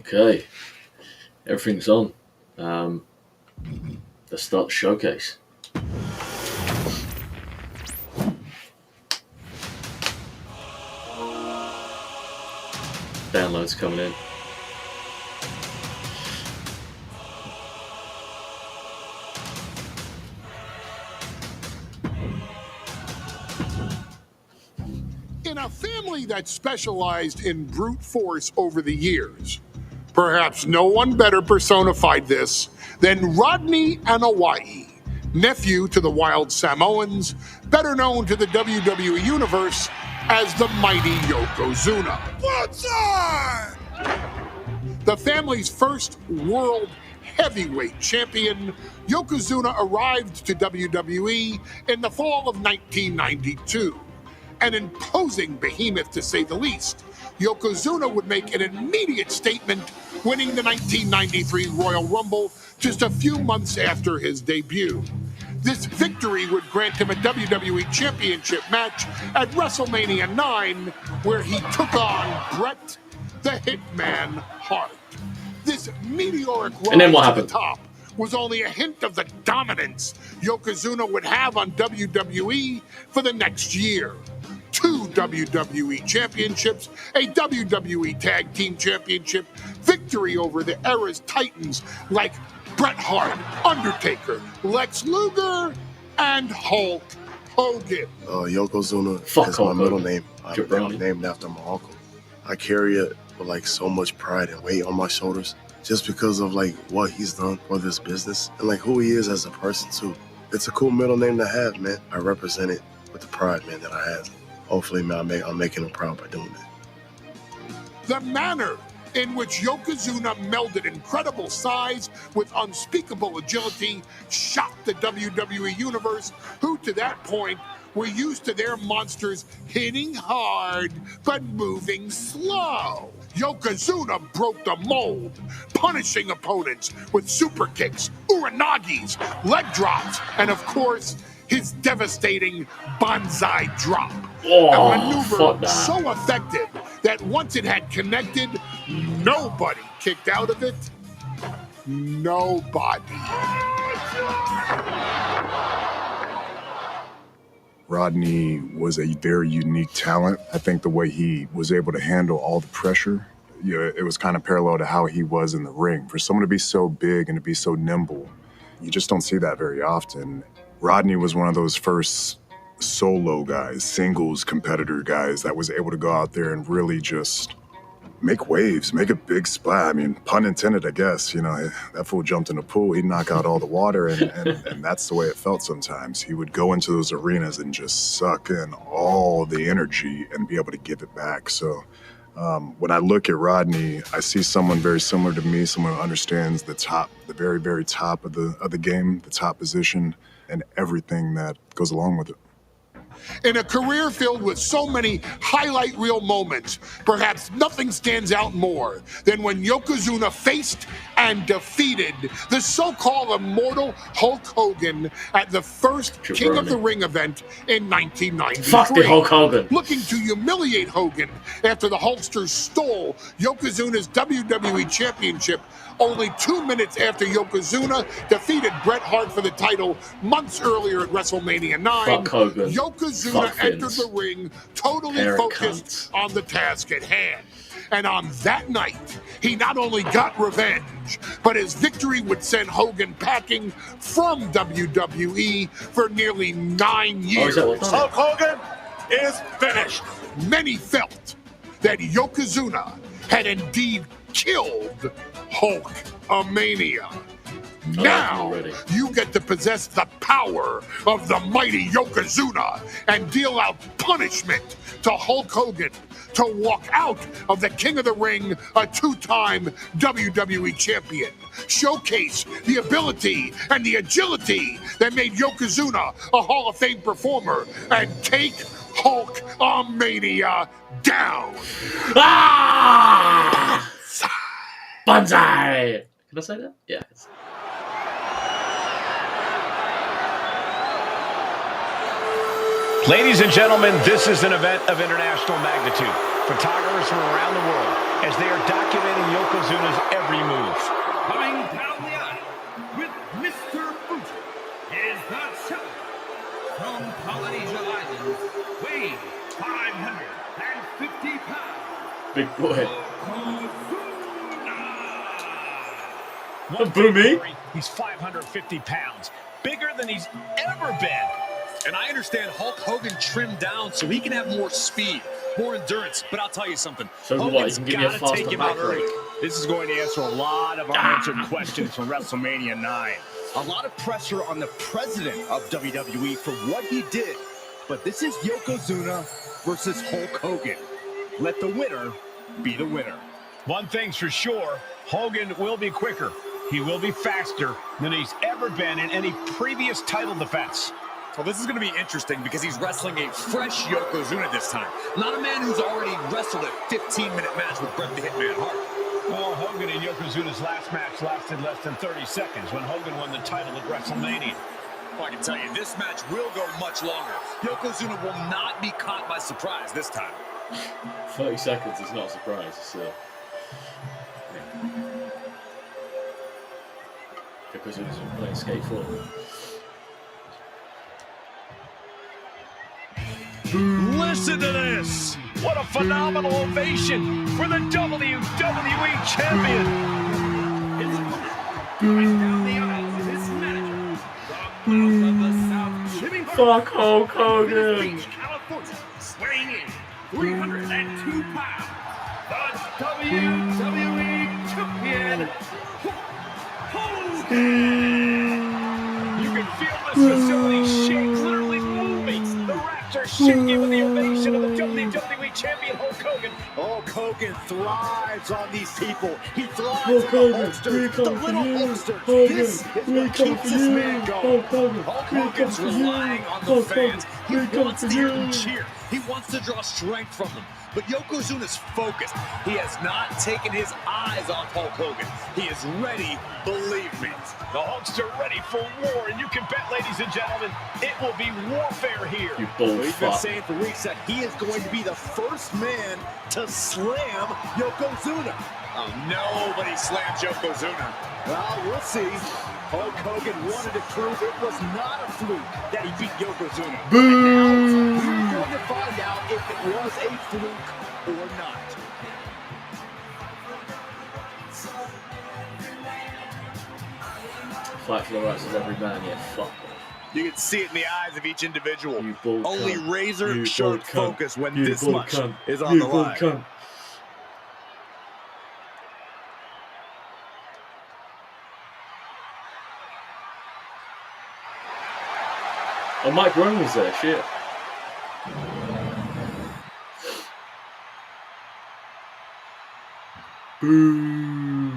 Okay, everything's on. Let's start the showcase. Downloads coming in. In a family that specialized in brute force over the years, perhaps no one better personified this than Rodney Anoa'i, nephew to the Wild Samoans, better known to the WWE Universe as the mighty Yokozuna. What's up? The family's first world heavyweight champion, Yokozuna arrived to WWE in the fall of 1992. An imposing behemoth, to say the least, Yokozuna would make an immediate statement, winning the 1993 Royal Rumble just a few months after his debut. This victory would grant him a WWE Championship match at WrestleMania 9, where he took on Bret the Hitman Hart. This meteoric rise to the top was only a hint of the dominance Yokozuna would have on WWE for the next year. 2 WWE championships, a WWE Tag Team Championship, victory over the era's titans like Bret Hart, Undertaker, Lex Luger, and Hulk Hogan. Yokozuna is my middle name. I'm named after my uncle. I carry it with like so much pride and weight on my shoulders just because of like what he's done for this business and like who he is as a person too. It's a cool middle name to have, man. I represent it with the pride, man, that I have. Hopefully, man, I'm making him proud by doing that. The manner in which Yokozuna melded incredible size with unspeakable agility shocked the WWE Universe, who to that point were used to their monsters hitting hard but moving slow. Yokozuna broke the mold, punishing opponents with super kicks, uranagis, leg drops, and of course, his devastating Banzai drop. A maneuver so effective that once it had connected, nobody kicked out of it. Nobody. Rodney was a very unique talent. I think the way he was able to handle all the pressure, it was kind of parallel to how he was in the ring. For someone to be so big and to be so nimble, you just don't see that very often. Rodney was one of those first solo guys, singles competitor guys that was able to go out there and really just make waves, make a big splash. I mean, pun intended, I guess. You know, that fool jumped in the pool, he'd knock out all the water, and that's the way it felt sometimes. He would go into those arenas and just suck in all the energy and be able to give it back. So when I look at Rodney, I see someone very similar to me, someone who understands the top, the very, very top of the game, the top position, and everything that goes along with it. In a career filled with so many highlight reel moments, perhaps nothing stands out more than when Yokozuna faced and defeated the so-called immortal Hulk Hogan at the first King of the Ring event in 1993. Fuck the Hulk Hogan. Looking to humiliate Hogan after the Hulkster stole Yokozuna's WWE Championship only 2 minutes after Yokozuna defeated Bret Hart for the title months earlier at WrestleMania 9, Yokozuna entered the ring totally focused on the task at hand. And on that night, he not only got revenge, but his victory would send Hogan packing from WWE for nearly 9 years. Hulk Hogan is finished. Many felt that Yokozuna had indeed killed Hulk-a-mania. Now you get to possess the power of the mighty Yokozuna and deal out punishment to Hulk Hogan to walk out of the King of the Ring, a 2-time WWE champion. Showcase the ability and the agility that made Yokozuna a Hall of Fame performer and take Hulkamania down. Ah! Banzai! Can I say that? Yeah. Ladies and gentlemen, this is an event of international magnitude. Photographers from around the world as they are documenting Yokozuna's every move. Coming down the aisle with Mr. Fuji is the challenger from Polynesia Islands, weighing 550 pounds. Big boy. One Boomy. He's 550 pounds, bigger than he's ever been. And I understand Hulk Hogan trimmed down so he can have more speed, more endurance. But I'll tell you something. So Hogan's got to take him out early. This is going to answer a lot of unanswered questions from WrestleMania 9. A lot of pressure on the president of WWE for what he did. But this is Yokozuna versus Hulk Hogan. Let the winner be the winner. One thing's for sure, Hogan will be quicker. He will be faster than he's ever been in any previous title defense. Well, this is going to be interesting because he's wrestling a fresh Yokozuna this time. Not a man who's already wrestled a 15-minute match with Bret the Hitman Hart. Well, Hogan and Yokozuna's last match lasted less than 30 seconds when Hogan won the title at WrestleMania. Well, I can tell you, this match will go much longer. Yokozuna will not be caught by surprise this time. 30 seconds is not a surprise. It's, Yokozuna's been playing skateboard. Listen to this! What a phenomenal ovation for the WWE Champion! Fuck Hulk Hogan! Weighing in 302 pounds, the WWE Champion, You can feel this facility shake, literally moving. The Raptors shaking with the ovation of the WWE Champion Hulk Hogan. Hulk Hogan thrives on these people. He thrives on the Hulksters, the little Hulksters. This is what keeps this man going. Hulk Hogan's relying on the fans. He wants to hear them cheer. He wants to draw strength from them. But Yokozuna's focused. He has not taken his eyes off Hulk Hogan. He is ready, believe me. The Hulks are ready for war, and you can bet, ladies and gentlemen, it will be warfare here. You bull We've been fuck. saying for weeks that he is going to be the first man to slam Yokozuna. Oh, nobody slams Yokozuna. Well, we'll see. Hulk Hogan wanted to prove it was not a fluke that he beat Yokozuna. Boom! And now we're going to find out if it was a fluke or not. Fight for the rights of every man, yeah, fuck. You can see it in the eyes of each individual. You bull Only cunt. razor You sharp bull cunt. focus when You this bull much cunt. is on You the bull line. cunt. Oh, Mike Rowan was there, shit. Boo.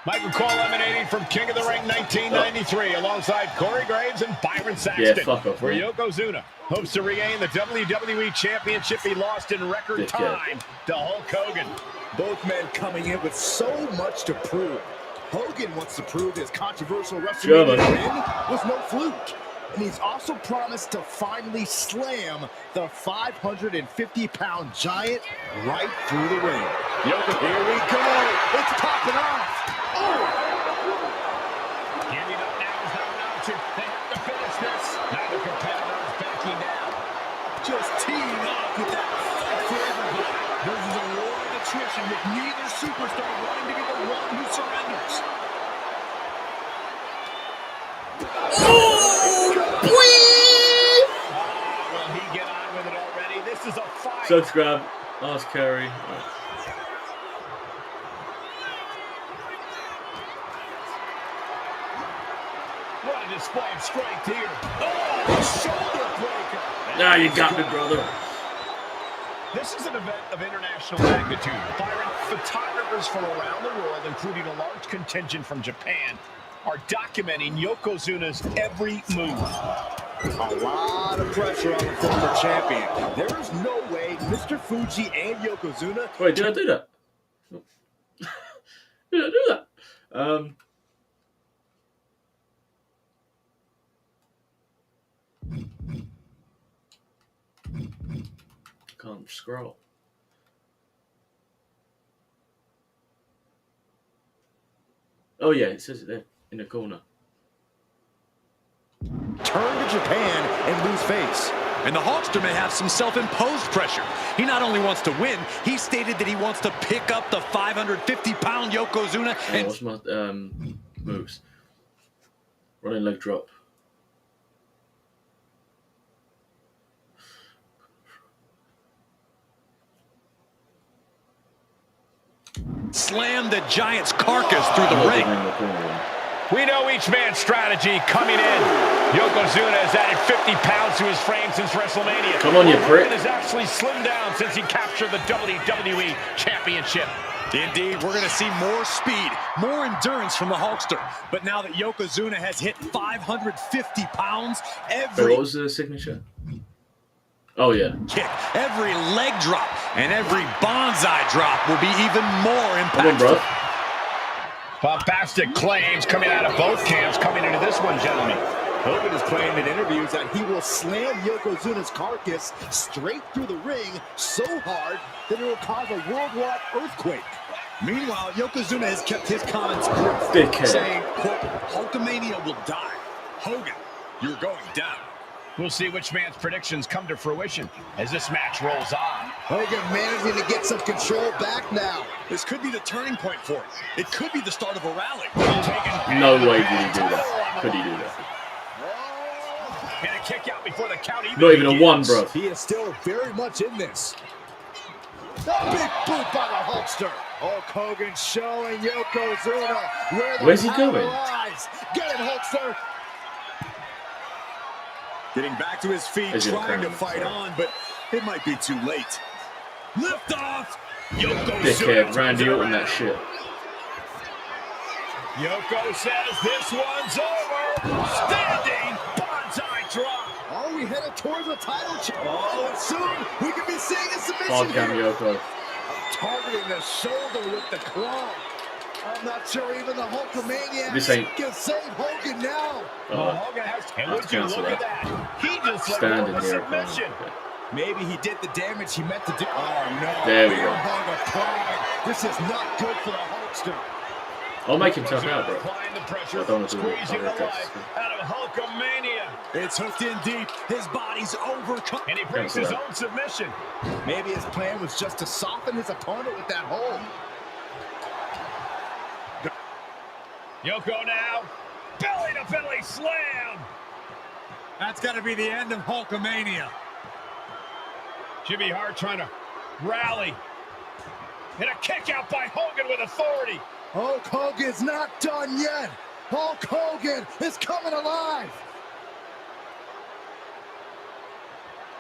Michael Cole emanating from King of the Ring 1993 alongside Corey Graves and Byron Saxton. Yeah, fuck off, where man. Yokozuna hopes to regain the WWE Championship he lost in record Dickhead. time to Hulk Hogan. Both men coming in with so much to prove. Hogan wants to prove his controversial German. WrestleMania win was no fluke. And he's also promised to finally slam the 550-pound giant right through the ring. Yokozuna, here we go. It's popping off. Oh! Giving up now is not an option. They have to finish this. Neither competitor is backing down. Just teeing off with that fight for everybody. This is a war of attrition with neither superstar wanting to be the one who surrenders. Will he get on with it already? This is a fight. Subscribe. Ask Kerry. strength here. Oh, shoulder breaker. Nah, you got me, brother. This is an event of international magnitude. Byron, photographers from around the world, including a large contingent from Japan, are documenting Yokozuna's every move. A lot of pressure on the former champion. There is no way Mr. Fuji and Yokozuna... Wait, did I do that? Did I do that? Can't scroll. Oh yeah, it says it there in the corner. Turn to Japan and lose face. And the Hulkster may have some self-imposed pressure. He not only wants to win, he stated that he wants to pick up the 550-pound Yokozuna. And what's my moves? Running leg drop. Slam the Giant's carcass through the ring. We know each man's strategy coming in. Yokozuna has added 50 pounds to his frame since WrestleMania. Come on, you prick. Hogan has actually slimmed down since he captured the WWE Championship. Indeed, we're going to see more speed, more endurance from the Hulkster. But now that Yokozuna has hit 550 pounds, What was the signature? Oh, yeah. Kick, every leg drop, and every bonsai drop will be even more impactful. Come on, bro. Bombastic claims coming out of both camps coming into this one, gentlemen. Hogan has claimed in interviews that he will slam Yokozuna's carcass straight through the ring so hard that it will cause a worldwide earthquake. Meanwhile, Yokozuna has kept his comments brief, saying, quote, Hulkamania will die. Hogan, you're going down. We'll see which man's predictions come to fruition as this match rolls on. Hogan managing to get some control back now. This could be the turning point for him. It could be the start of a rally. No way did he do that. Could he do that? And a kick out before the count even Not even begins. a one, bro. He is still very much in this. A big boot by the Hulkster. Hulk Hogan showing Yokozuna where the Where's he power going? lies. Get it, Hulkster. Getting back to his feet, trying to fight on, but it might be too late. Lift off. Dickhead, Randy Orton, that shit. Yoko says this one's over. Standing bonsai drop. Are we headed towards a title change? Oh, and soon we could be seeing a submission Hardcam here. Yoko. Targeting the shoulder with the claw. I'm not sure even the Hulkamaniac This ain't- can save Hogan now. Hogan has. And would you look at that? He just let Standing go of a here. submission. Maybe he did the damage he meant to do. Oh, no. There we go. Hug of pride. This is not good for the Hulkster. I'll make him tough out, bro. Applying the pressure, I don't want to do squeezing the other life out of Hulkamania. It's hooked in deep. His body's overcome. And he breaks his own submission. Maybe his plan was just to soften his opponent with that hold. Yoko now. Belly to belly slam. That's got to be the end of Hulkamania. Jimmy Hart trying to rally. And a kick out by Hogan with authority. Hulk Hogan's not done yet. Hulk Hogan is coming alive.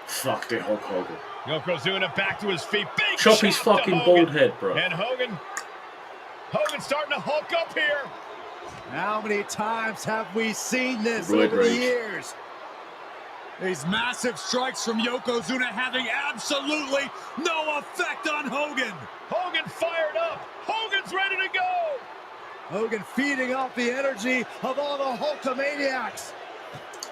Fuck the Hulk Hogan. Yokozuna back to his feet. Big Chop his shot to fucking Hogan. bald head, bro. And Hogan starting to hulk up here. How many times have we seen this Roid over the rage. years? These massive strikes from Yokozuna having absolutely no effect on Hogan. Hogan fired up. Hogan's ready to go. Hogan feeding off the energy of all the Hulkamaniacs.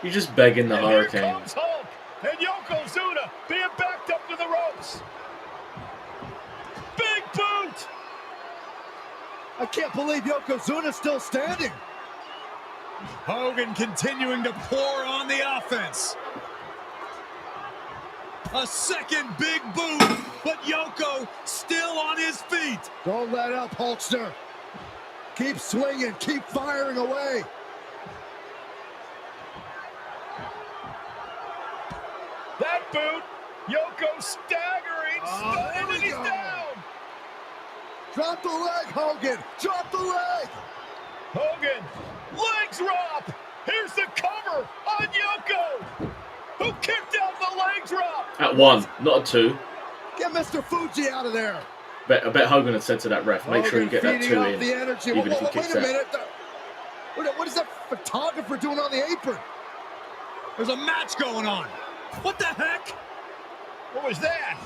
You're just begging the And here Hurricane. comes Hulk. And Yokozuna being backed up to the ropes. Big boot. I can't believe Yokozuna's still standing. Hogan continuing to pour on the offense. A second big boot, but Yoko still on his feet. Don't let up, Hulkster. Keep swinging, keep firing away. That boot. Yoko staggering. And then he's down. Drop the leg, Hogan. Drop the leg. Hogan. Leg drop. Here's the cover on Yoko, who kicked out the leg drop. At 1, not a 2. Get Mr. Fuji out of there. I bet Hogan had said to that ref, make sure you get that 2 in, the energy. even if he kicks out. Wait a minute. What is that photographer doing on the apron? There's a match going on. What the heck? What was that?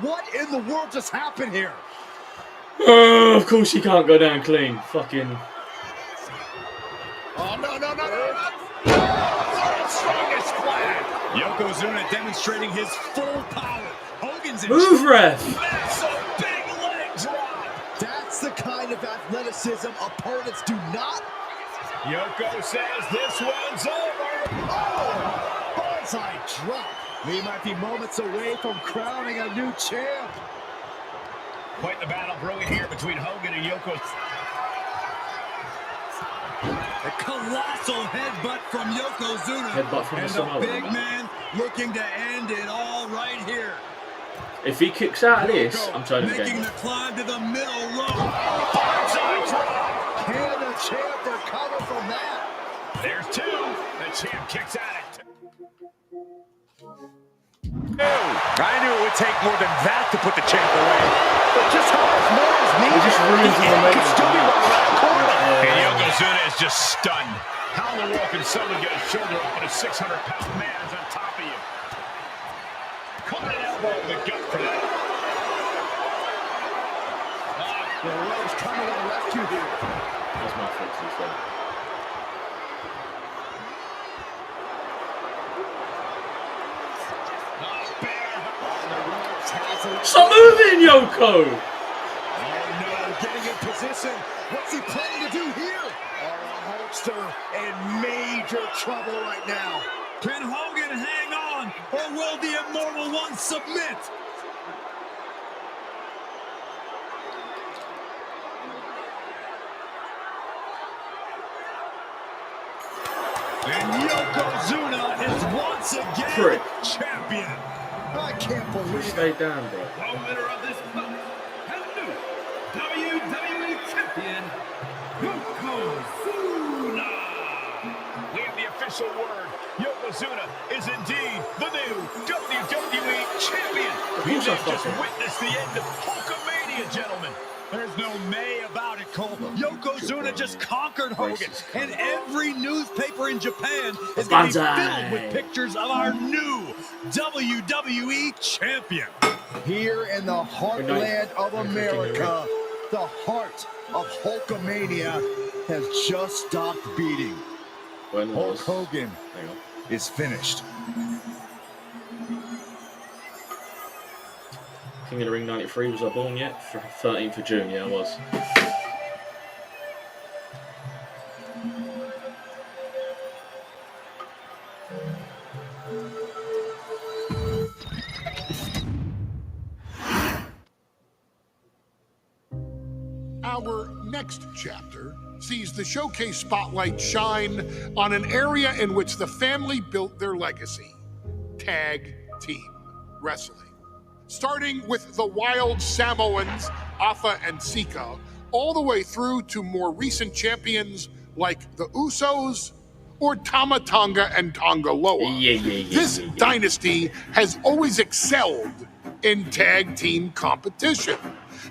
What in the world just happened here? Oh, of course he can't go down clean. Fucking... Oh, no. Strongest plan. Yokozuna demonstrating his full power. Hogan's in move, ref. Massive big leg drop. That's the kind of athleticism opponents do not. Yoko says this one's over. Oh, bullseye drop. We might be moments away from crowning a new champ. Quite the battle brewing here between Hogan and Yoko. A colossal headbutt from Yokozuna. Headbutt from and the the big man looking to end it all right here. If he kicks out of this, I'm trying to making game. the climb to the middle rope. Can the champ recover from that? There's 2. The champ kicks at it. I knew it would take more than that to put the champ away. But just how much more is He needed? just ruins the momentum. And Yokozuna is just stunned. How in the world can someone get a shoulder up when a 600-pound man is on top of you? Caught an elbow in the gut for that. The rope's coming to the rescue here. That's my fault, to be fair. Stop moving, Yoko! Oh no, getting in position. What's he planning to do here? Our Hulkster in major trouble right now. Can Hogan hang on, or will the Immortal One submit? And Yokozuna is once again champion. I can't believe Stay it. down, bro. The winner of this bout and new WWE Champion, Yokozuna. We have the official word. Yokozuna is indeed the new WWE Champion. We may have just witnessed the end of Hulkamania, gentlemen. There's no may about it, Cole. Yokozuna just conquered Hogan, and every newspaper in Japan is going to be filled with pictures of our new WWE champion. Here in the heartland of America, the heart of Hulkamania has just stopped beating. Hulk Hogan is finished. King of the Ring 93, was I born yet? For 13th of June, yeah, I was. Our next chapter sees the showcase spotlight shine on an area in which the family built their legacy: tag team wrestling. Starting with the wild Samoans, Afa and Sika, all the way through to more recent champions like the Usos or Tama Tonga and Tonga Loa. This dynasty has always excelled in tag team competition,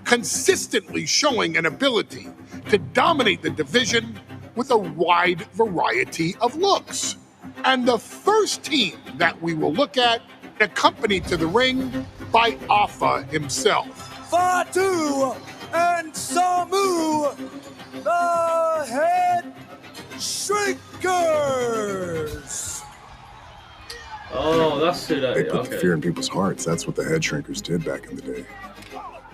consistently showing an ability to dominate the division with a wide variety of looks. And the first team that we will look at, accompanied to the ring by Afa himself. Fatu and Samu, the Head Shrinkers. Oh, that's who that They is. put Okay. the fear in people's hearts. That's what the Head Shrinkers did back in the day.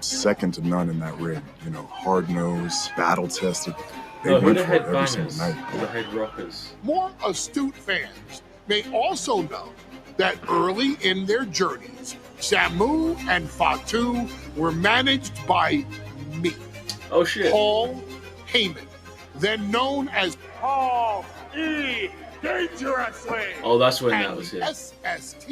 Second to none in that ring. You know, hard-nosed, battle-tested. They No, who went the for head it every single bangers? night. Who the head rockers? More astute fans may also know that early in their journeys, Samu and Fatu were managed by me, Oh shit. Paul Heyman, then known as Paul E. Dangerously. Oh, that's when that and was the it. SST,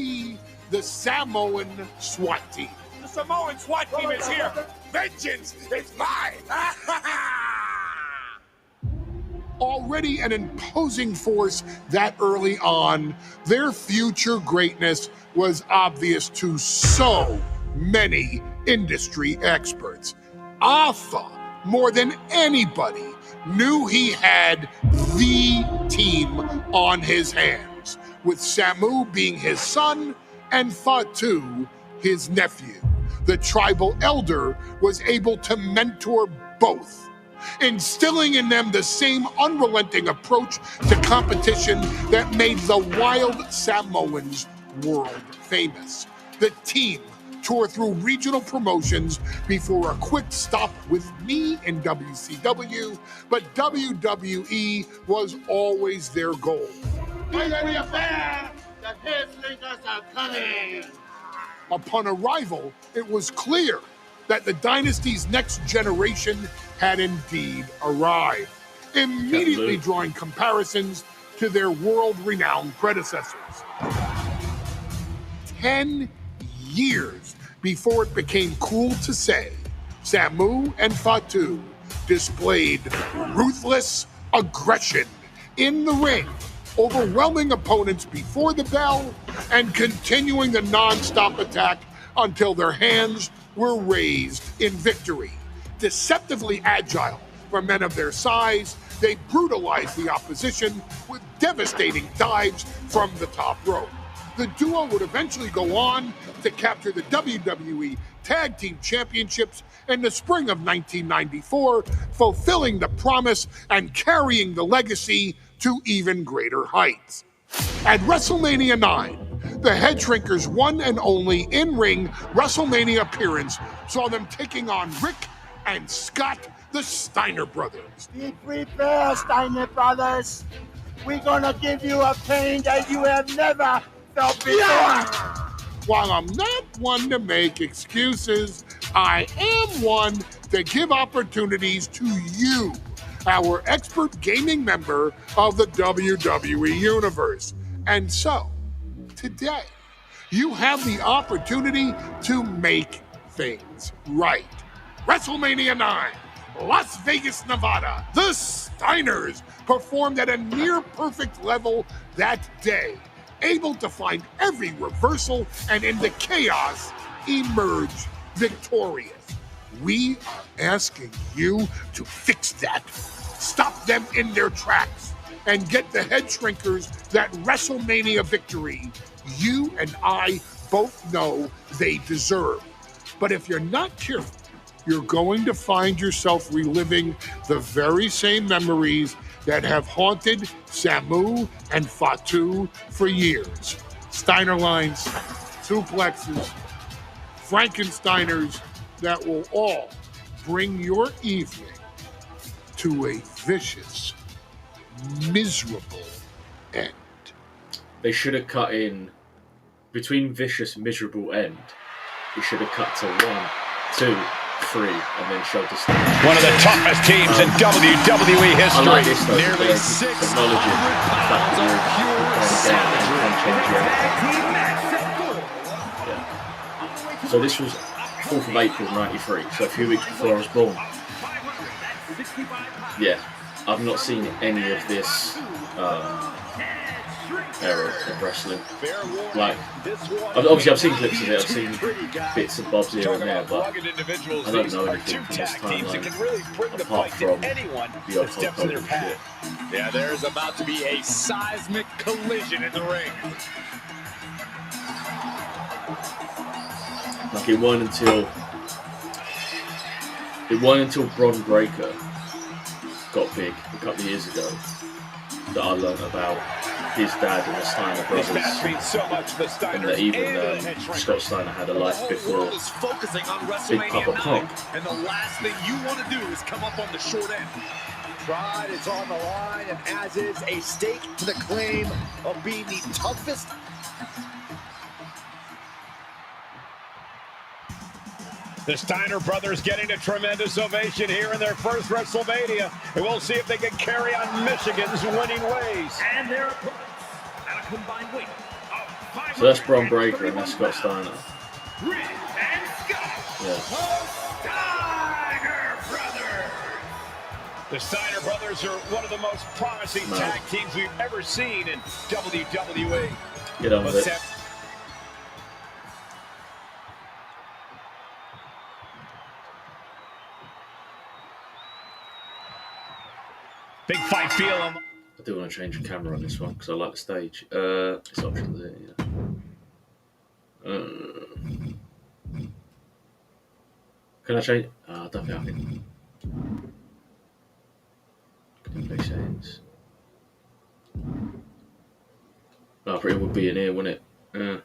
the Samoan SWAT team. The Samoan SWAT team is here. Vengeance is mine. Already an imposing force that early on, their future greatness was obvious to so many industry experts. Alpha, more than anybody, knew he had the team on his hands, with Samu being his son and Fatu his nephew. The tribal elder was able to mentor both, instilling in them the same unrelenting approach to competition that made the wild Samoans world famous. The team toured through regional promotions before a quick stop with me in WCW, but WWE was always their goal. The Headslingers are coming! Upon arrival, it was clear that the dynasty's next generation had indeed arrived, immediately drawing comparisons to their world-renowned predecessors. 10 years before it became cool to say, Samu and Fatu displayed ruthless aggression in the ring, overwhelming opponents before the bell and continuing the non-stop attack until their hands were raised in victory. Deceptively agile for men of their size, they brutalized the opposition with devastating dives from the top rope. The duo would eventually go on to capture the WWE Tag Team Championships in the spring of 1994, fulfilling the promise and carrying the legacy to even greater heights. At WrestleMania 9, the Head Shrinkers' one and only in-ring WrestleMania appearance saw them taking on Rick and Scott, the Steiner brothers. Be prepared, Steiner brothers. We're gonna give you a pain that you have never felt before. While I'm not one to make excuses, I am one to give opportunities to you, our expert gaming member of the WWE Universe. And so, today, you have the opportunity to make things right. WrestleMania 9, Las Vegas, Nevada. The Steiners performed at a near-perfect level that day, able to find every reversal and in the chaos emerge victorious. We are asking you to fix that. Stop them in their tracks and get the Head Shrinkers that WrestleMania victory you and I both know they deserve. But if you're not careful, you're going to find yourself reliving the very same memories that have haunted Samu and Fatu for years. Steiner lines, suplexes, Frankensteiners that will all bring your evening to a vicious, miserable end. They should have cut in between vicious, miserable end. They should have cut to 1, 2, 3, and then showed the stage. One of the toughest teams in WWE history. I like this though. Nearly 600 pounds of pure savagery. Yeah. So this was 4th of April 93, so a few weeks before I was born. Yeah, I've not seen any of this era of wrestling. Like, obviously I've seen clips of it, I've seen bits and bobs here and there, but I don't know anything from this timeline apart from the odd Hulk Hogan shit. Yeah, there's about to be a seismic collision in the ring. Like it weren't until Bron Breakker got big a couple of years ago that I learned about his dad and the Steiner brothers, and that even Scott Steiner had a life before Big Papa Pump. And the last thing you want to do is come up on the short end. Pride is on the line, and as is a stake to the claim of being the toughest. The Steiner brothers getting a tremendous ovation here in their first WrestleMania. And we'll see if they can carry on Michigan's winning ways. And their opponents at a combined weight of 500. So that's Bron Breakker and that's Scott Steiner. Rick and Scott. Yeah. The Steiner brothers. The Steiner brothers are one of the most promising tag teams we've ever seen in WWE. Get on with it. Big fight feel. I do want to change the camera on this one because I like the stage. It's options there, yeah. Can I change? I don't think I can. Play settings. No, it would be in here, wouldn't it?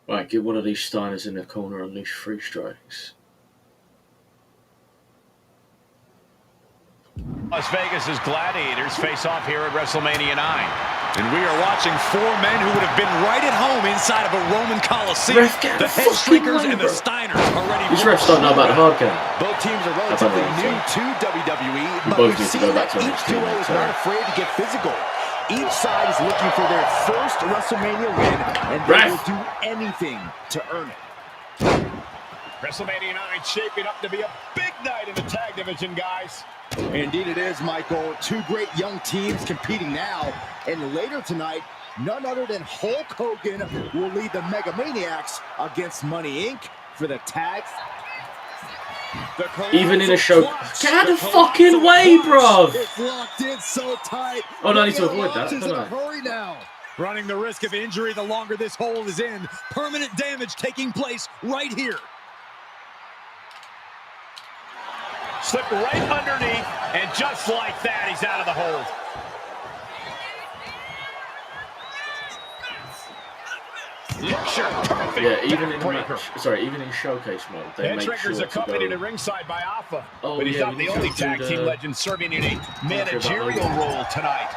Right, get one of these Steiners in the corner, unleash 3 strikes. Las Vegas's Gladiators face off here at WrestleMania 9. And we are watching 4 men who would have been right at home inside of a Roman Coliseum. The Head Shrinkers and the Steiners are ready. These refs don't know about the hard cam. Both teams are relatively new to WWE, but we've seen that each duo is not afraid to get physical. Each side is looking for their first WrestleMania win, and they will do anything to earn it. WrestleMania 9 shaping up to be a big night in the tag division, guys. Indeed it is, Michael. 2 great young teams competing now, and later tonight, none other than Hulk Hogan will lead the Mega Maniacs against Money Inc. for the tags. Even in a show. Get out of the fucking way, bruv! It's locked in so tight. Oh, no, I need to avoid that. In a hurry now. Running the risk of injury the longer this hold is in. Permanent damage taking place right here. Slipped right underneath, and just like that, he's out of the hold. Yeah, even in even in showcase mode, they make sure to accompanied at ringside by Alpha, but he's not the only tag team legend serving in a managerial role tonight.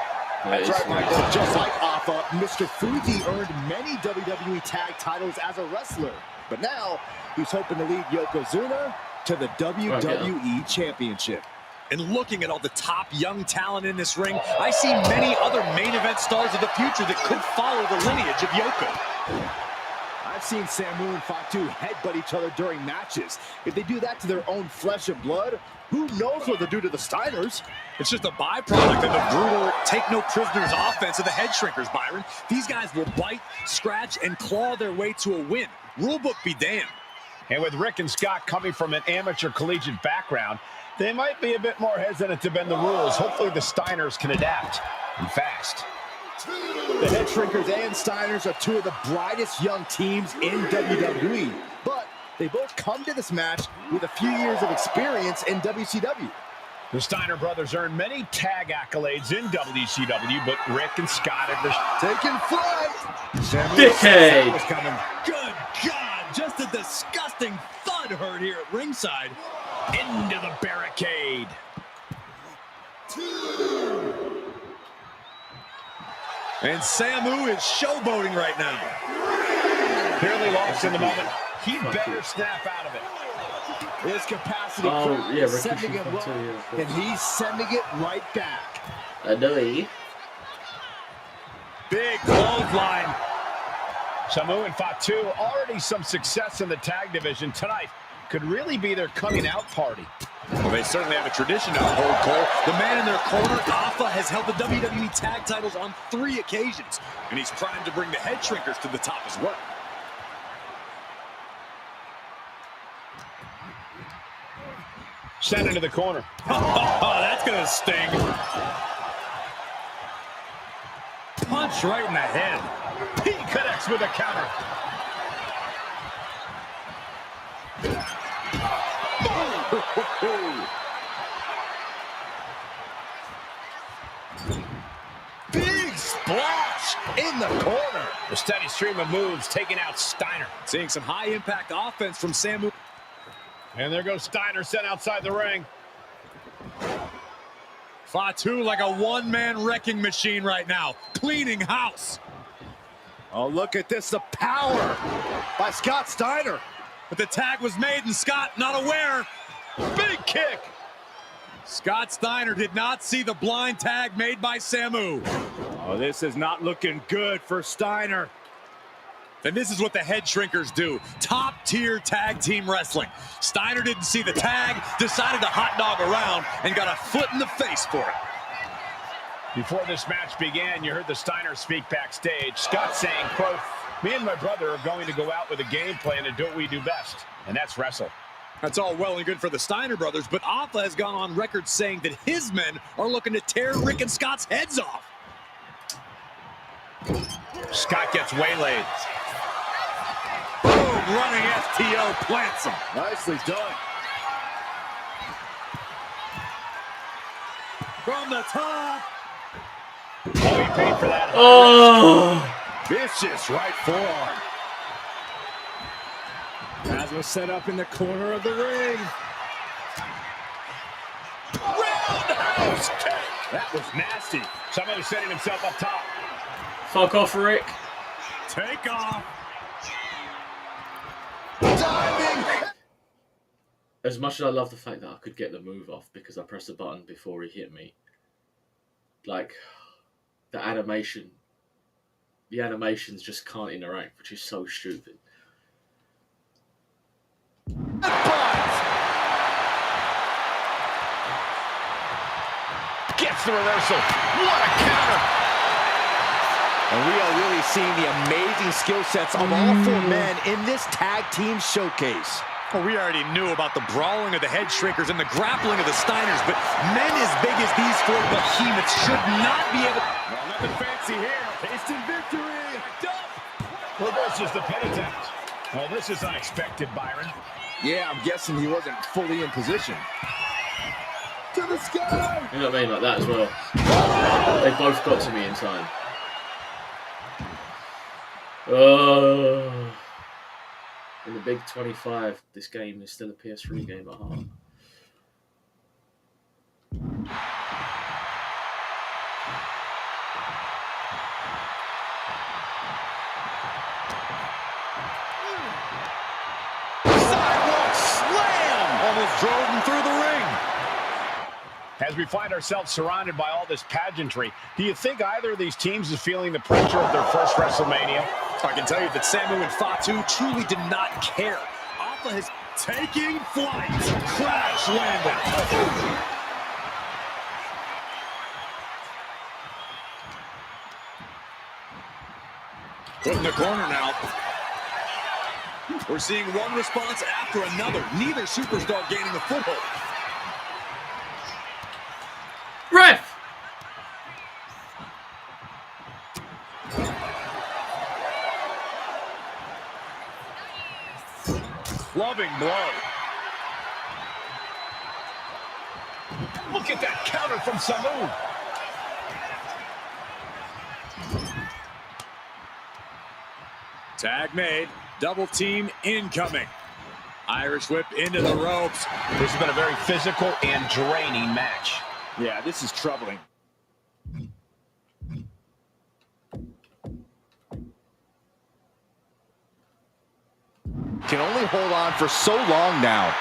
That's right, Michael. Just like Alpha, Mr. Fuji earned many WWE tag titles as a wrestler, but now he's hoping to lead Yokozuna to the WWE Championship. And looking at all the top young talent in this ring, I see many other main event stars of the future that could follow the lineage of Yoko. I've seen Samu and Fatu headbutt each other during matches. If they do that to their own flesh and blood, who knows what they'll do to the Steiners? It's just a byproduct of the brutal take-no-prisoners offense of the Head Shrinkers, Byron. These guys will bite, scratch, and claw their way to a win. Rulebook be damned. And with Rick and Scott coming from an amateur collegiate background, they might be a bit more hesitant to bend the rules. Hopefully the Steiners can adapt, and fast. The Head Shrinkers and Steiners are 2 of the brightest young teams in WWE, but they both come to this match with a few years of experience in WCW. The Steiner brothers earned many tag accolades in WCW, but Rick and Scott are taking flight. Dickhead was coming. Good God, just a disgusting thud heard here at ringside. Into the barricade. 2. And Samu is showboating right now. Clearly lost in the moment. He better snap out of it. His capacity sending it well, and he's sending it right back. Big clothesline. Samu and Fatu already some success in the tag division tonight. Could really be their coming out party. Well, they certainly have a tradition to hold, Cole. The man in their corner, Alpha, has held the WWE tag titles on 3 occasions, and he's primed to bring the Head Shrinkers to the top as well. Sent into the corner. Oh, that's gonna sting. Punch right in the head. He connects with a counter. Big splash in the corner. The steady stream of moves taking out Steiner. Seeing some high-impact offense from Samu. And there goes Steiner sent outside the ring. Fatu like a one-man wrecking machine right now, cleaning house. Oh, look at this, the power by Scott Steiner. But the tag was made and Scott not aware. Big kick. Scott Steiner did not see the blind tag made by Samu. Oh, this is not looking good for Steiner. And this is what the head shrinkers do. Top-tier tag team wrestling. Steiner didn't see the tag, decided to hot dog around, and got a foot in the face for it. Before this match began, you heard the Steiner speak backstage. Scott saying, quote, "Me and my brother are going to go out with a game plan and do what we do best, and that's wrestle." That's all well and good for the Steiner brothers, but Alpha has gone on record saying that his men are looking to tear Rick and Scott's heads off. Scott gets waylaid. Boom, running FTO plants him. Nicely done. From the top. Oh, he paid for that. Oh! Vicious right forearm. As was set up in the corner of the ring. Roundhouse kick. That was nasty. Someone setting himself up top. Fuck off, Rick. Take off. Diving. As much as I love the fact that I could get the move off because I pressed the button before he hit me, like, the animations just can't interact, which is so stupid. Gets the reversal. What a counter. And we are really seeing the amazing skill sets of all four men in this tag team showcase. Well, we already knew about the brawling of the head shrinkers and the grappling of the Steiners, but men as big as these four behemoths should not be able... Well, nothing fancy here. Tasting victory. Reverses the pin attempt. Well, this is unexpected, Byron. Yeah, I'm guessing he wasn't fully in position. To the sky! You know what I mean? Like that as well. They both got to me in time. In the big 25, this game is still a PS3 game at heart. Sidewalk slam! Almost drove him through the ring. As we find ourselves surrounded by all this pageantry, do you think either of these teams is feeling the pressure of their first WrestleMania? I can tell you that Samu and Fatu truly did not care. Alpha is taking flight. Crash landing. Put in the corner now. We're seeing one response after another. Neither superstar gaining a foothold. Ref! Loving blow. Look at that counter from Samu. Tag made. Double team incoming. Irish whip into the ropes. This has been a very physical and draining match. Yeah, this is troubling. Can only hold on for so long now.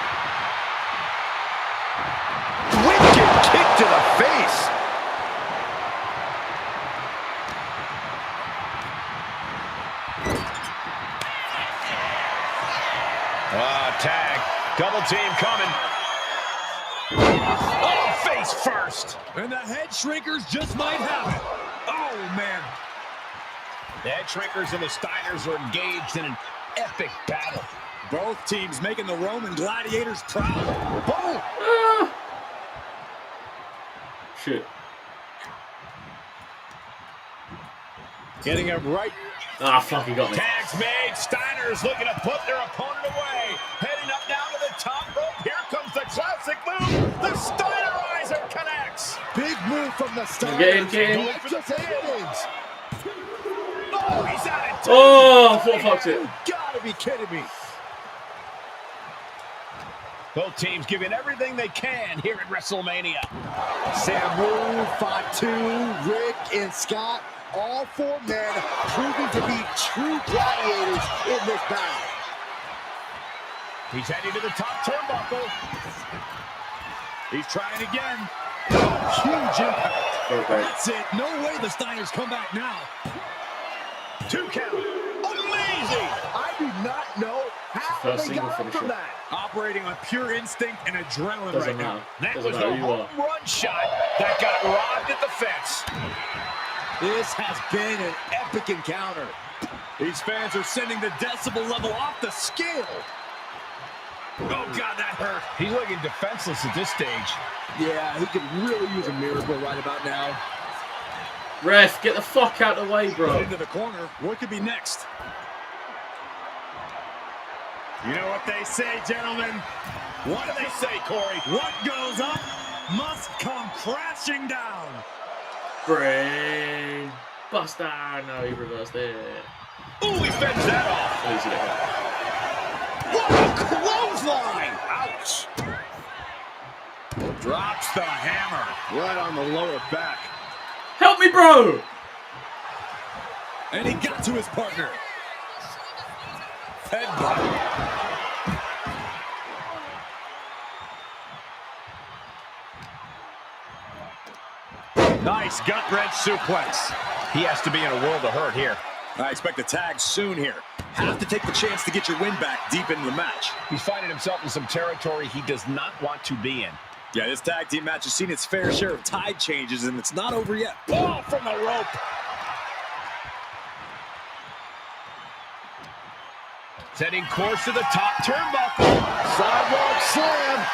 Wicked kick to the face. Tag. Double team coming. Oh, face first. And the head shrinkers just might have it. Oh, man. The head shrinkers and the Steiners are engaged in an epic battle. Both teams making the Roman gladiators proud. Boom! Shit. Getting him right. Ah, fuck, he got me. Tags made. Steiner's looking to put their opponent away. Heading up now to the top rope. Here comes the classic move. The Steinerizer connects. Big move from the Steiners. Get in. Just endings. Oh, he's out of time. Oh, I thought fucked it. You gotta be kidding me. Both teams giving everything they can here at WrestleMania. Samu, Fatu, Rick, and Scott All 4 men proving to be true gladiators in this battle. He's heading to the top turnbuckle. He's trying again. Huge impact. That's it. No way the Steiners come back now. 2 count. Amazing. I do not know how they got up from that. Operating on pure instinct and adrenaline right now. That was a home run shot that got robbed at the fence. This has been an epic encounter. These fans are sending the decibel level off the scale. Oh, God, that hurt. He's looking defenseless at this stage. Yeah, he could really use a miracle right about now. Ref, get the fuck out of the way, bro. Into the corner. What could be next? You know what they say, gentlemen? What do they say, Corey? What goes up must come crashing down. Brain Buster. No, he reversed it. Ooh, he fends that off. What a clothesline! Ouch! Drops the hammer right on the lower back. Help me, bro! And he got to his partner. Headbutt. Nice gut wrench suplex. He has to be in a world of hurt here. I expect a tag soon here. Have to take the chance to get your win back deep into the match. He's finding himself in some territory he does not want to be in. Yeah, this tag team match has seen its fair share of tide changes, and it's not over yet. Oh, from the rope. Setting course to the top turnbuckle. Sidewalk slam.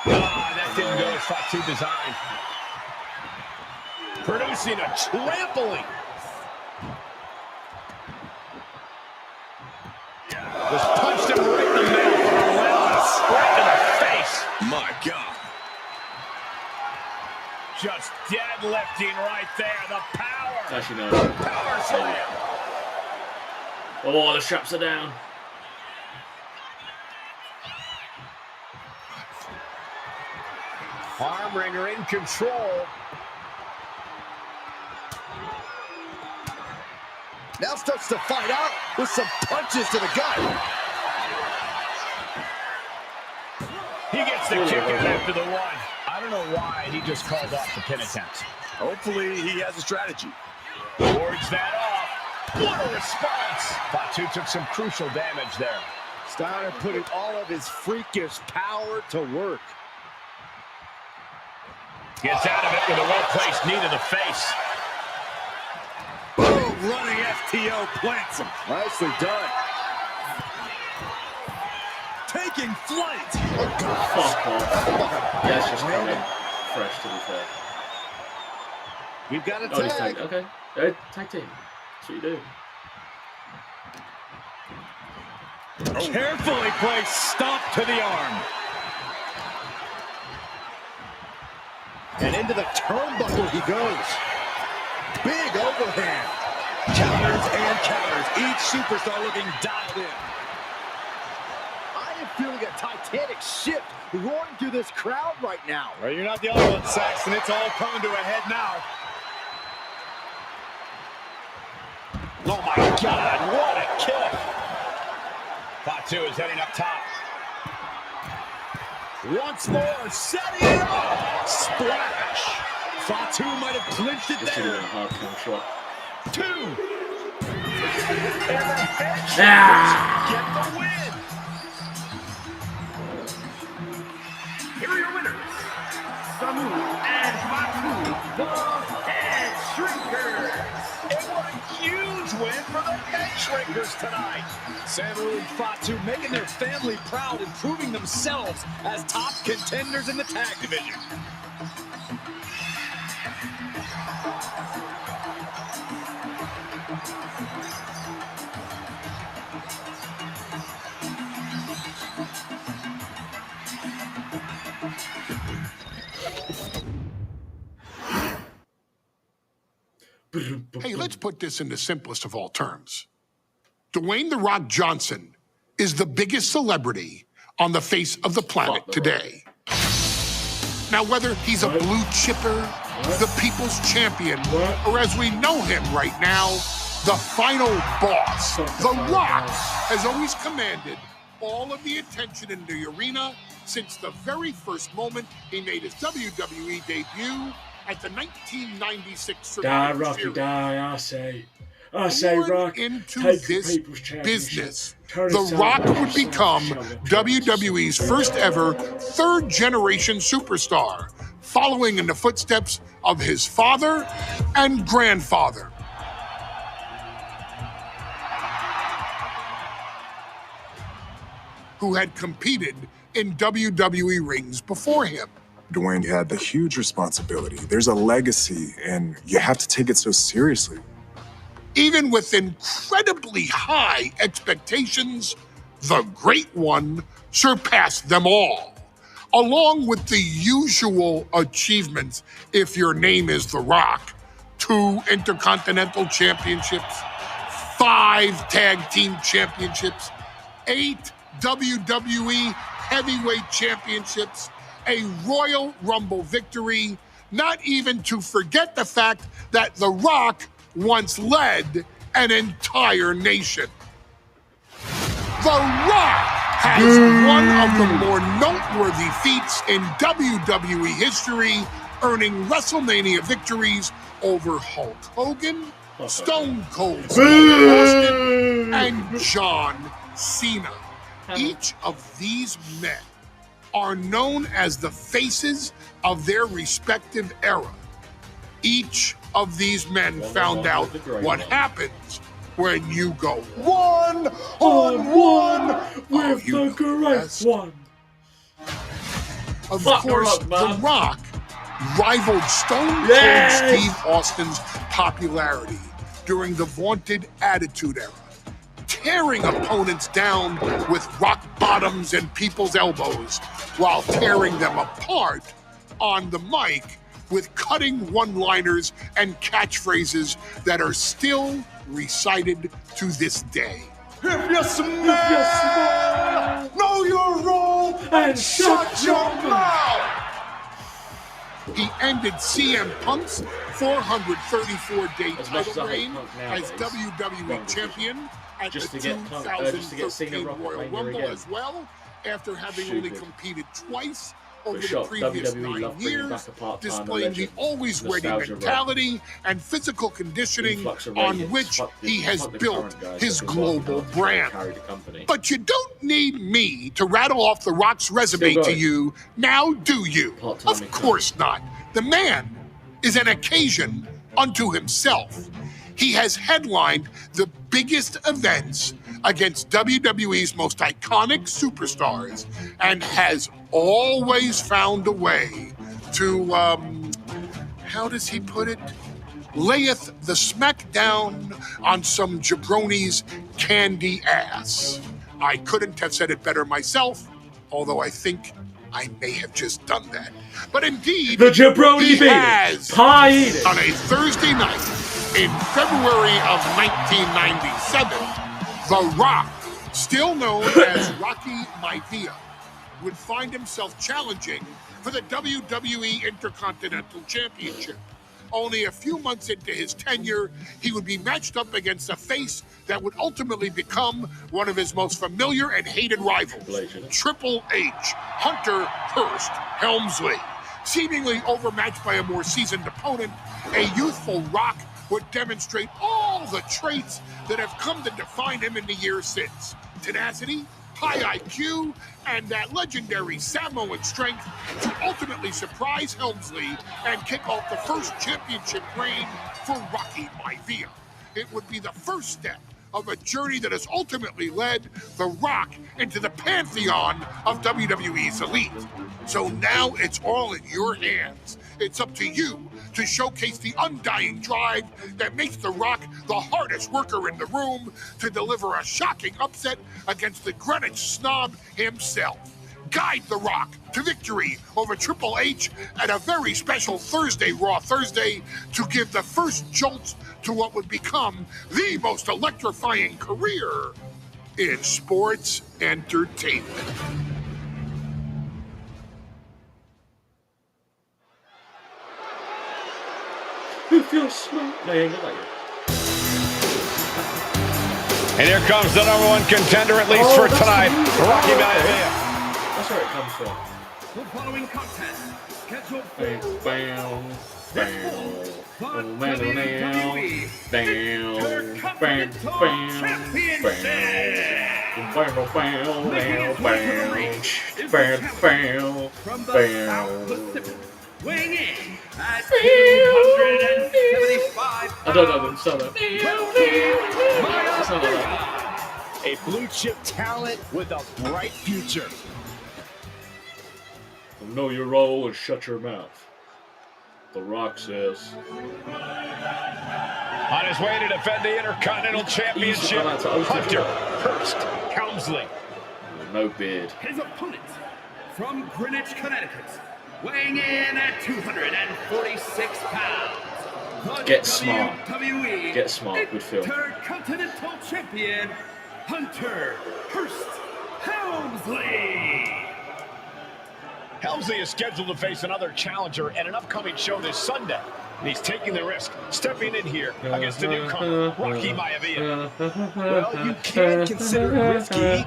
That didn't go as Fatu designed. Producing a trampling. Just punched him right in the middle. Relentless. Right to the face. My God. Just deadlifting right there. The power. Actually, no. Power slam. Oh, the straps are down. Arm wringer in control. Now starts to fight out with some punches to the gut. He gets the kick in after the one. I don't know why he just called off the pin attempt. Hopefully he has a strategy. Wards that off. What a response. Fatu took some crucial damage there. Steiner putting all of his freakish power to work. Gets out of it with a well-placed knee to the face. Boom, running FTO plants him. Nicely done. Taking flight. Oh, God. Fuck off. Yeah, it's just coming fresh, to be fair. We've got a Oh, he's tag. tagged. Okay. Tag team. That's what you do. Carefully placed stomp to the arm. And into the turnbuckle he goes. Big overhand. Counters and counters. Each superstar looking dialed in. I am feeling a titanic shift roaring through this crowd right now. Well, you're not the only one, Saxton. It's all coming to a head now. Oh, my God. What a kick. Fatu is heading up top. Once more, setting it up. Splash. Fatu might have clinched it This is there. a hard shot. 2. Get the win. Here are your winners, Samu and Fatu, the Head Shrinkers. And what a huge win for the Head Shrinkers tonight. Samu and Fatu making their family proud and proving themselves as top contenders in the tag division. Hey, let's put this in the simplest of all terms. Dwayne "The Rock" Johnson is the biggest celebrity on the face of the planet today. Now, whether he's a blue chipper, the people's champion, or as we know him right now, the final boss, The Rock has always commanded all of the attention in the arena since the very first moment he made his WWE debut at the 1996 Survivor Rocky, Series. die, I say, Rock, into take this the people's business, Turn The it Rock down. would become WWE's first ever third-generation superstar, following in the footsteps of his father and grandfather. Who had competed in WWE rings before him. Dwayne had the huge responsibility. There's a legacy, and you have to take it so seriously. Even with incredibly high expectations, the Great One surpassed them all, along with the usual achievements if your name is The Rock: 2 Intercontinental Championships, 5 Tag Team Championships, 8 WWE Heavyweight Championships, a Royal Rumble victory, not even to forget the fact that The Rock once led an entire nation. The Rock has one of the more noteworthy feats in WWE history, earning WrestleMania victories over Hulk Hogan, Stone Cold Steve Austin, and John Cena. Each of these men are known as the faces of their respective era. Each of these men found out what happens when you go one-on-one with the Great One. Of course, The Rock rivaled Stone Cold Steve Austin's popularity during the vaunted Attitude Era, tearing opponents down with rock bottoms and people's elbows while tearing them apart on the mic with cutting one-liners and catchphrases that are still recited to this day. If you smell, know your role and shut your mouth. He ended CM Punk's 434-day title reign as WWE champion at the 2013 Royal Rumble as well, after having only competed twice over the previous 9 years, displaying the always-ready mentality and physical conditioning on which he has built his global brand. But you don't need me to rattle off The Rock's resume to you, now do you? Of course not. The man is an occasion unto himself. He has headlined the biggest events against WWE's most iconic superstars and has always found a way to, how does he put it? Layeth the smackdown on some jabroni's candy ass. I couldn't have said it better myself, although I think I may have just done that. But indeed, the jabroni he has, pie on a Thursday night in February of 1997, The Rock, still known as Rocky Maivia, would find himself challenging for the WWE Intercontinental Championship. Only a few months into his tenure, he would be matched up against a face that would ultimately become one of his most familiar and hated rivals, Triple H, Hunter Hearst Helmsley. Seemingly overmatched by a more seasoned opponent, a youthful Rock would demonstrate all the traits that have come to define him in the years since: tenacity, high IQ, and that legendary Samoan strength to ultimately surprise Helmsley and kick off the first championship reign for Rocky Maivia. It would be the first step of a journey that has ultimately led The Rock into the pantheon of WWE's elite. So now it's all in your hands. It's up to you to showcase the undying drive that makes The Rock the hardest worker in the room to deliver a shocking upset against the Greenwich snob himself. Guide The Rock to victory over Triple H at a very special Thursday Raw Thursday to give the first jolts to what would become the most electrifying career in sports entertainment. you're smart. No, you ain't got that yet. And here comes the #1 contender, at least for tonight, Rocky Maivia. That's where it comes from. The following contest scheduled for weighing in at 275 I don't know them solo. A blue chip talent with a bright future. Know your role and shut your mouth. The Rock says. On his way to defend the Intercontinental Championship, Hunter Hearst Helmsley. No beard. his opponent from Greenwich, Connecticut, weighing in at 246 pounds. The Get smart. WWE Get smart. Good film. Intercontinental Champion, Hunter Hearst Helmsley. Helmsley is scheduled to face another challenger at an upcoming show this Sunday. And he's taking the risk, stepping in here against the newcomer, Rocky Maivia. Well, you can't consider it risky.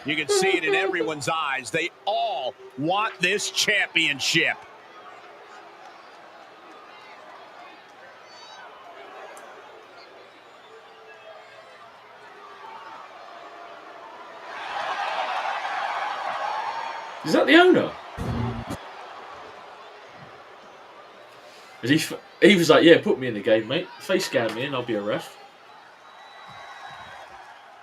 You can see it in everyone's eyes. They all want this championship. Is that the owner? Is he was like, yeah, put me in the game, mate. Face scan me and I'll be a ref.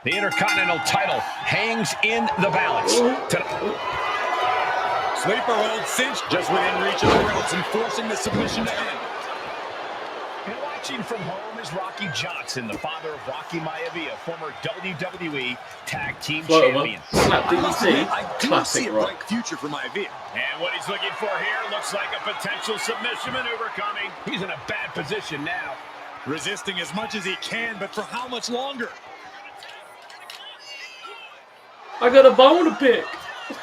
The Intercontinental title hangs in the balance. Sleeper hold cinched just within reach of the ropes and forcing the submission to end. And watching from home is Rocky Johnson, the father of Rocky Maivia, former WWE Tag Team Champion. Slap DDT. I do Classic see a Rock. bright future for Maivia. And what he's looking for here looks like a potential submission maneuver coming. He's in a bad position now. Resisting as much as he can, but for how much longer? I got a bone to pick.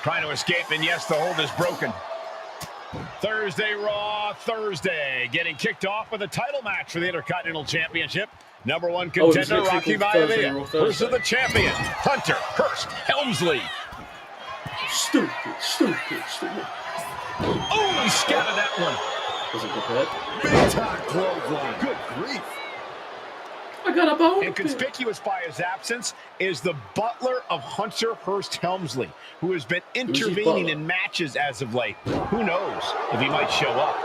Trying to escape, and yes, the hold is broken. Thursday Raw, Thursday. Getting kicked off with a title match for the Intercontinental Championship. #1 contender, Rocky Maivia, versus the champion, Hunter Hearst Helmsley. Stupid. Oh, he scattered that one. Wasn't prepared. Big time clothesline. Good grief. I got a bone. And conspicuous by his absence is the butler of Hunter Hearst Helmsley, who has been intervening in matches as of late. Who knows if he might show up.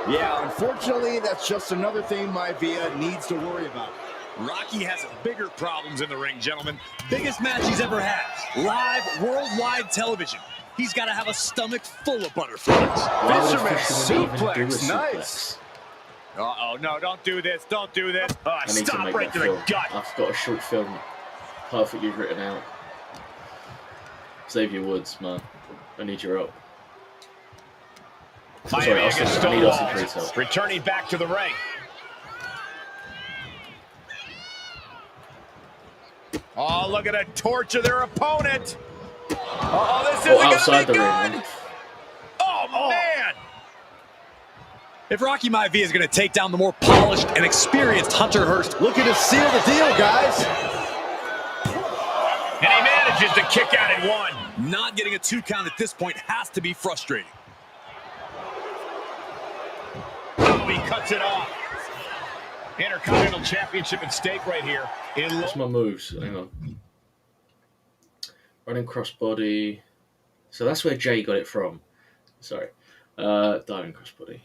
Yeah, unfortunately, that's just another thing Maivia needs to worry about. Rocky has bigger problems in the ring, gentlemen. Biggest match he's ever had. Live, worldwide television. He's got to have a stomach full of butterflies. Fisherman suplex. Nice. Uh-oh, no, don't do this. Don't do this. I need to Stop make right that to film. the gut. I've got a short film perfectly written out. Xavier Woods, man. I need your help. Sorry, I need Austin Creed's help. Returning back to the ring. Oh, look at it torture their opponent. Oh, this isn't outside the gonna be ring. good. Oh, man. If Rocky Maivia is going to take down the more polished and experienced Hunter Hearst, Looking to seal the deal, guys. And he manages to kick out at one. not getting a 2 count at this point has to be frustrating. Oh, he cuts it off. Intercontinental Championship at stake right here. What's my moves? Hang on. Running crossbody. So that's where Jay got it from. Sorry. Diving crossbody.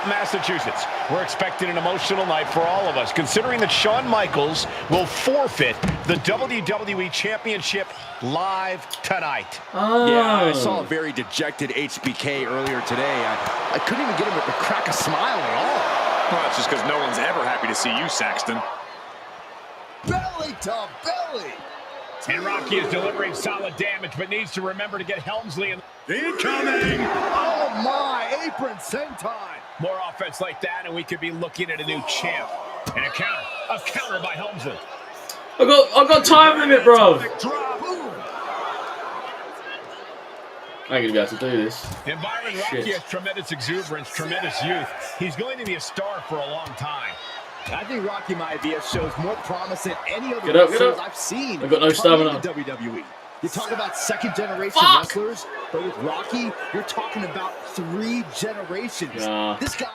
Massachusetts. We're expecting an emotional night for all of us, considering that Shawn Michaels will forfeit the WWE Championship live tonight. Yeah, I saw a very dejected HBK earlier today. I couldn't even get him to crack a smile at all. Well, that's just because no one's ever happy to see you, Saxton. Belly to belly. And Rocky is delivering solid damage, but needs to remember to get Helmsley in. Incoming! Oh my, apron senton. More offense like that, and we could be looking at a new champ. And a counter by Helmsley. I got time limit, bro. I ain't gonna be able to do this. And Byron Rocky has tremendous exuberance, tremendous youth. He's going to be a star for a long time. I think Rocky Maivia shows more promise than any other wrestlers I've seen. I've got no stamina. WWE. You talk about second-generation wrestlers, but with Rocky, you're talking about 3 generations. This guy...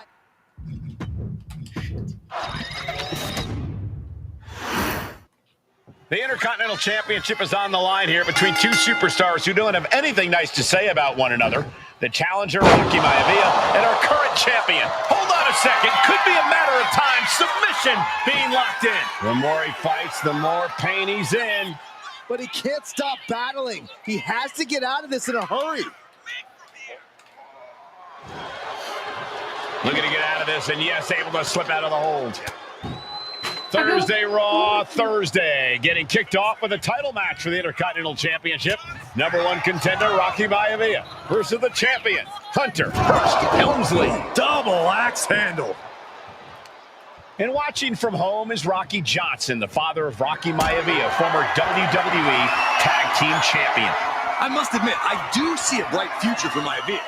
The Intercontinental Championship is on the line here between 2 superstars who don't have anything nice to say about one another. The challenger, Rocky Maivia, and our current champion. Hold on a second. Could be a matter of time. Submission being locked in. The more he fights, the more pain he's in. But he can't stop battling. He has to get out of this in a hurry. Looking to get out of this, and yes, able to slip out of the hold. Thursday Raw, Thursday, getting kicked off with a title match for the Intercontinental Championship. #1 contender, Rocky Maivia, versus the champion, Hunter Hearst Helmsley. Double axe handle. And watching from home is Rocky Johnson, the father of Rocky Maivia, former WWE Tag Team Champion. I must admit, I do see a bright future for Maivia.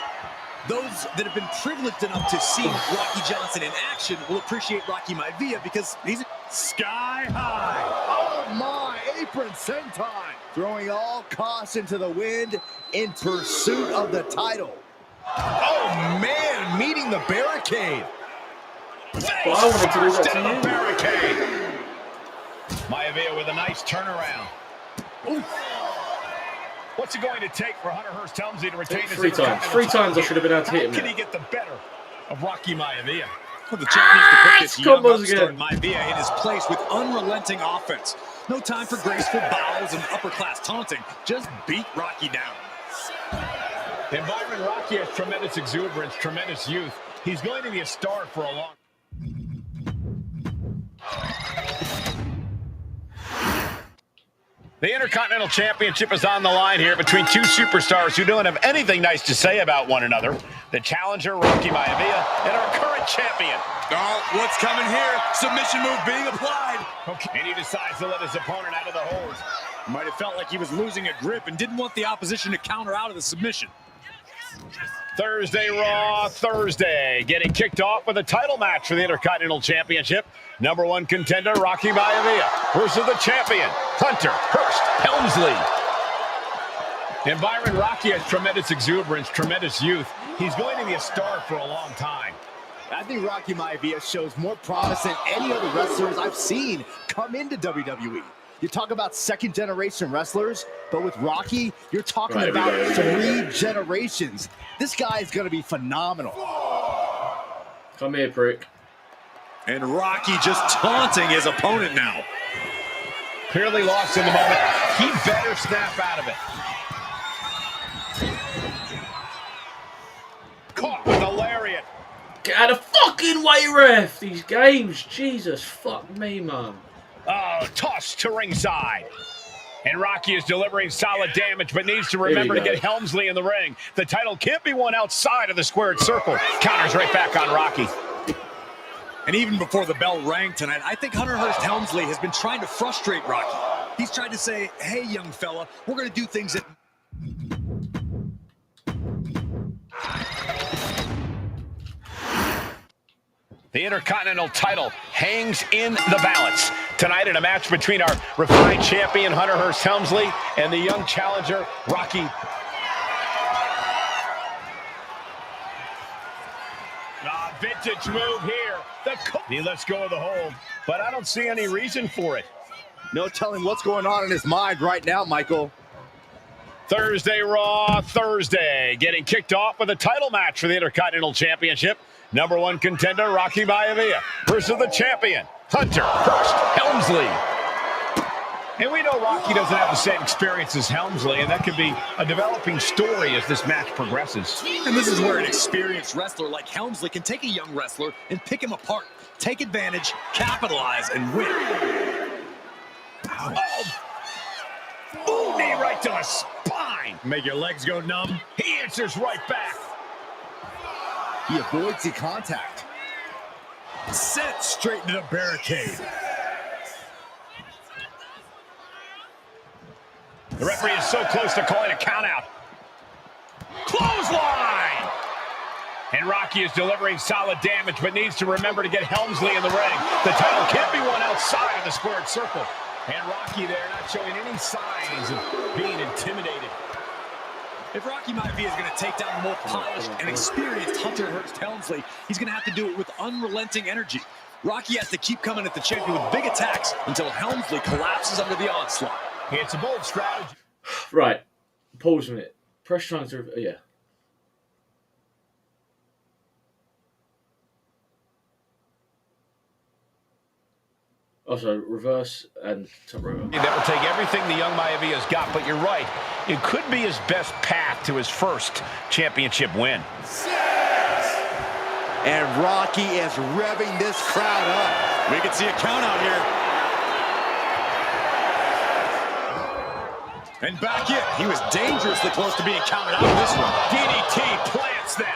Those that have been privileged enough to see Rocky Johnson in action will appreciate Rocky Maivia because he's sky high. Oh my, apron senton. Throwing all caution to the wind in pursuit of the title. Oh man, meeting the barricade. Well, I wanted to do that to you. Barricade. Maivia with a nice turnaround. Ooh. What's it going to take for Hunter Hearst Helmsley to retain his 3 times. 3 times I should have been able to hit him. How can he get the better of Rocky Maivia? Well, the champ needs to put this young combos upstart Maivia in his place with unrelenting offense. No time for graceful bows and upper-class taunting. Just beat Rocky down. And Byron Rocky has tremendous exuberance, tremendous youth. He's going to be a star for a long time. The Intercontinental Championship is on the line here between 2 superstars who don't have anything nice to say about one another. The challenger, Rocky Maivia, and our current champion. Oh, what's coming here? Submission move being applied. Okay. And he decides to let his opponent out of the hold. Might have felt like he was losing a grip and didn't want the opposition to counter out of the submission. Thursday Raw, Thursday, getting kicked off with a title match for the Intercontinental Championship. #1 contender, Rocky Maivia, versus the champion, Hunter Hearst Helmsley. And Byron Rocky has tremendous exuberance, tremendous youth. He's going to be a star for a long time. I think Rocky Maivia shows more promise than any other wrestlers I've seen come into WWE. You talk about second-generation wrestlers, but with Rocky, you're talking about 3 generations. This guy is going to be phenomenal. Come here, prick. And Rocky just taunting his opponent now. Clearly lost in the moment. He better snap out of it. Caught with a lariat. Get out of fucking way, ref! These games, Jesus, fuck me, man. Oh, tossed to ringside. And Rocky is delivering solid damage, but needs to remember to get Helmsley in the ring. The title can't be won outside of the squared circle. Counters right back on Rocky. And even before the bell rang tonight, I think Hunter Hearst Helmsley has been trying to frustrate Rocky. He's tried to say, hey, young fella, we're going to do things that... The Intercontinental title hangs in the balance. Tonight in a match between our refined champion, Hunter Hearst Helmsley, and the young challenger, Rocky. Vintage move here. He lets go of the hold, but I don't see any reason for it. No telling what's going on in his mind right now, Michael. Thursday Raw, Thursday, getting kicked off with a title match for the Intercontinental Championship. #1 contender, Rocky Maivia, versus the champion, Hunter Hearst Helmsley. And we know Rocky doesn't have the same experience as Helmsley, and that could be a developing story as this match progresses. And this is where an experienced wrestler like Helmsley can take a young wrestler and pick him apart, take advantage, capitalize, and win. Oh, knee right to the spine. Make your legs go numb. He answers right back. He avoids the contact. Set straight into the barricade. The referee is so close to calling a count out. Clothesline! And Rocky is delivering solid damage, but needs to remember to get Helmsley in the ring. The title can't be won outside of the squared circle. And Rocky there not showing any signs of being intimidated. If Rocky Maivia is going to take down more polished and experienced Hunter Hearst Helmsley, he's going to have to do it with unrelenting energy. Rocky has to keep coming at the champion with big attacks until Helmsley collapses under the onslaught. It's a bold strategy. Right. Pause a minute. Press trying to... Yeah. Also, reverse and Tamura. That will take everything the young Maivia's got, but you're right. It could be his best path to his first championship win. 6! And Rocky is revving this crowd up. We can see a count out here. And back in. He was dangerously close to being counted out of this one. DDT plants them.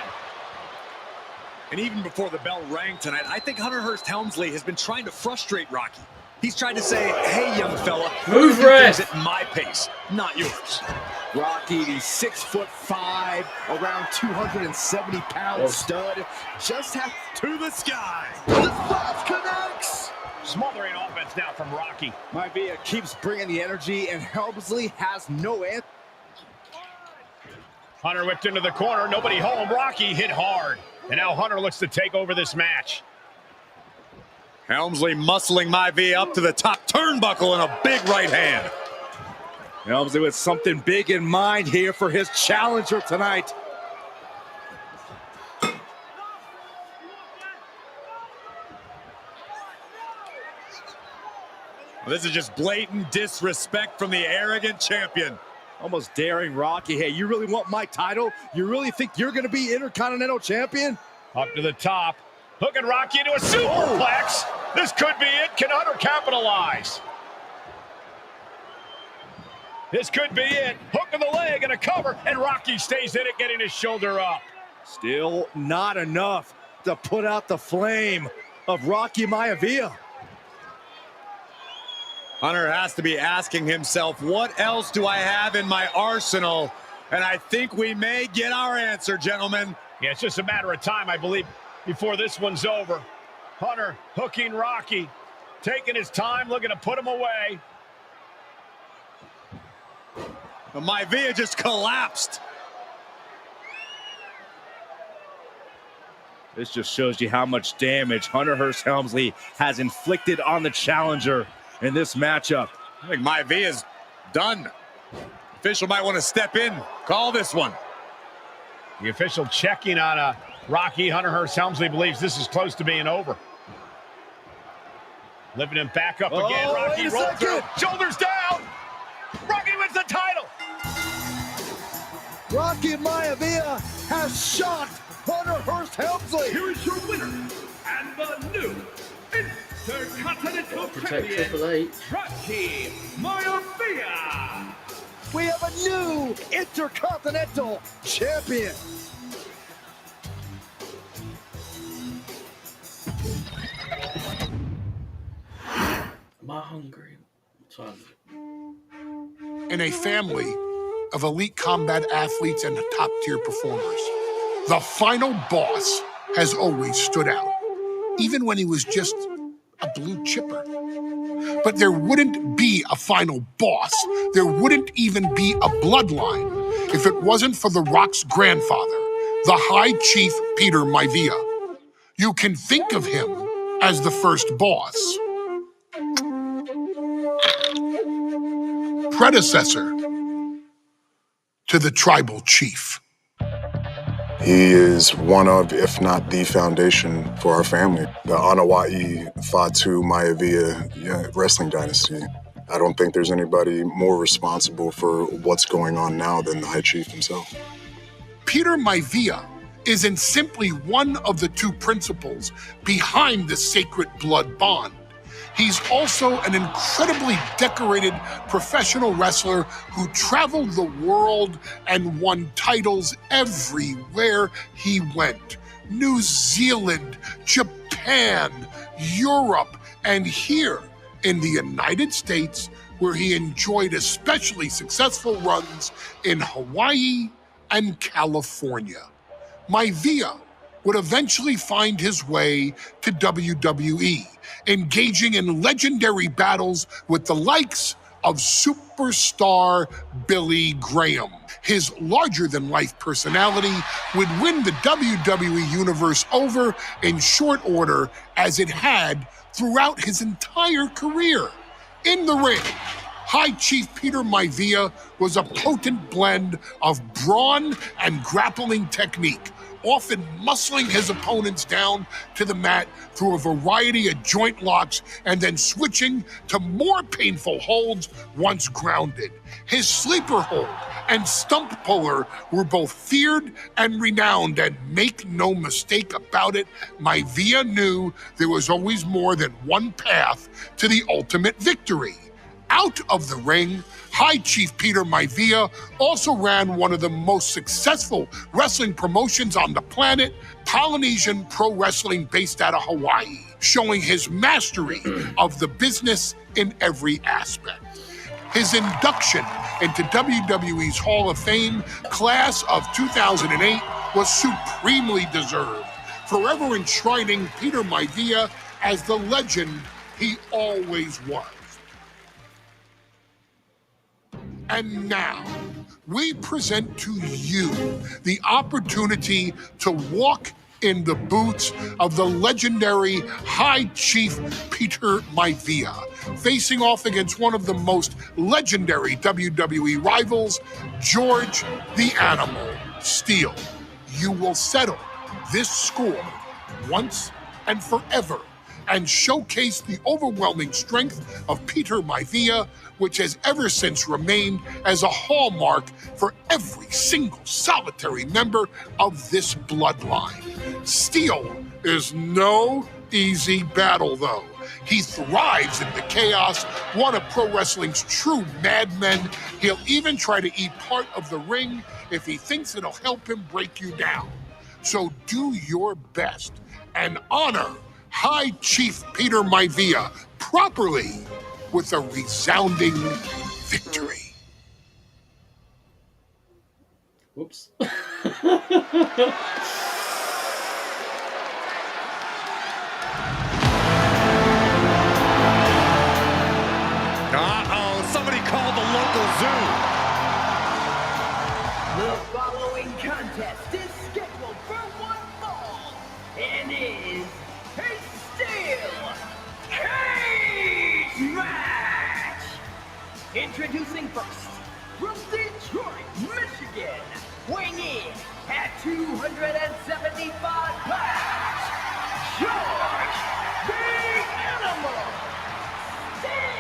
And even before the bell rang tonight, I think Hunter Hearst Helmsley has been trying to frustrate Rocky. He's tried to say, hey, young fella, move things at my pace, not yours. Rocky, the 6'5", around 270-pound stud, just has to the sky. The splash connects. Smothering offense now from Rocky. Maivia keeps bringing the energy, and Helmsley has no answer. Hunter whipped into the corner, nobody home. Rocky hit hard. And now Hunter looks to take over this match. Helmsley muscling Maivia up to the top turnbuckle in a big right hand. Helmsley with something big in mind here for his challenger tonight. This is just blatant disrespect from the arrogant champion. Almost daring Rocky. Hey, you really want my title? You really think you're going to be Intercontinental Champion? Up to the top. Hooking Rocky into a superplex. This could be it. Can Hunter capitalize? This could be it. Hook of the leg and a cover. And Rocky stays in it, getting his shoulder up. Still not enough to put out the flame of Rocky Maivia. Hunter has to be asking himself, what else do I have in my arsenal? And I think we may get our answer, gentlemen. Yeah, it's just a matter of time, I believe, before this one's over. Hunter hooking Rocky, taking his time, looking to put him away. Maivia just collapsed. This just shows you how much damage Hunter Hearst Helmsley has inflicted on the challenger in this matchup. I think Maivia's done. Official might want to step in, call this one. The official checking on Rocky. Hunter Hearst Helmsley believes this is close to being over. Lifting him back up again. Rocky rolls through. Shoulders down. Rocky wins the title. Rocky Maivia has shocked Hunter Hearst Helmsley. Here is your winner and the new Intercontinental Champion, Rocky Maivia. We have a new Intercontinental Champion. Am I hungry? In a family of elite combat athletes and top-tier performers, the final boss has always stood out, even when he was just a blue chipper. But there wouldn't be a final boss. There wouldn't even be a bloodline if it wasn't for The Rock's grandfather, the High Chief Peter Maivia. You can think of him as the first boss. Predecessor to the tribal chief. He is one of, if not the foundation for our family. The Anoa'i Fatu Maivia wrestling dynasty. I don't think there's anybody more responsible for what's going on now than the High Chief himself. Peter Maivia isn't simply one of the two principals behind the sacred blood bond. He's also an incredibly decorated professional wrestler who traveled the world and won titles everywhere he went. New Zealand, Japan, Europe, and here in the United States, where he enjoyed especially successful runs in Hawaii and California. Maivia would eventually find his way to WWE, engaging in legendary battles with the likes of superstar Billy Graham. His larger-than-life personality would win the WWE Universe over in short order, as it had throughout his entire career. In the ring, High Chief Peter Maivia was a potent blend of brawn and grappling technique, often muscling his opponents down to the mat through a variety of joint locks and then switching to more painful holds once grounded. His sleeper hold and stump puller were both feared and renowned, and make no mistake about it, Maivia knew there was always more than one path to the ultimate victory. Out of the ring, High Chief Peter Maivia also ran one of the most successful wrestling promotions on the planet, Polynesian Pro Wrestling, based out of Hawaii, showing his mastery of the business in every aspect. His induction into WWE's Hall of Fame class of 2008 was supremely deserved, forever enshrining Peter Maivia as the legend he always was. And now, we present to you the opportunity to walk in the boots of the legendary High Chief Peter Maivia, facing off against one of the most legendary WWE rivals, George the Animal Steele. You will settle this score once and forever and showcase the overwhelming strength of Peter Maivia, which has ever since remained as a hallmark for every single solitary member of this bloodline. Steele is no easy battle, though. He thrives in the chaos, one of pro wrestling's true madmen. He'll even try to eat part of the ring if he thinks it'll help him break you down. So do your best and honor High Chief Peter Maivia properly with a resounding victory. Whoops. Somebody called the local zoo. The following contest is scheduled for one fall and is a steel cage match. Introducing first, from Detroit, Michigan, weighing in at 275 pounds, George the Animal Steele.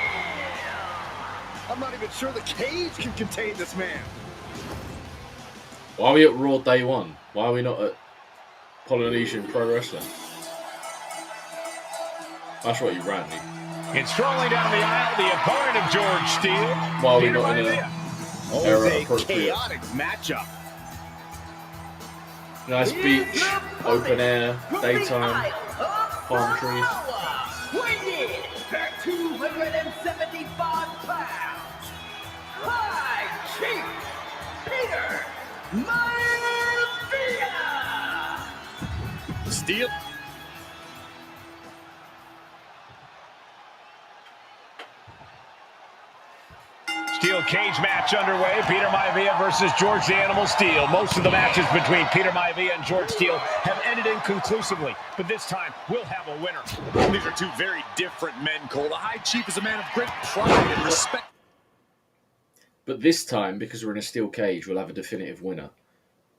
I'm not even sure the cage can contain this man. Why are we at Raw Day 1? Why are we not at Polynesian Pro Wrestling? That's what you ran, me. And strolling down the aisle, the opponent of George Steele. Why are we not in a Always a chaotic matchup. Nice beach, open air, daytime, palm trees. Weighing in at 275 pounds, High Chief Peter Maivia. Steele. Steel cage match underway. Peter Maivia versus George the Animal Steele. Most of the matches between Peter Maivia and George Steele have ended inconclusively, but this time we'll have a winner. These are two very different men, Cole. The High Chief is a man of great pride and respect. But this time, because we're in a steel cage, we'll have a definitive winner.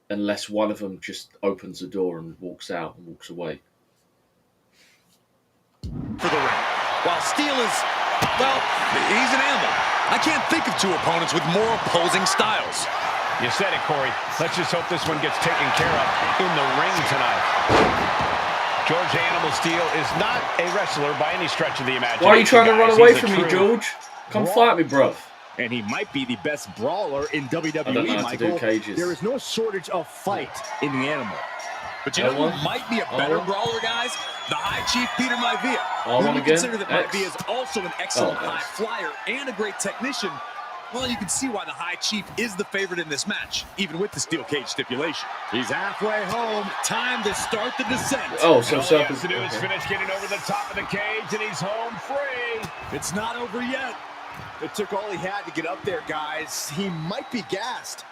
Unless one of them just opens the door and walks out and walks away. For the ring. While Steele is, well, he's an animal. I can't think of two opponents with more opposing styles. You said it, Corey. Let's just hope this one gets taken care of in the ring tonight. George the Animal Steele is not a wrestler by any stretch of the imagination. Why are you trying to run away He's from me, George? Come fight me, bruv. And he might be the best brawler in WWE, Michael. There is no shortage of fight in the Animal. But you know who might be a better brawler, guys? The High Chief Peter Maivia. All When one you again? consider that Maivia is also an excellent high flyer and a great technician, Well, you can see why the High Chief is the favorite in this match, even with the steel cage stipulation. He's halfway home. Time to start the descent. Oh, so all he has to do is finish getting over the top of the cage, and he's home free. It's not over yet. It took all he had to get up there, guys. He might be gassed.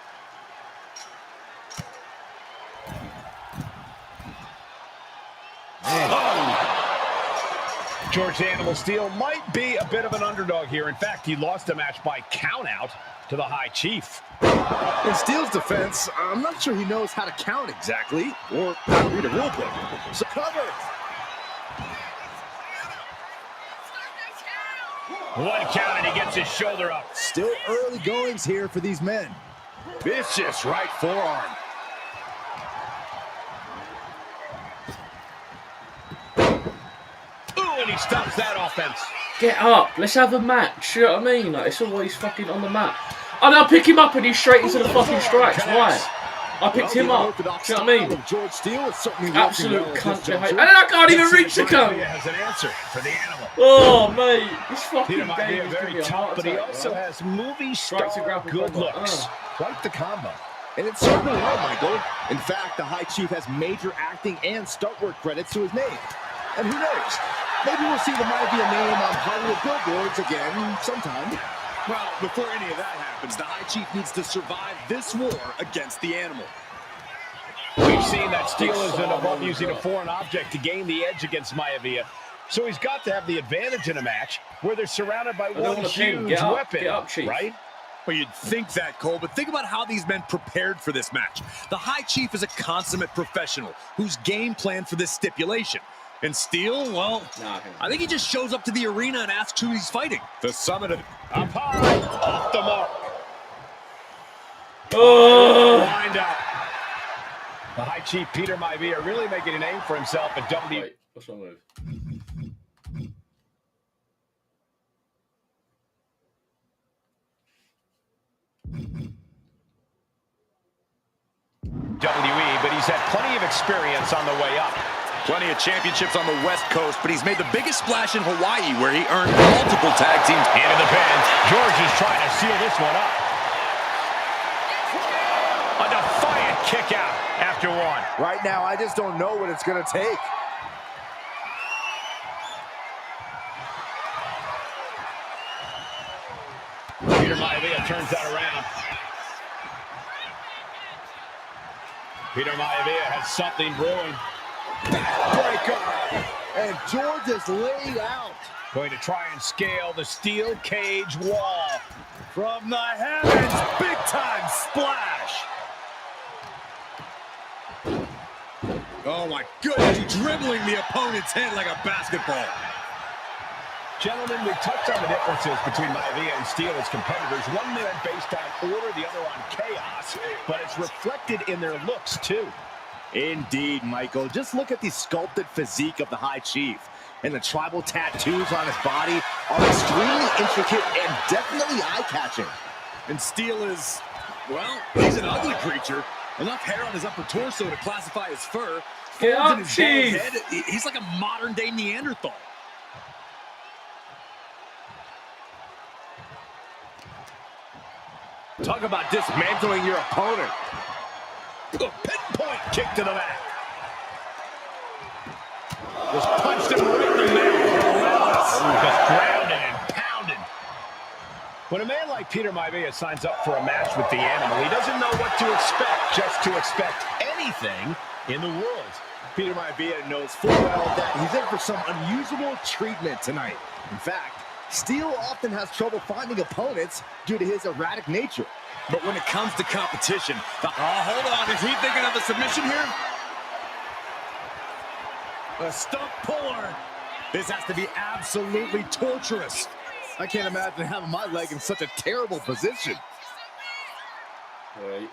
George the Animal Steel might be a bit of an underdog here. In fact, he lost the match by countout to the High Chief. In Steel's defense, I'm not sure he knows how to count exactly, or how to read a rule book. So cover. One count, and he gets his shoulder up. Still early goings here for these men. Vicious right forearm. And he stops that offense. Get up. Let's have a match. You know what I mean? Like, it's always fucking on the mat. And I'll pick him up and he's straight into the fucking strikes. Why? I picked him up. Do you know what I mean? George Steele is certainly absolute cunt. And then I can't even reach the cunt. Has an answer for the Animal. Oh, mate. This fucking might be game is very tough, but he also has movie star good looks. Quite the combo. And it's certainly well, Michael. In fact, the High Chief has major acting and stunt work credits to his name. And who knows? Maybe we'll see the Maivia name on Hollywood billboards again sometime. Well, before any of that happens, the High Chief needs to survive this war against the Animal. We've seen that Steele isn't above using a foreign object to gain the edge against Maivia. So he's got to have the advantage in a match where they're surrounded by one huge weapon, right? Well, you'd think that, Cole, but think about how these men prepared for this match. The High Chief is a consummate professional who's game planned for this stipulation. And Steele, well, I think he just shows up to the arena and asks who he's fighting. The summit of... Up high, off the mark. Oh! Wind up. The High Chief, Peter Maivia, really making a name for himself at WWE. Wait, what's wrong with? WWE, but he's had plenty of experience on the way up. Plenty of championships on the West Coast, but he's made the biggest splash in Hawaii, where he earned multiple tag teams. Into the pin. George is trying to seal this one up. A defiant kick out after one. Right now, I just don't know what it's going to take. Peter Maivia turns that around. Peter Maivia has something brewing. Breaker. And George is laid out. Going to try and scale the steel cage wall. From the heavens, big time splash. Oh my goodness, he's dribbling the opponent's head like a basketball. Gentlemen, we touched on the differences between Maivia and Steele as competitors. One man based on order, the other on chaos, but it's reflected in their looks too. Indeed, Michael. Just look at the sculpted physique of the High Chief. And the tribal tattoos on his body are extremely intricate and definitely eye-catching. And Steele is, well, he's an ugly creature. Enough hair on his upper torso to classify as fur. Get Folds up, in his bald Chief. head. He's like a modern-day Neanderthal. Talk about dismantling your opponent. A pinpoint kick to the back. Just punched him right in the mouth. Just grounded and pounded. When a man like Peter Maivia signs up for a match with the Animal, he doesn't know what to expect, just to expect anything in the world. Peter Maivia knows full well that he's in for some unusual treatment tonight. In fact, Steele often has trouble finding opponents due to his erratic nature. But when it comes to competition, hold on, is he thinking of a submission here? A stump puller. This has to be absolutely torturous. I can't imagine having my leg in such a terrible position. Wait.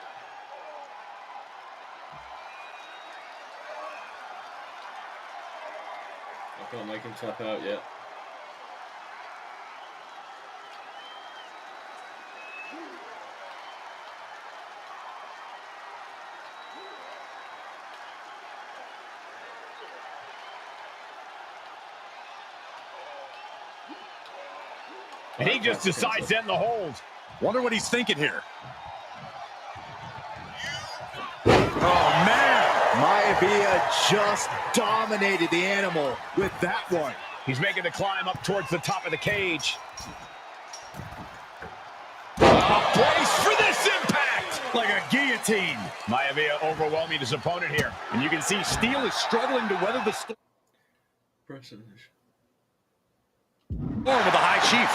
I can't make him tap out yet. And he just decides to end the hold. Wonder what he's thinking here. Oh, man. Maivia just dominated the animal with that one. He's making the climb up towards the top of the cage. Brace for this impact! Like a guillotine. Maivia overwhelming his opponent here. And you can see Steele is struggling to weather the storm with the High Chief.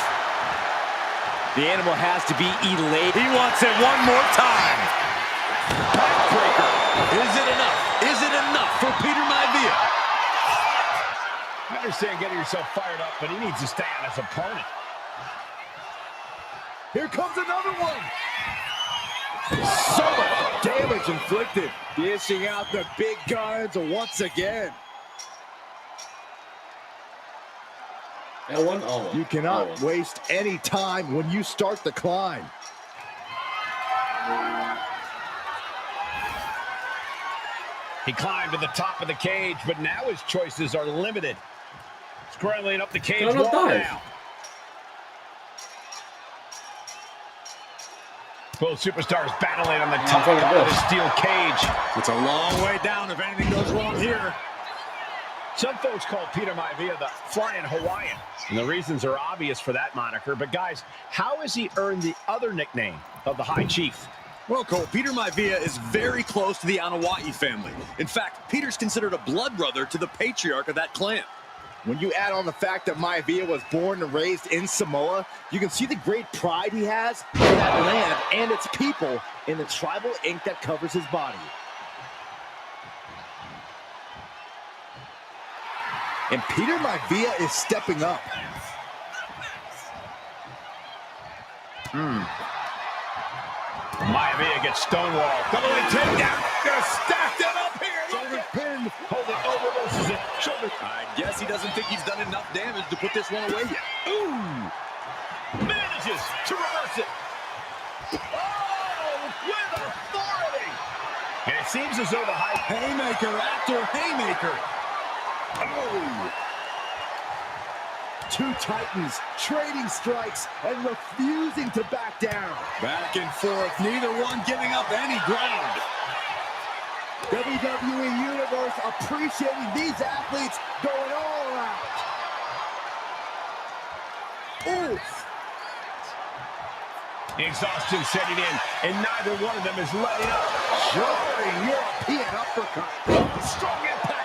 The animal has to be elated. He wants it one more time. Backbreaker. Is it enough? Is it enough for Peter Maivia? I understand getting yourself fired up, but he needs to stay on his opponent. Here comes another one. So much damage inflicted. Dishing out the big guns once again. L1, R1. You cannot R1. waste any time when you start the climb. He climbed to the top of the cage, but now his choices are limited. Scrambling up the cage wall now. Both superstars battling on the top of the steel cage. It's a long way down if anything goes wrong here. Some folks call Peter Maivia the Flying Hawaiian, and the reasons are obvious for that moniker. But guys, how has he earned the other nickname of the High Chief? Well, Cole, Peter Maivia is very close to the Anoa'i family. In fact, Peter's considered a blood brother to the patriarch of that clan. When you add on the fact that Maivia was born and raised in Samoa, you can see the great pride he has for that land and its people in the tribal ink that covers his body. And Peter Maivia is stepping up. Maivia gets stonewalled. Double leg takedown. Gonna stack them up here. Shoulder pinned. Holding over versus it. Shoulder. I guess he doesn't think he's done enough damage to put this one away yet. Ooh. Manages to reverse it. Oh, with authority. And it seems as though the high Haymaker after haymaker. Oh. Two titans trading strikes and refusing to back down. Back and forth, neither one giving up any ground. WWE Universe appreciating these athletes going all out. Oof. Exhaustion setting in, and neither one of them is letting up. Jarring European uppercut. Strong impact.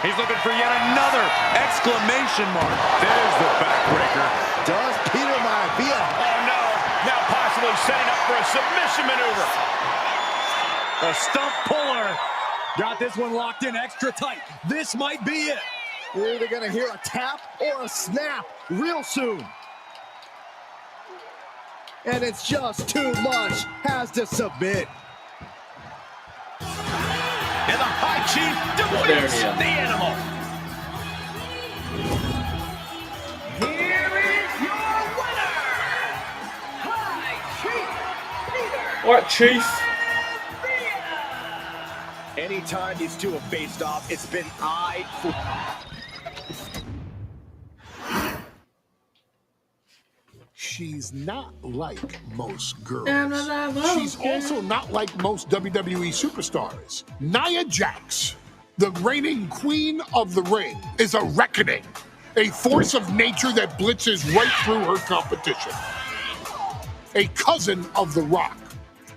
He's looking for yet another exclamation mark. There's the backbreaker. Does Peter Maivia? Oh no, now possibly setting up for a submission maneuver. A stump puller. Got this one locked in extra tight. This might be it. We're either going to hear a tap or a snap real soon. And it's just too much. Has to submit. And the High Chief defeats the animal. Here is your winner, High Chief Peter. All right, Chief. Anytime these two have faced off, it's been eye for... She's not like most girls. She's also not like most WWE superstars. Nia Jax, the reigning queen of the ring, is a reckoning, a force of nature that blitzes right through her competition. A cousin of The Rock,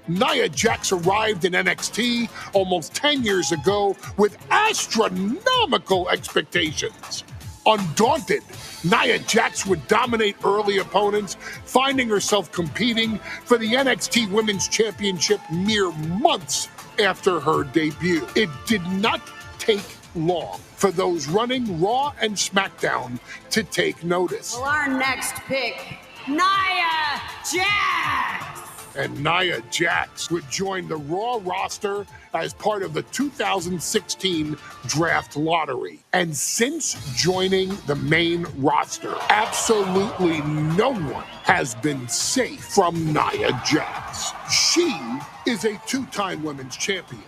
Nia Jax arrived in NXT almost 10 years ago with astronomical expectations. Undaunted, Nia Jax would dominate early opponents, finding herself competing for the NXT Women's Championship mere months after her debut. It did not take long for those running Raw and SmackDown to take notice. Well, our next pick, Nia Jax. And Nia Jax would join the Raw roster as part of the 2016 draft lottery. And since joining the main roster, absolutely no one has been safe from Nia Jax. She is a two-time women's champion.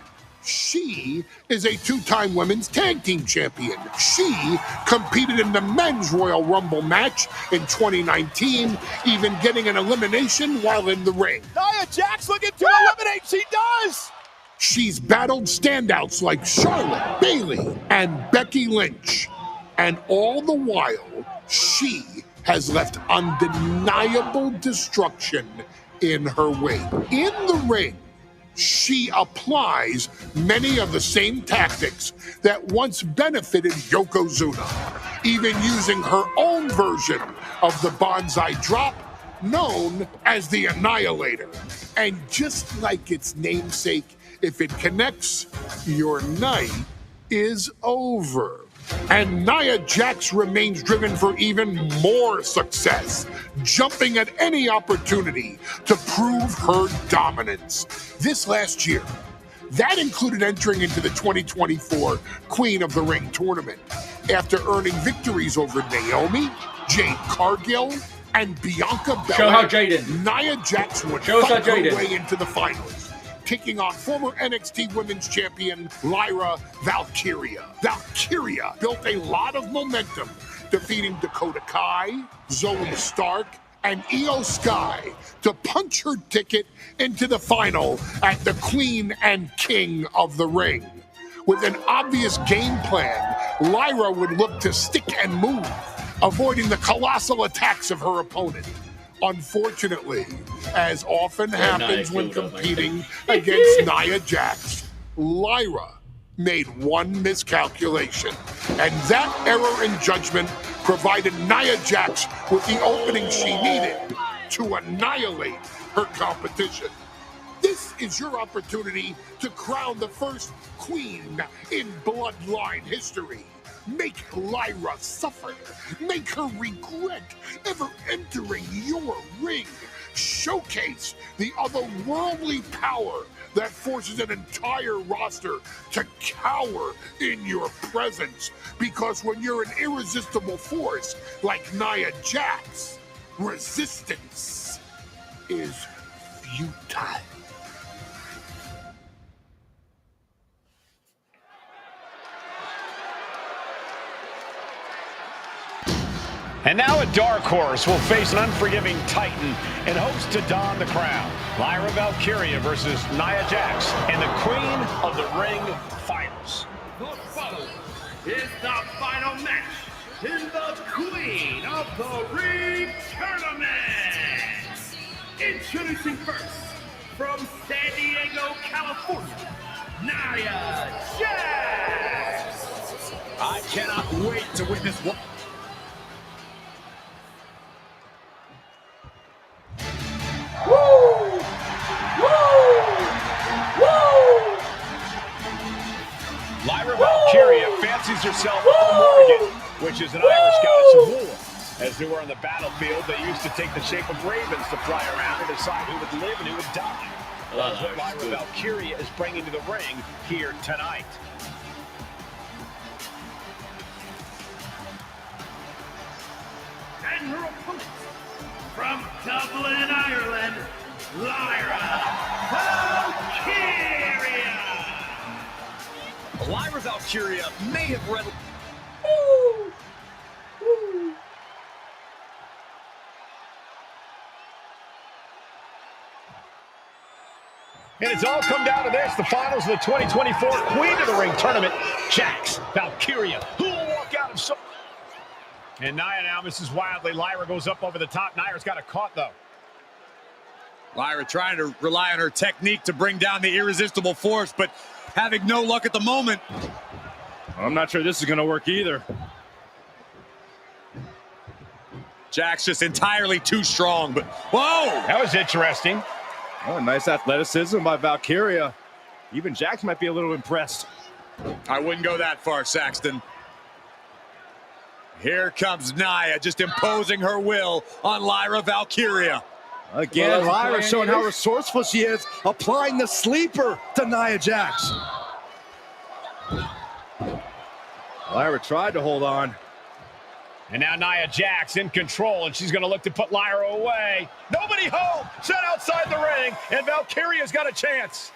She is a two-time women's tag team champion. She competed in the men's Royal Rumble match in 2019, even getting an elimination while in the ring. Nia Jax looking to eliminate. She does. She's battled standouts like Charlotte, Bayley, and Becky Lynch. And all the while, she has left undeniable destruction in her wake. In the ring, she applies many of the same tactics that once benefited Yokozuna, even using her own version of the Banzai Drop, known as the Annihilator. And just like its namesake, if it connects, your night is over. And Nia Jax remains driven for even more success, jumping at any opportunity to prove her dominance. This last year, that included entering into the 2024 Queen of the Ring tournament after earning victories over Naomi, Jade Cargill, and Bianca Belair. Show how Jaden. Nia Jax would fight her way into the finals, taking on former NXT Women's Champion Lyra Valkyria. Valkyria built a lot of momentum, defeating Dakota Kai, Zoe Stark, and Io Sky to punch her ticket into the final at the Queen and King of the Ring. With an obvious game plan, Lyra would look to stick and move, avoiding the colossal attacks of her opponent. Unfortunately, as often happens when competing against Nia Jax, Lyra made one miscalculation, and that error in judgment provided Nia Jax with the opening she needed to annihilate her competition. This is your opportunity to crown the first queen in Bloodline history. Make Lyra suffer. Make her regret ever entering your ring. Showcase the otherworldly power that forces an entire roster to cower in your presence. Because when you're an irresistible force like Nia Jax, resistance is futile. And now a dark horse will face an unforgiving titan in hopes to don the crown. Lyra Valkyria versus Nia Jax in the Queen of the Ring finals. The following is the final match in the Queen of the Ring tournament. Introducing first, from San Diego, California, Nia Jax. I cannot wait to witness what... Lyra Valkyria fancies herself a Morgan, which is an Irish goddess of war. As they were on the battlefield, they used to take the shape of ravens to fly around and decide who would live and who would die. That's what Lyra Valkyria is bringing to the ring here tonight. And her opponent, from Dublin, Ireland, Lyra Valkyria. Lyra Valkyria may have read... And it's all come down to this, the finals of the 2024 Queen of the Ring tournament. Jax Valkyria, who will walk out of so... And Nia now misses wildly. Lyra goes up over the top. Nia's got a caught, though. Lyra trying to rely on her technique to bring down the irresistible force, but having no luck at the moment. I'm not sure this is going to work either. Jax just entirely too strong, but whoa! That was interesting. Oh, nice athleticism by Valkyria. Even Jax might be a little impressed. I wouldn't go that far, Saxton. Here comes Nia, just imposing her will on Lyra Valkyria. Again, Lyra showing how resourceful she is, applying the sleeper to Nia Jax. Lyra tried to hold on. And now Nia Jax in control, and she's going to look to put Lyra away. Nobody home! Set outside the ring, and Valkyria's got a chance.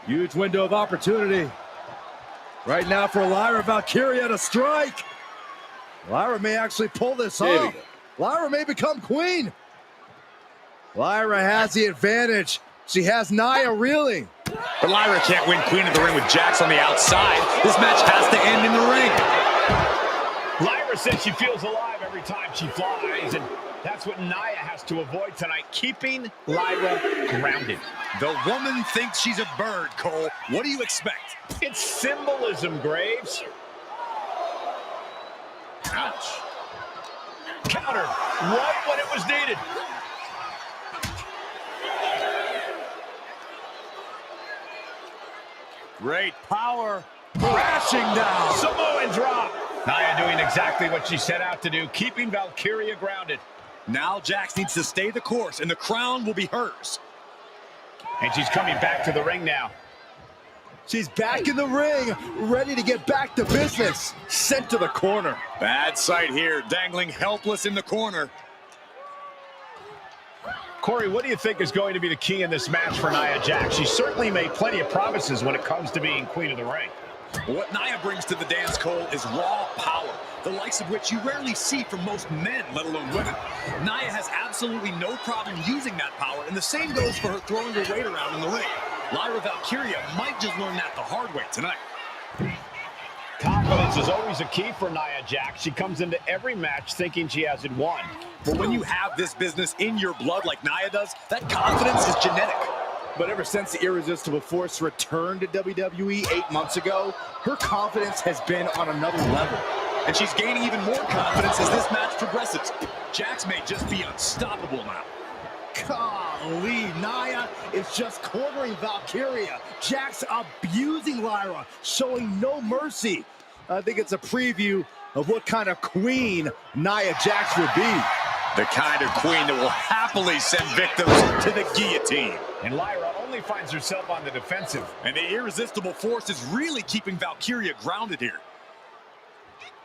Huge window of opportunity. Right now for Lyra Valkyria to strike. Lyra may actually pull this off. Lyra may become queen. Lyra has the advantage. She has Nia reeling. But Lyra can't win Queen of the Ring with Jax on the outside. This match has to end in the ring. Lyra says she feels alive every time she flies, and that's what Nia has to avoid tonight, keeping Lyra grounded. The woman thinks she's a bird, Cole. What do you expect? It's symbolism, Graves. Ouch. Countered right when it was needed. Great power. Crashing down. Samoan drop. Nia doing exactly what she set out to do, keeping Valkyria grounded. Now Jax needs to stay the course, and the crown will be hers. And she's coming back to the ring now. She's back in the ring, ready to get back to business. Sent to the corner. Bad sight here, dangling helpless in the corner. Corey, what do you think is going to be the key in this match for Nia Jax? She certainly made plenty of promises when it comes to being queen of the ring. What Nia brings to the dance, Cole, is raw power, the likes of which you rarely see from most men, let alone women. Nia has absolutely no problem using that power, and the same goes for her throwing her weight around in the ring. Lyra Valkyria might just learn that the hard way tonight. Confidence is always a key for Nia Jax. She comes into every match thinking she has it won. But when you have this business in your blood like Nia does, that confidence is genetic. But ever since the Irresistible Force returned to WWE 8 months ago, her confidence has been on another level. And she's gaining even more confidence as this match progresses. Jax may just be unstoppable now. Golly, Nia is just cornering Valkyria. Jax abusing Lyra, showing no mercy. I think it's a preview of what kind of queen Nia Jax would be. The kind of queen that will happily send victims to the guillotine. And Lyra only finds herself on the defensive. And the Irresistible Force is really keeping Valkyria grounded here.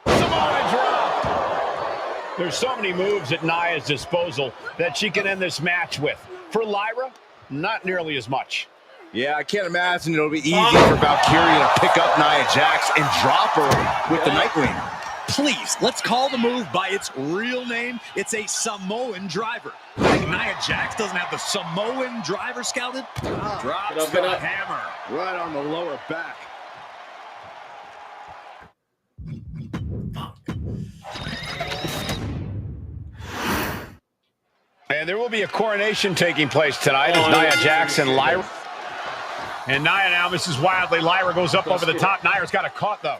Samoan drop! There's so many moves at Nia's disposal that she can end this match with. For Lyra, not nearly as much. Yeah, I can't imagine it'll be easy for Valkyria to pick up Nia Jax and drop her with the Nightwing. Please, let's call the move by its real name. It's a Samoan driver. Like Nia Jax doesn't have the Samoan driver scouted? Drops the hammer right on the lower back. And there will be a coronation taking place tonight as Nia Jax and Lyra. And Nia now misses wildly. Lyra goes up over the top. Nia's got a caught, though.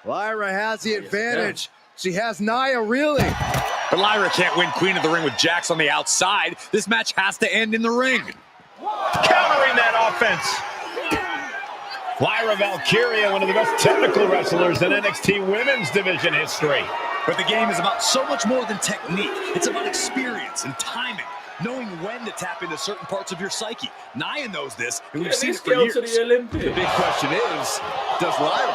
Lyra has the advantage. She has Nia reeling. But Lyra can't win Queen of the Ring with Jax on the outside. This match has to end in the ring. Countering that offense. Lyra Valkyria, one of the best technical wrestlers in NXT Women's Division history. But the game is about so much more than technique. It's about experience and timing, knowing when to tap into certain parts of your psyche. Nia knows this, and we've seen it for years. To the Olympics. The big question is, does Lyra?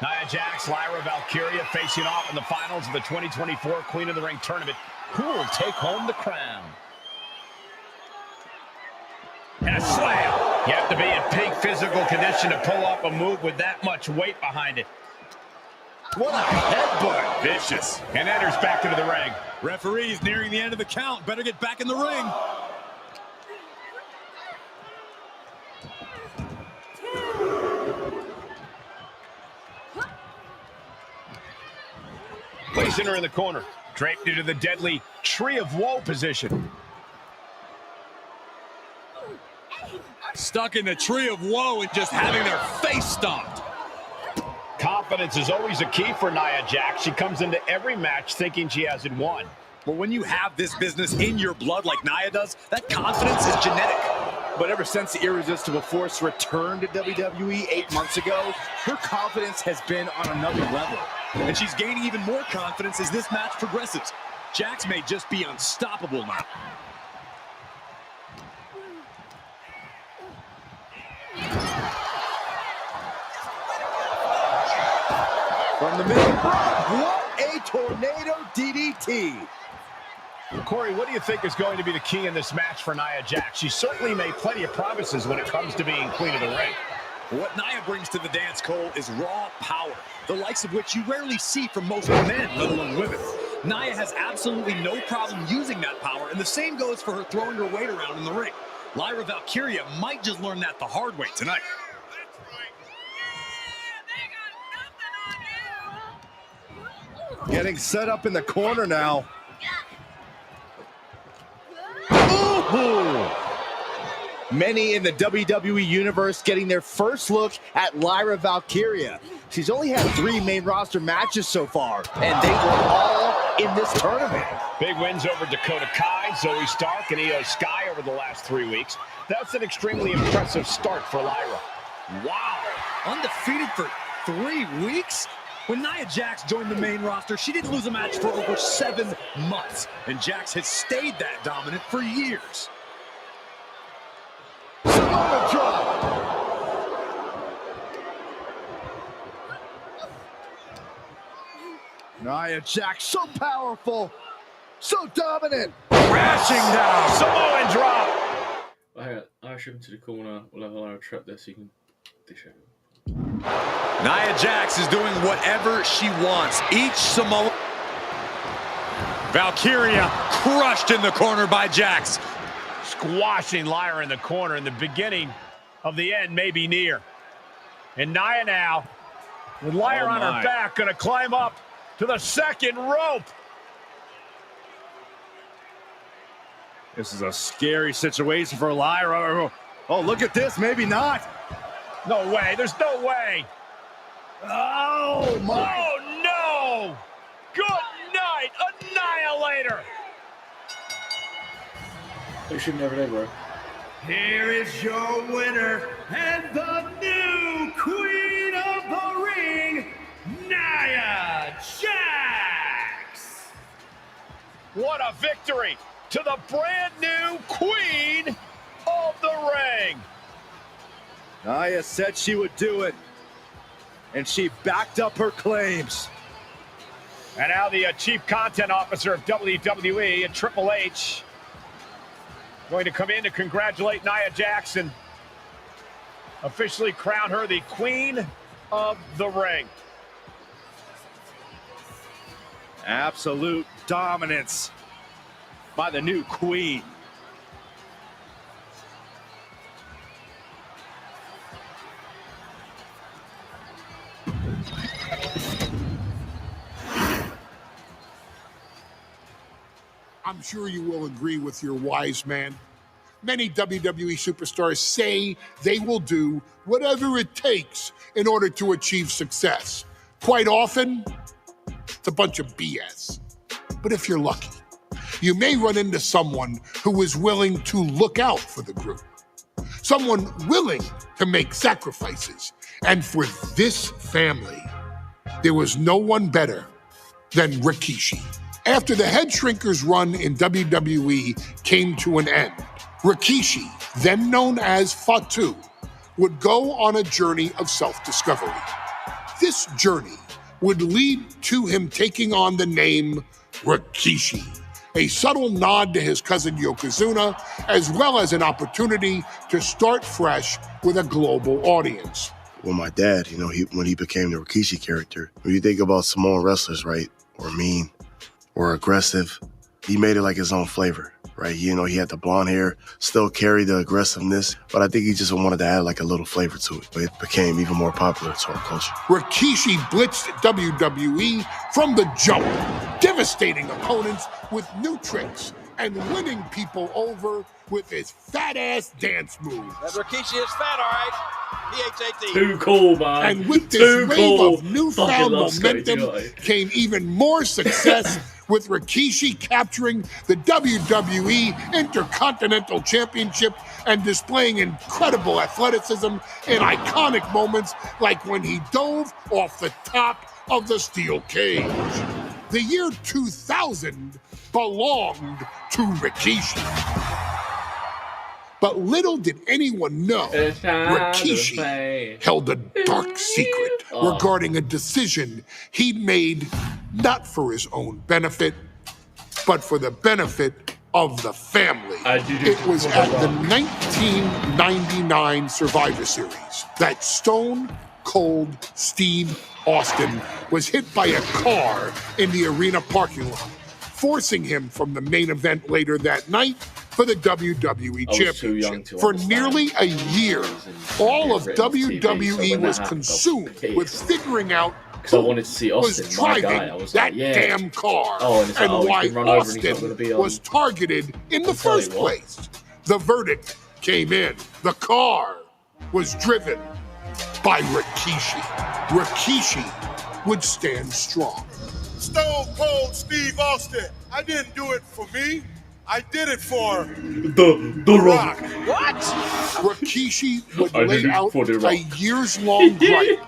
Nia Jax, Lyra Valkyria facing off in the finals of the 2024 Queen of the Ring tournament. Who will take home the crown? And a slam. You have to be in peak physical condition to pull off a move with that much weight behind it. What a headbutt. Vicious. And enters back into the ring. Referee's nearing the end of the count. Better get back in the ring. Placing her in the corner. Draped into the deadly Tree of Woe position. Stuck in the Tree of Woe and just having their face stomped. Confidence is always a key for Nia Jax. She comes into every match thinking she has it won. But when you have this business in your blood like Nia does, that confidence is genetic. But ever since the Irresistible Force returned to WWE 8 months ago, her confidence has been on another level. And she's gaining even more confidence as this match progresses. Jax may just be unstoppable now. From the middle, what a tornado DDT. Corey, what do you think is going to be the key in this match for Nia Jax? She certainly made plenty of promises when it comes to being queen of the ring. What Nia brings to the dance, Cole, is raw power, the likes of which you rarely see from most men, let alone women. Nia has absolutely no problem using that power, and the same goes for her throwing her weight around in the ring. Lyra Valkyria might just learn that the hard way tonight. Getting set up in the corner now. Ooh. Many in the WWE Universe getting their first look at Lyra Valkyria. She's only had 3 main roster matches so far, and they were all in this tournament. Big wins over Dakota Kai, Zoe Stark, and Io Sky over the last 3 weeks. That's an extremely impressive start for Lyra. Wow, undefeated for 3 weeks? When Nia Jax joined the main roster, she didn't lose a match for over 7 months, and Jax has stayed that dominant for years. Samoa drop. Nia Jax, so powerful, so dominant. Crashing down, Samoan drop. I shoot him to the corner. We'll have a Lyra trap there so you can dish out. Nia Jax is doing whatever she wants. Each Samoan... Valkyria crushed in the corner by Jax. Squashing Lyra in the corner, and the beginning of the end may be near. And Nia now, with Lyra on her back, going to climb up to the second rope. This is a scary situation for Lyra. Oh, look at this. Maybe not. No way. There's no way. Oh, my. Oh, no. Good night, Annihilator. You should never know, bro. Here is your winner and the new Queen of the Ring, Nia Jax. What a victory to the brand new Queen of the Ring. Nia said she would do it, and she backed up her claims. And now the Chief Content Officer of WWE and Triple H going to come in to congratulate Nia Jax and officially crown her the Queen of the Ring. Absolute dominance by the new queen. I'm sure you will agree with your wise man. Many WWE superstars say they will do whatever it takes in order to achieve success. Quite often, it's a bunch of BS. But if you're lucky, you may run into someone who is willing to look out for the group. Someone willing to make sacrifices. And for this family, there was no one better than Rikishi. After the Head Shrinkers run in WWE came to an end, Rikishi, then known as Fatu, would go on a journey of self-discovery. This journey would lead to him taking on the name Rikishi, a subtle nod to his cousin Yokozuna, as well as an opportunity to start fresh with a global audience. Well, my dad, when he became the Rikishi character, when you think about Samoan wrestlers, right, or mean, or aggressive, he made it like his own flavor, right? He had the blonde hair, still carried the aggressiveness, but I think he just wanted to add like a little flavor to it. But it became even more popular to our culture. Rikishi blitzed WWE from the jump, devastating opponents with new tricks and winning people over with his fat-ass dance moves. That Rikishi is fat, all right. P-H-A-T. Too cool, man. And with this wave of newfound momentum came even more success with Rikishi capturing the WWE Intercontinental Championship and displaying incredible athleticism in iconic moments like when he dove off the top of the steel cage. The year 2000 belonged to Rikishi. But little did anyone know, Rikishi held a dark secret regarding a decision he'd made not for his own benefit, but for the benefit of the family. It was at the 1999 Survivor Series that Stone Cold Steve Austin was hit by a car in the arena parking lot, forcing him from the main event later that night for the WWE Championship. For nearly a year, all of WWE was consumed with figuring out who was driving that damn car and why Austin was targeted in the first place. The verdict came in. The car was driven by Rikishi. Rikishi would stand strong. Stone Cold Steve Austin. I didn't do it for me. I did it for The Rock. What? Rikishi would lay out a years-long gripe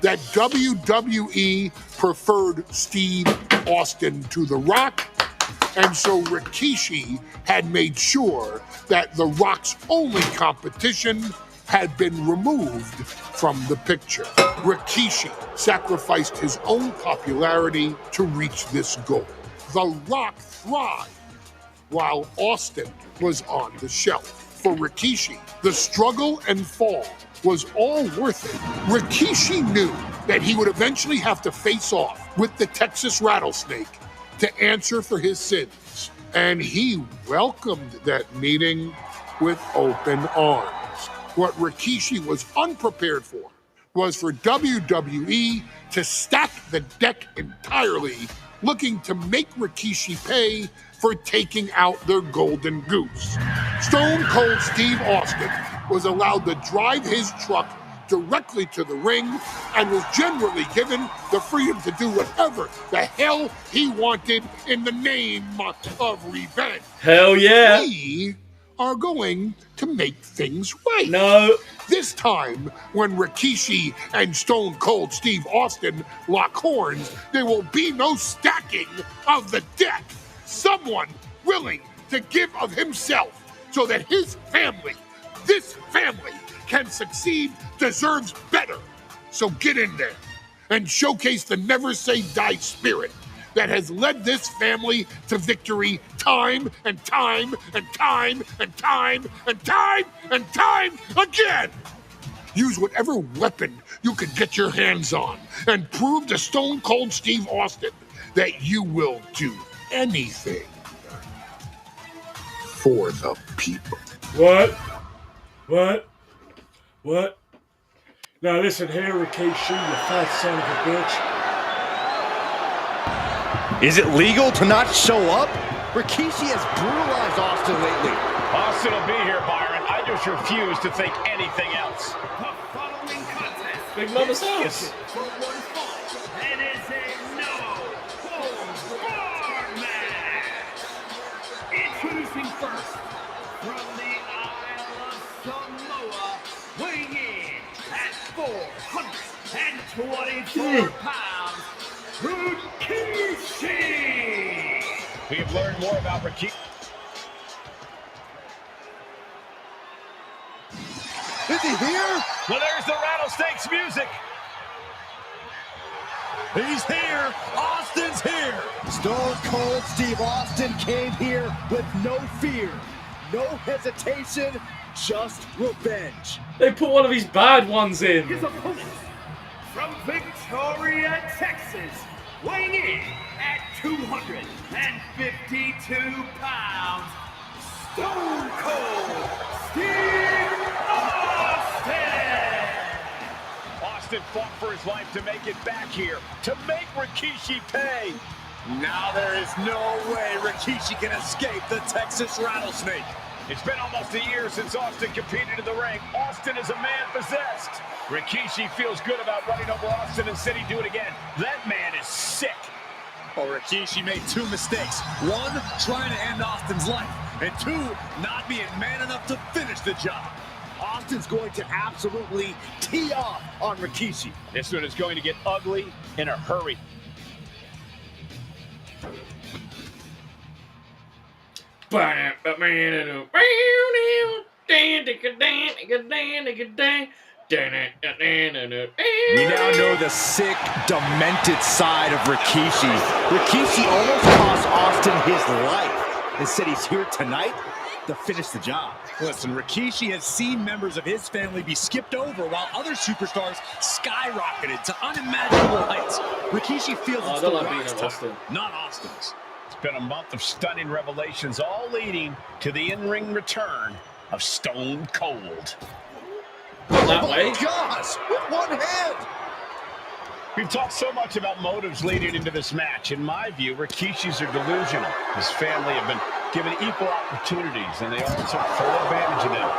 that WWE preferred Steve Austin to The Rock, and so Rikishi had made sure that The Rock's only competition had been removed from the picture. Rikishi sacrificed his own popularity to reach this goal. The Rock thrived while Austin was on the shelf. For Rikishi, the struggle and fall was all worth it. Rikishi knew that he would eventually have to face off with the Texas Rattlesnake to answer for his sins, and he welcomed that meeting with open arms. What Rikishi was unprepared for was for WWE to stack the deck entirely, looking to make Rikishi pay for taking out their golden goose. Stone Cold Steve Austin was allowed to drive his truck directly to the ring and was generally given the freedom to do whatever the hell he wanted in the name of revenge. Hell yeah. We are going to make things right. No. This time, when Rikishi and Stone Cold Steve Austin lock horns, there will be no stacking of the deck. Someone willing to give of himself so that his family, this family, can succeed, deserves better. So get in there and showcase the never say die spirit that has led this family to victory time and time and time and time and time and time again. Use whatever weapon you can get your hands on and prove to Stone Cold Steve Austin that you will do anything for the people. What? Now listen here, Rikishi, you fat son of a bitch. Is it legal to not show up? Rikishi has brutalized Austin lately. Austin will be here, Byron. I just refuse to think anything else. The following contest Big Mama's house. for one fall and is a no-holds-barred match. Introducing first, from the Isle of Samoa, weighing in at 424 pounds, Rikishi! We have learned more about Rikishi. Is he here? Well, there's the Rattlesnake's music. He's here. Austin's here. Stone Cold Steve Austin came here with no fear, no hesitation, just revenge. They put one of these bad ones in. His opponent, from Victoria, Texas, weighing in at 252 pounds, Stone Cold Steve Austin! Austin fought for his life to make it back here, to make Rikishi pay. Now there is no way Rikishi can escape the Texas Rattlesnake. It's been almost a year since Austin competed in the ring. Austin is a man possessed. Rikishi feels good about running over Austin and said he'd do it again. That man is sick. Oh, Rikishi made two mistakes. One, trying to end Austin's life. And two, not being man enough to finish the job. Austin's going to absolutely tee off on Rikishi. This one is going to get ugly in a hurry. We now know the sick, demented side of Rikishi. Rikishi almost cost Austin his life and said he's here tonight to finish the job. Listen, Rikishi has seen members of his family be skipped over while other superstars skyrocketed to unimaginable heights. Rikishi feels it's the Rock's time, not Austin's. It's been a month of stunning revelations, all leading to the in-ring return of Stone Cold. That way. Gosh, with one hand. We've talked so much about motives leading into this match. In my view, Rikishi's are delusional. His family have been given equal opportunities, and they all took full advantage of them.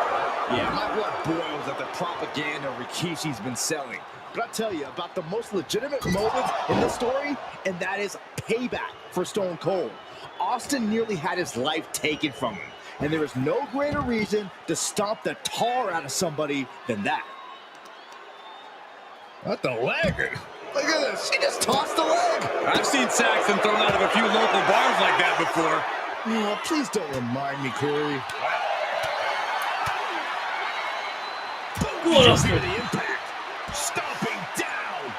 Yeah, my blood boils at the propaganda Rikishi's been selling. But I'll tell you about the most legitimate motive in this story, and that is payback for Stone Cold. Austin nearly had his life taken from him, and there is no greater reason to stomp the tar out of somebody than that. What the leg? Look at this. She just tossed the leg. I've seen Saxton thrown out of a few local bars like that before. Oh, please don't remind me, Corey. What else? The impact. Stomping down.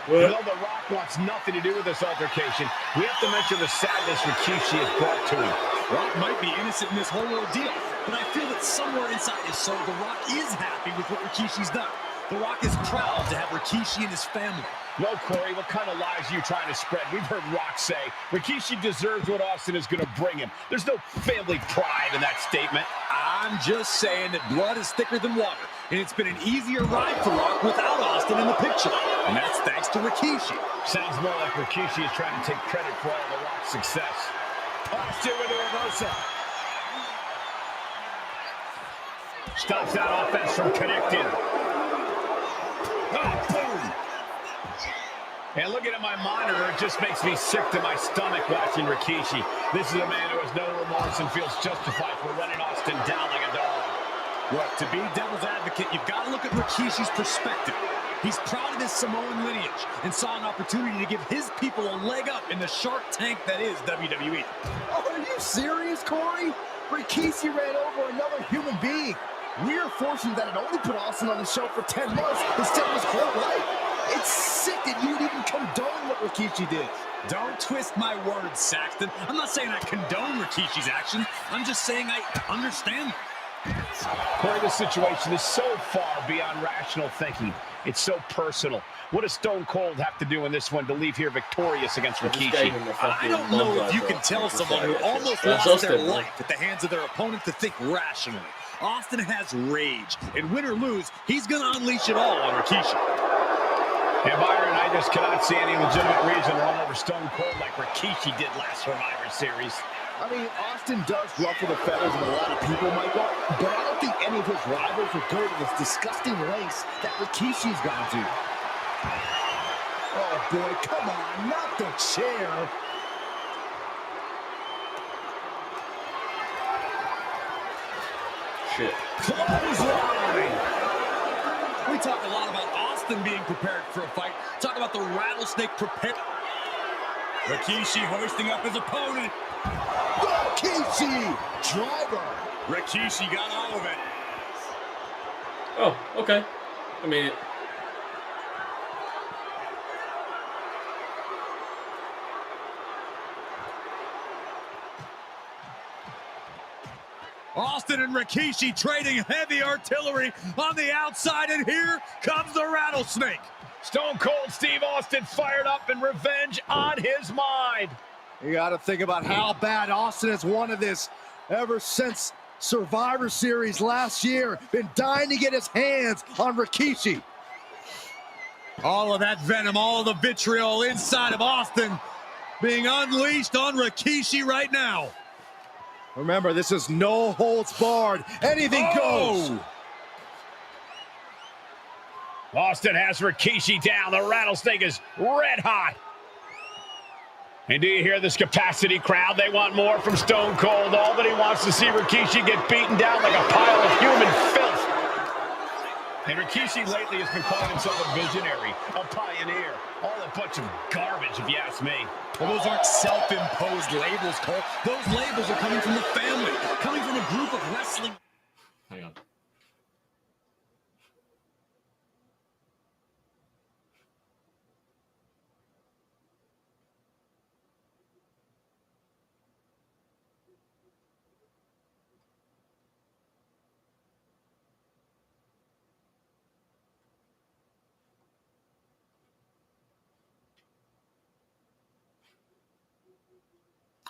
Well, The Rock wants nothing to do with this altercation. We have to mention the sadness Rikishi has brought to him. Rock might be innocent in this whole ordeal, but I feel that somewhere inside his soul, The Rock is happy with what Rikishi's done. The Rock is proud to have Rikishi and his family. No, Corey, what kind of lies are you trying to spread? We've heard Rock say Rikishi deserves what Austin is going to bring him. There's no family pride in that statement. I'm just saying that blood is thicker than water, and it's been an easier ride for Rock without Austin in the picture. And that's thanks to Rikishi. Sounds more like Rikishi is trying to take credit for all the Rock's success. Austin with a reversal. Stops that offense from connecting. Oh, boom! And looking at my monitor, it just makes me sick to my stomach watching Rikishi. This is a man who has no remorse and feels justified for running Austin down like a dog. Look, to be devil's advocate, you've got to look at Rikishi's perspective. He's proud of his Samoan lineage and saw an opportunity to give his people a leg up in the Shark Tank that is WWE. Oh, are you serious, Corey? Rikishi ran over another human being. We're fortunate that it only put Austin on the show for 10 months instead of his whole life. It's sick that you'd even condone what Rikishi did. Don't twist my words, Saxton. I'm not saying I condone Rikishi's actions. I'm just saying I understand them. Corey, this situation is so far beyond rational thinking. It's so personal. What does Stone Cold have to do in this one to leave here victorious against Rikishi? I don't know if you can tell someone who almost lost their life at the hands of their opponent to think rationally. Austin has rage, and win or lose, he's going to unleash it all on Rikishi. And Byron, I just cannot see any legitimate reason to run over Stone Cold like Rikishi did last Survivor Series. I mean, Austin does ruffle the feathers of a lot of people, Michael, but I don't think any of his rivals would go to this disgusting lengths that Rikishi's gone to. Oh, boy, come on, not the chair. Shit. Clothesline! We talk a lot about Austin being prepared for a fight. Talk about the rattlesnake prepared. Rikishi hoisting up his opponent. Rikishi! Driver! Rikishi got all of it. Oh, okay. I mean... Austin and Rikishi trading heavy artillery on the outside, and here comes the rattlesnake. Stone Cold Steve Austin fired up and revenge on his mind. You got to think about how bad Austin has wanted this ever since Survivor Series last year. Been dying to get his hands on Rikishi. All of that venom, all of the vitriol inside of Austin being unleashed on Rikishi right now. Remember, this is no holds barred. Anything goes. Austin has Rikishi down. The rattlesnake is red hot. And do you hear this capacity crowd? They want more from Stone Cold. All that he wants to see Rikishi get beaten down like a pile of human filth. And Rikishi lately has been calling himself a visionary, a pioneer. All a bunch of garbage, if you ask me. Well, those aren't self-imposed labels, Cole. Those labels are coming from the family, coming from a group of wrestling. Hang on.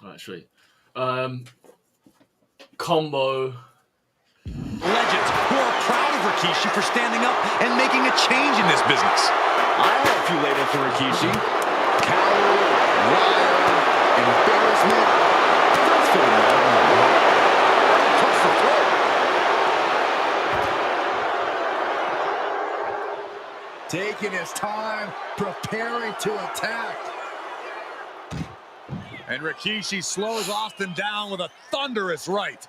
Actually, Combo. Legends who are proud of Rikishi for standing up and making a change in this business. I have a few labels for Rikishi. Coward, liar, embarrassment. That's for the taking his time, preparing to attack. And Rikishi slows Austin down with a thunderous right.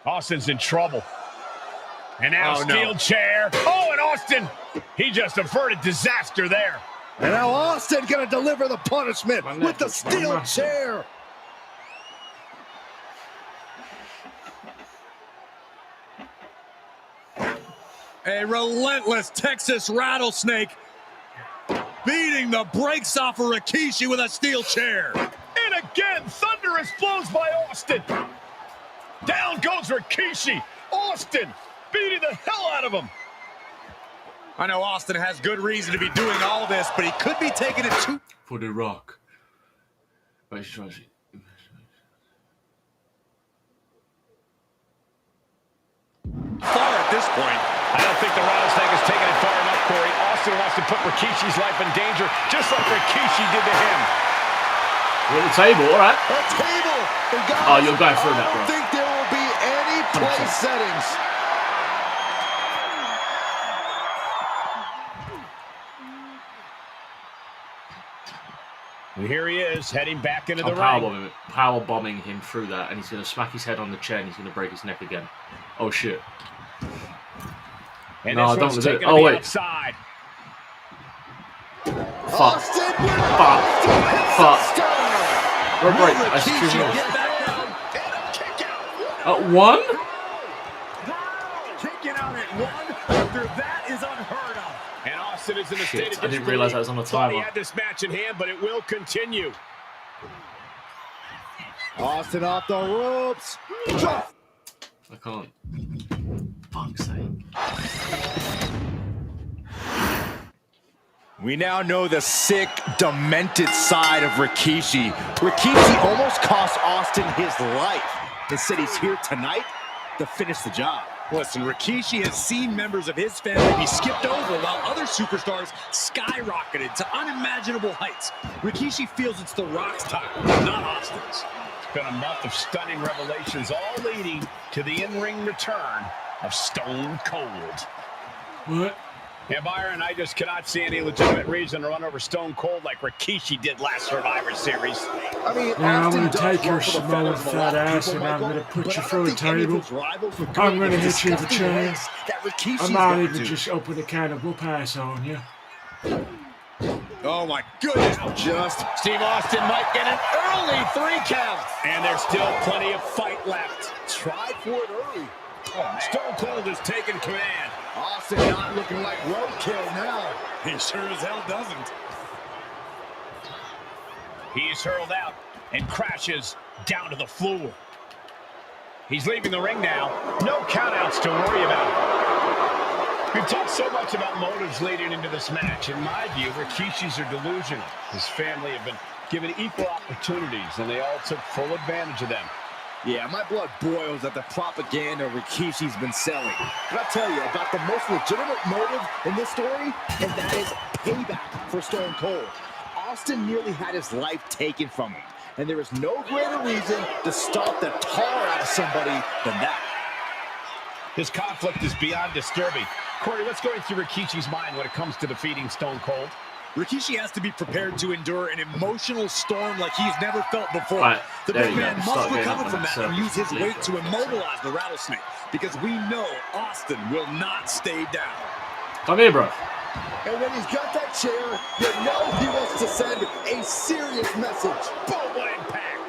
Austin's in trouble. And now steel chair. Oh, and Austin, he just averted disaster there. And now Austin gonna deliver the punishment with the steel chair. A relentless Texas rattlesnake beating the brakes off of Rikishi with a steel chair. And again, thunderous blows by Austin. Down goes Rikishi. Austin beating the hell out of him. I know Austin has good reason to be doing all this, but he could be taking it too... For The Rock. Far at this point. I don't think the rattlesnake has taken it far enough, Corey. Austin wants to put Rikishi's life in danger, just like Rikishi did to him. We're at the table, all right? A table! And guys, oh, you're going through that, bro. I don't think there will be any place settings. And here he is, heading back into the ring. Power bombing him through that, and he's going to smack his head on the chair, and he's going to break his neck again. Oh, shit. And no, I don't want to do it. Oh, wait. Outside. Fuck. Fuck. Fuck. Break. Excuse me. At one? Kicking out at one after that is unheard of. And Austin is in a state of disbelief. I didn't realize that was on the timer. He had this match in hand, but it will continue. Austin off the ropes. I can't. Fuck's sake. We now know the sick, demented side of Rikishi. Rikishi almost cost Austin his life. He said he's here tonight to finish the job. Listen, Rikishi has seen members of his family be skipped over while other superstars skyrocketed to unimaginable heights. Rikishi feels it's The Rock's time, not Austin's. It's been a month of stunning revelations, all leading to the in-ring return of Stone Cold. What? Yeah, Byron, I just cannot see any legitimate reason to run over Stone Cold like Rikishi did last Survivor Series. I mean, I'm going to take your small fat ass and I'm going to put you through a table. I'm going to hit you with a chair. I might even just open a can of whoop ass on you. Oh my goodness, just Steve Austin might get an early 3 count. And there's still plenty of fight left. Tried for it early. Oh, Stone Cold has taken command. Austin not looking like roadkill now. He sure as hell doesn't. He's hurled out and crashes down to the floor. He's leaving the ring now. No countouts to worry about. We've talked so much about motives leading into this match. In my view, Rikishi's are delusional. His family have been given equal opportunities, and they all took full advantage of them. Yeah, my blood boils at the propaganda Rikishi's been selling. But I'll tell you about the most legitimate motive in this story, and that is payback for Stone Cold. Austin nearly had his life taken from him, and there is no greater reason to stomp the tar out of somebody than that. This conflict is beyond disturbing. Corey, what's going through Rikishi's mind when it comes to defeating Stone Cold? Rikishi has to be prepared to endure an emotional storm like he's never felt before. Right, the big man must recover from that and use his weight to immobilize the rattlesnake, because we know Austin will not stay down. Come here, bro. And when he's got that chair, you know he wants to send a serious message. Boom, what impact.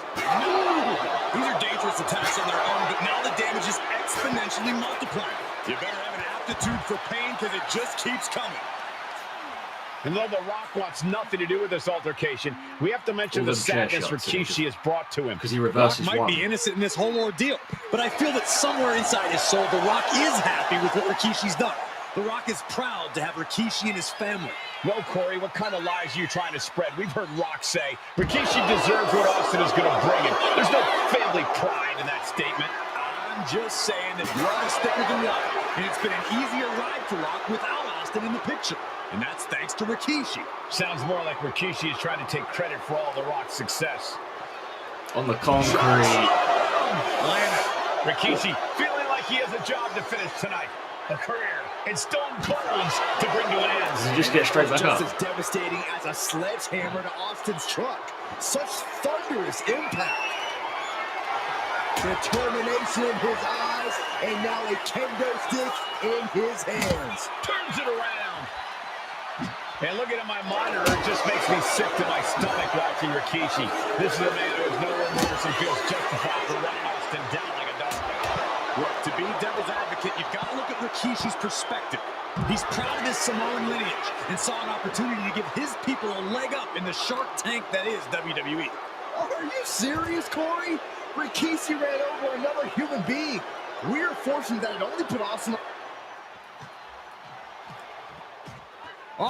These are dangerous attacks on their own, but now the damage is exponentially multiplied. You better have an aptitude for pain, because it just keeps coming. And though The Rock wants nothing to do with this altercation, we have to mention the sadness Rikishi has brought to him. Because he reverses Rock might be innocent in this whole ordeal, but I feel that somewhere inside his soul, The Rock is happy with what Rikishi's done. The Rock is proud to have Rikishi and his family. Well, Corey, what kind of lies are you trying to spread? We've heard Rock say Rikishi deserves what Austin is going to bring him. There's no family pride in that statement. I'm just saying that blood is thicker than water, and it's been an easier ride for Rock without Austin in the picture. And that's thanks to Rikishi. Sounds more like Rikishi is trying to take credit for all The Rock's success. On the concrete. Landed. Rikishi feeling like he has a job to finish tonight. A career in stone cold to bring to an end. Does he just get straight back up? Just as devastating as a sledgehammer to Austin's truck. Such thunderous impact. Determination in his eyes, and now a kendo stick in his hands. Turns it around. And looking at my monitor, it just makes me sick to my stomach watching Rikishi. This is a man who has no remorse and feels justified for running Austin down like a dog. Look, to be devil's advocate, you've got to look at Rikishi's perspective. He's proud of his Samoan lineage and saw an opportunity to give his people a leg up in the Shark Tank that is WWE. Are you serious, Corey? Rikishi ran over another human being. We're fortunate that it only put Austin...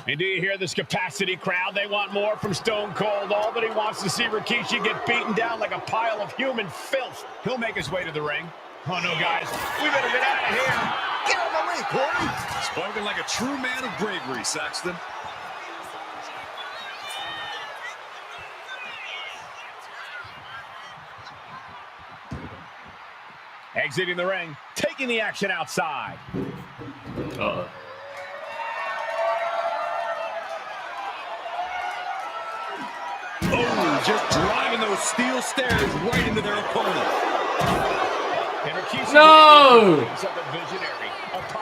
And do you hear this capacity crowd? They want more from Stone Cold. All that he wants to see Rikishi get beaten down like a pile of human filth. He'll make his way to the ring. Oh, no, guys. We better get out of here. Get out of the way, Corey. Spoken like a true man of bravery, Saxton. Exiting the ring, taking the action outside. Uh-oh. Oh, just driving those steel stairs right into their opponent. No!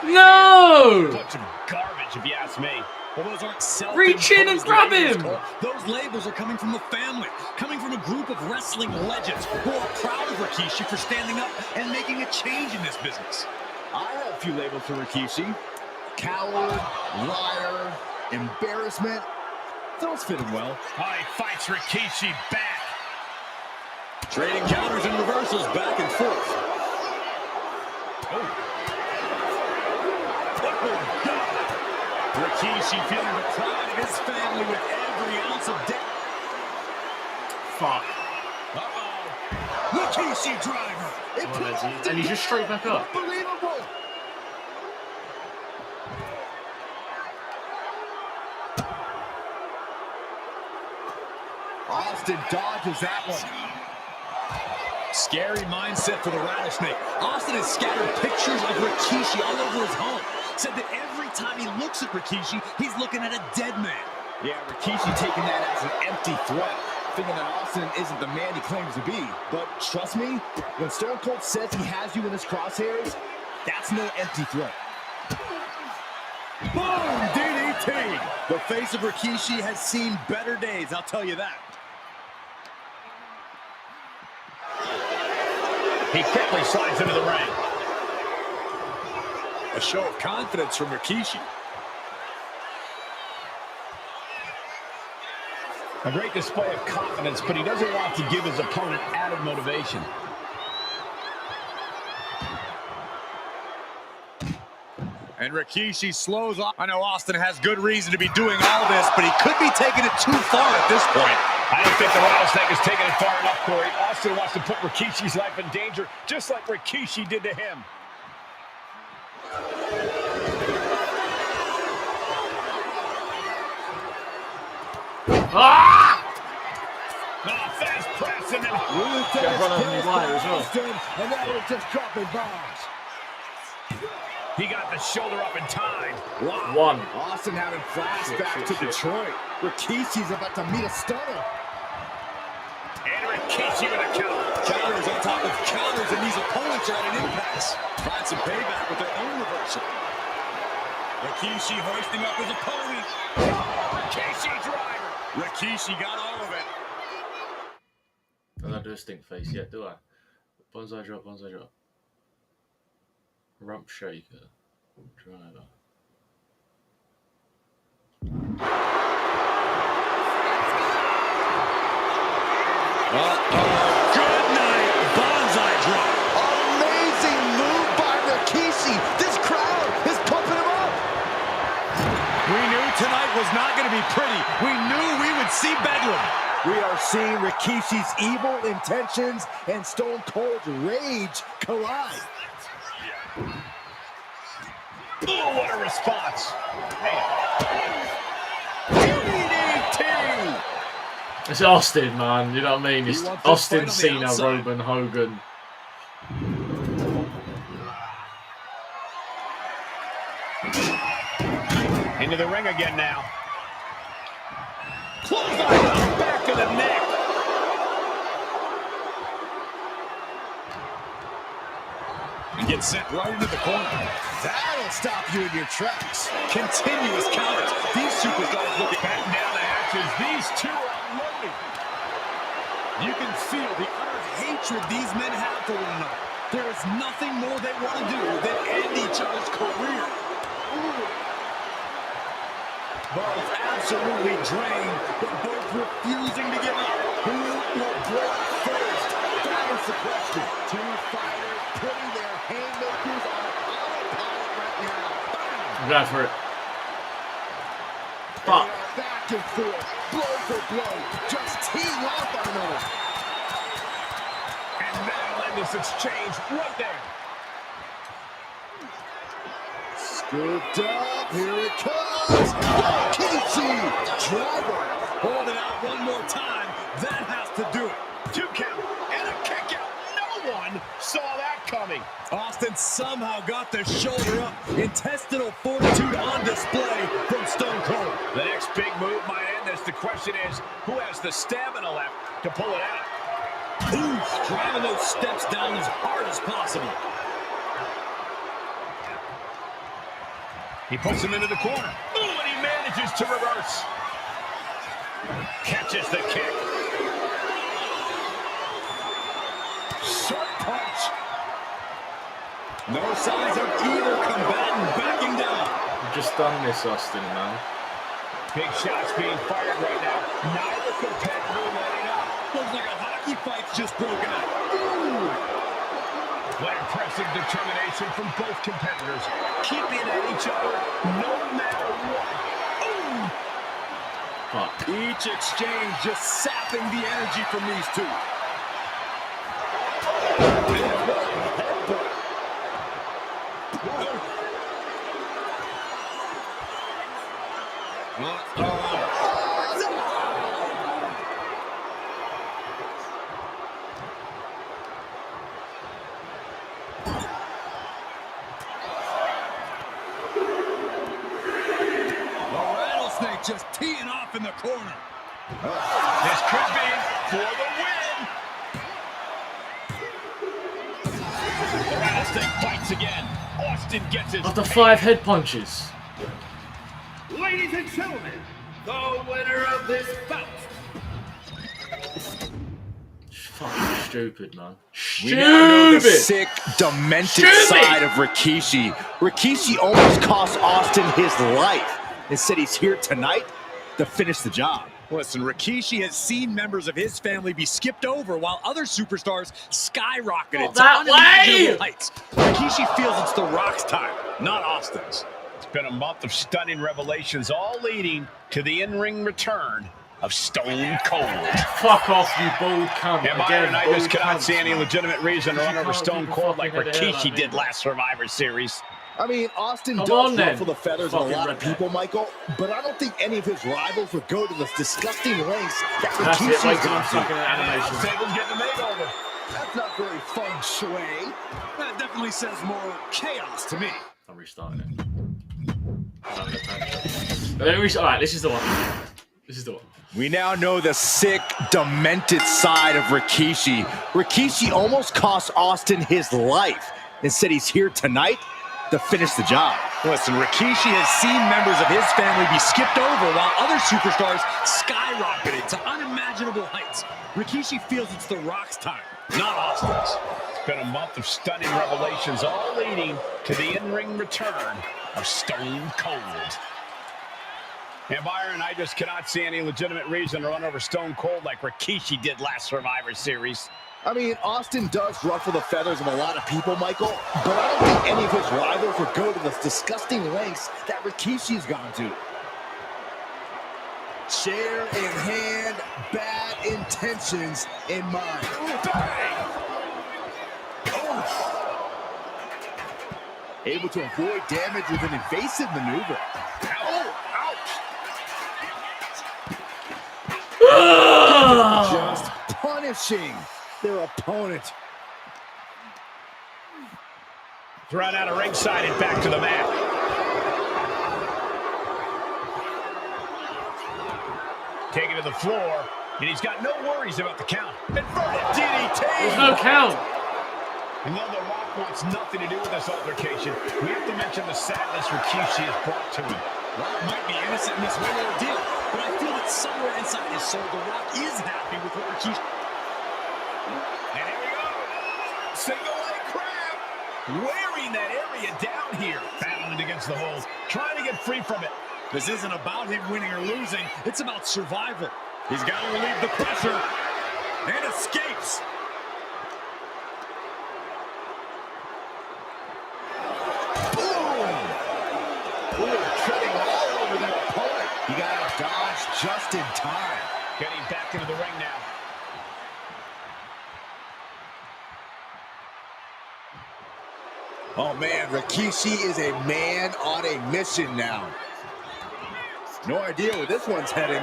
No! Bunch of garbage, if you ask me. Well, those aren't reach in and grab him! Those labels are coming from the family, coming from a group of wrestling legends who are proud of Rikishi for standing up and making a change in this business. I have a few labels for Rikishi. Coward, liar, embarrassment. Those fit him well. Oh, he fights Rikishi back. Trading counters and reversals back and forth. Oh. Rikishi feeling the pride of his family with every ounce of depth. Fuck. Uh-oh. Rikishi driver. And he's just straight back up. Unbelievable. Austin dodges that one. Scary mindset for the Rattlesnake. Austin has scattered pictures of Rikishi all over his home. Said that every time he looks at Rikishi, he's looking at a dead man. Yeah, Rikishi taking that as an empty threat, thinking that Austin isn't the man he claims to be. But trust me, when Stone Cold says he has you in his crosshairs, that's no empty threat. Boom! DDT! The face of Rikishi has seen better days, I'll tell you that. He quickly slides into the ring. A show of confidence from Rikishi. A great display of confidence, but he doesn't want to give his opponent added motivation. And Rikishi slows off. I know Austin has good reason to be doing all this, but he could be taking it too far at this point. I don't think the Rattlesnake is taking it far enough, Corey. Austin wants to put Rikishi's life in danger, just like Rikishi did to him. Ah! Oh, fast press and then Really run over the wire as well. And that was just dropping bombs. He got the shoulder up in time. Wow. One. Austin having flashback to Detroit. Rikishi's about to meet a stunner. And Rikishi with a counter. Counters on top of counters, and these opponents are at an impasse. Find some payback with their own reversal. Rikishi hoisting up his opponent. Rikishi driver. Rikishi got all of it. I don't do a stink face yet, do I? Bonsai drop, bonsai drop. Rump shaker. Driver. Good night, bonsai drop. Amazing move by Rikishi. This crowd is pumping him up. We knew tonight was not going to be pretty. We knew we would see bedlam. We are seeing Rikishi's evil intentions and Stone Cold's rage collide. Oh, what a response. DDT! It's Austin, man. You know what I mean? It's Austin, Cena, Roman, Hogan. Into the ring again now. Close on the back of the neck. And gets sent right into the corner. That'll stop you in your tracks. Continuous counters. These superstars looking back Down the hatches. These two are unloading. You can feel the utter hatred these men have for one another. There is nothing more they want to do than end each other's career. Both absolutely drained, but both refusing to give up. Who will break first? That is the question. Two fighters putting their haymakers on autopilot right now. I'm going for it. They are back and forth, blow for blow, just teeing off on another. And that'll end this exchange right there. Scooped up, here it comes. Rikishi, driver. Hold it out one more time. That has to do it. 2 count and a kick out. No one saw that coming. Austin somehow got the shoulder up. Intestinal fortitude on display from Stone Cold. The next big move might end this. The question is, who has the stamina left to pull it out? Who's driving those steps down as hard as possible? He puts him into the corner. Ooh, and he manages to reverse. Catches the kick. Short punch. No signs of either combatant backing down. You've just done this, Austin, man. Big shots being fired right now. Neither competitor letting up. Looks like a hockey fight's just broken out. What impressive determination from both competitors. Keeping at each other no matter what. Ooh. Fuck. Each exchange just sapping the energy from these two. Just teeing off in the corner. This could be for the win. The rattlesnake fights again. Austin gets his After 5 head punches. Ladies and gentlemen, the winner of this bout. Fucking stupid, man. We now know the Stupid! sick, demented side of Rikishi. Rikishi almost cost Austin his life. Instead, he's here tonight to finish the job. Listen, Rikishi has seen members of his family be skipped over while other superstars skyrocketed to unimaginable heights. Rikishi feels it's The Rock's time, not Austin's. It's been a month of stunning revelations, all leading to the in-ring return of Stone Cold. Fuck off, you bold cunt. And Byron, I just cannot see any legitimate reason to run over Stone Cold like Rikishi did last Survivor Series. I mean, Austin does ruffle the feathers of a lot of people, Michael, but I don't think any of his rivals would go to the disgusting lengths that Rikishi's gone to. Sable's getting a makeover. That's not very feng shui. That definitely says more chaos to me. I'm restarting it. Alright, this is the one. This is the one. We now know the sick, demented side of Rikishi. Rikishi almost cost Austin his life and said he's here tonight to finish the job. Listen, Rikishi has seen members of his family be skipped over while other superstars skyrocketed to unimaginable heights. Rikishi feels it's The Rock's time, not Austin's. It's been a month of stunning revelations, all leading to the in-ring return of Stone Cold. And Byron, I just cannot see any legitimate reason to run over Stone Cold like Rikishi did last Survivor Series. I mean, Austin does ruffle the feathers of a lot of people, Michael, but I don't think any of his rivals would go to the disgusting lengths that Rikishi's gone to. Chair in hand, bad intentions in mind. Able to avoid damage with an evasive maneuver. Just punishing their opponent. Thrown out of ringside and back to the mat. Taken to the floor, and he's got no worries about the count. Inverted DDT! There's no count! And though The Rock wants nothing to do with this altercation, we have to mention the sadness Rikishi has brought to him. Rock might be innocent in this whole ordeal, but I feel that somewhere inside his soul, The Rock is happy with what Rikishi... And here we go! Single leg crab! Wearing that area down here. Battling against the hold, trying to get free from it. This isn't about him winning or losing, it's about survival. He's got to relieve the pressure, and escapes. Treading all over their opponent. You got to dodge just in time. Getting back into the ring now. Oh man, Rikishi is a man on a mission now. No idea where this one's heading.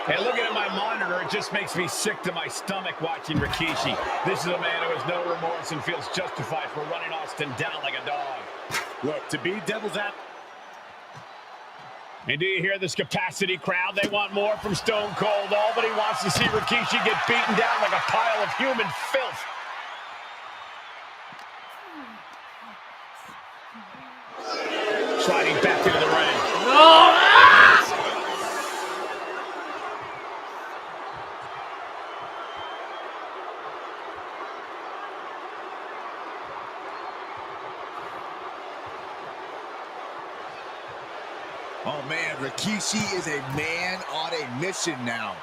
And looking at my monitor, it just makes me sick to my stomach watching Rikishi. This is a man who has no remorse and feels justified for running Austin down like a dog. Look, to be devil's advocate. And do you hear this capacity crowd? They want more from Stone Cold. All but he wants to see Rikishi get beaten down like a pile of human filth. Sliding back into the ring. Oh man, Rikishi is a man on a mission now.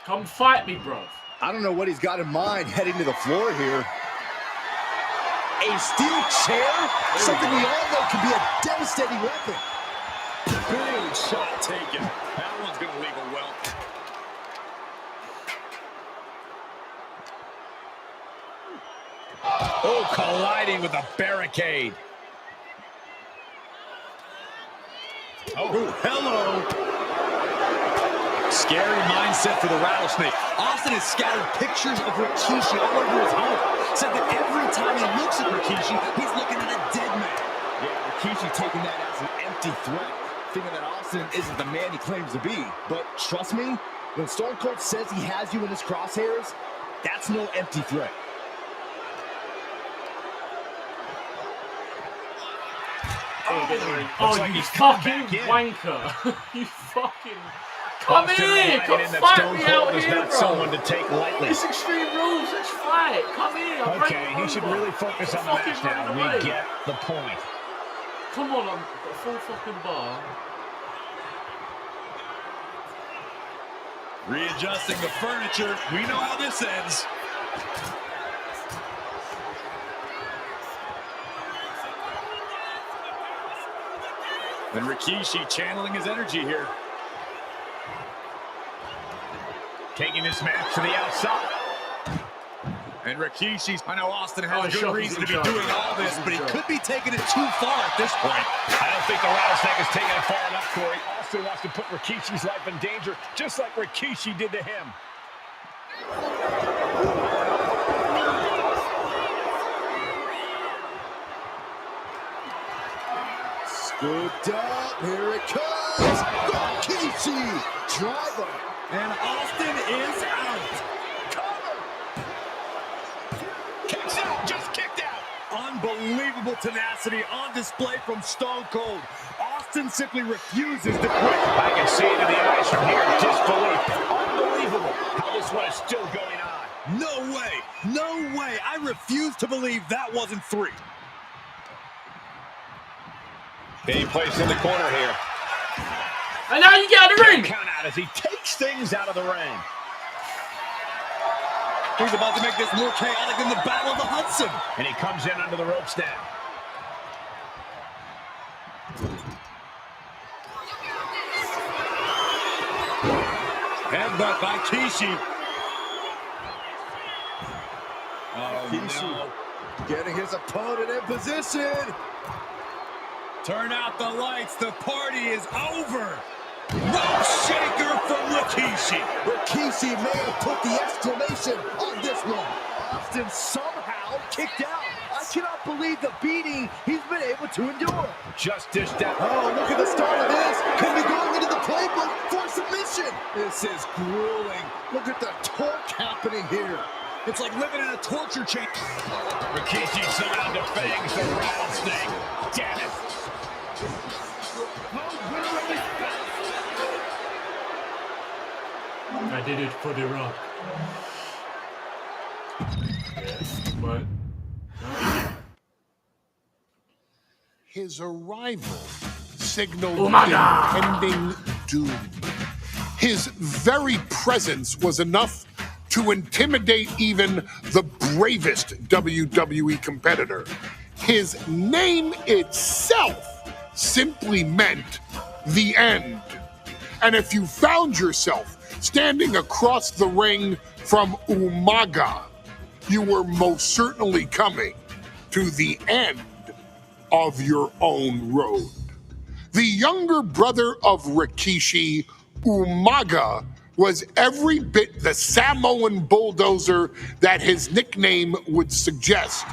Come fight me, bro. I don't know what he's got in mind heading to the floor here. A steel chair? Something we all know can be a devastating weapon. Big shot taken. That one's going to leave a welt. Oh, colliding with a barricade. Oh, hello. Scary mindset for the Rattlesnake. Austin has scattered pictures of Rikishi all over his home. Said that every time he looks at Rikishi, he's looking at a dead man. Yeah, Rikishi taking that as an empty threat, thinking that Austin isn't the man he claims to be. But trust me, when Stone Cold says he has you in his crosshairs, that's no empty threat. Oh, you fucking wanker. You fucking... Come here! Come fight me out here, bro! Someone to take lightly. It's Extreme Rules, let's fight! Come here! Okay, he should really focus on the match now. We get the point. Come on, I'm a full fucking bar. Readjusting the furniture. We know how this ends. And Rikishi channeling his energy here. Taking this match to the outside. And Rikishi's, I know Austin has good reason to be doing all this, but he could be taking it too far at this point. I don't think the Rattlesnake is taking it far enough, Corey. Austin wants to put Rikishi's life in danger, just like Rikishi did to him. Scooped up, here it comes. Rikishi, driver. And Austin is out. Cover. Kicks out, just kicked out. Unbelievable tenacity on display from Stone Cold. Austin simply refuses to quit. I can see it in the eyes from here. Disbelief. Unbelievable how this one is still going on. No way. No way. I refuse to believe that wasn't 3. Being placed in the corner here. And now you get the ring. Count out as he takes things out of the ring. He's about to make this more chaotic than the Battle of the Hudson. And he comes in under the ropes now. Headbutt by Kishi. Oh, Kishi getting his opponent in position. Turn out the lights. The party is over. Rope shaker from Rikishi. Rikishi may have put the exclamation on this one. Austin somehow kicked out. I cannot believe the beating he's been able to endure. Just dished out. Oh, look at the start of this. Could be going into the playbook for submission. This is grueling. Look at the torque happening here. It's like living in a torture chamber. Rikishi somehow defangs the rattlesnake. Damn it. I did it for The Rock. Yes, but... His arrival signaled impending doom. His very presence was enough to intimidate even the bravest WWE competitor. His name itself simply meant the end. And if you found yourself standing across the ring from Umaga, you were most certainly coming to the end of your own road. The younger brother of Rikishi, Umaga, was every bit the Samoan bulldozer that his nickname would suggest,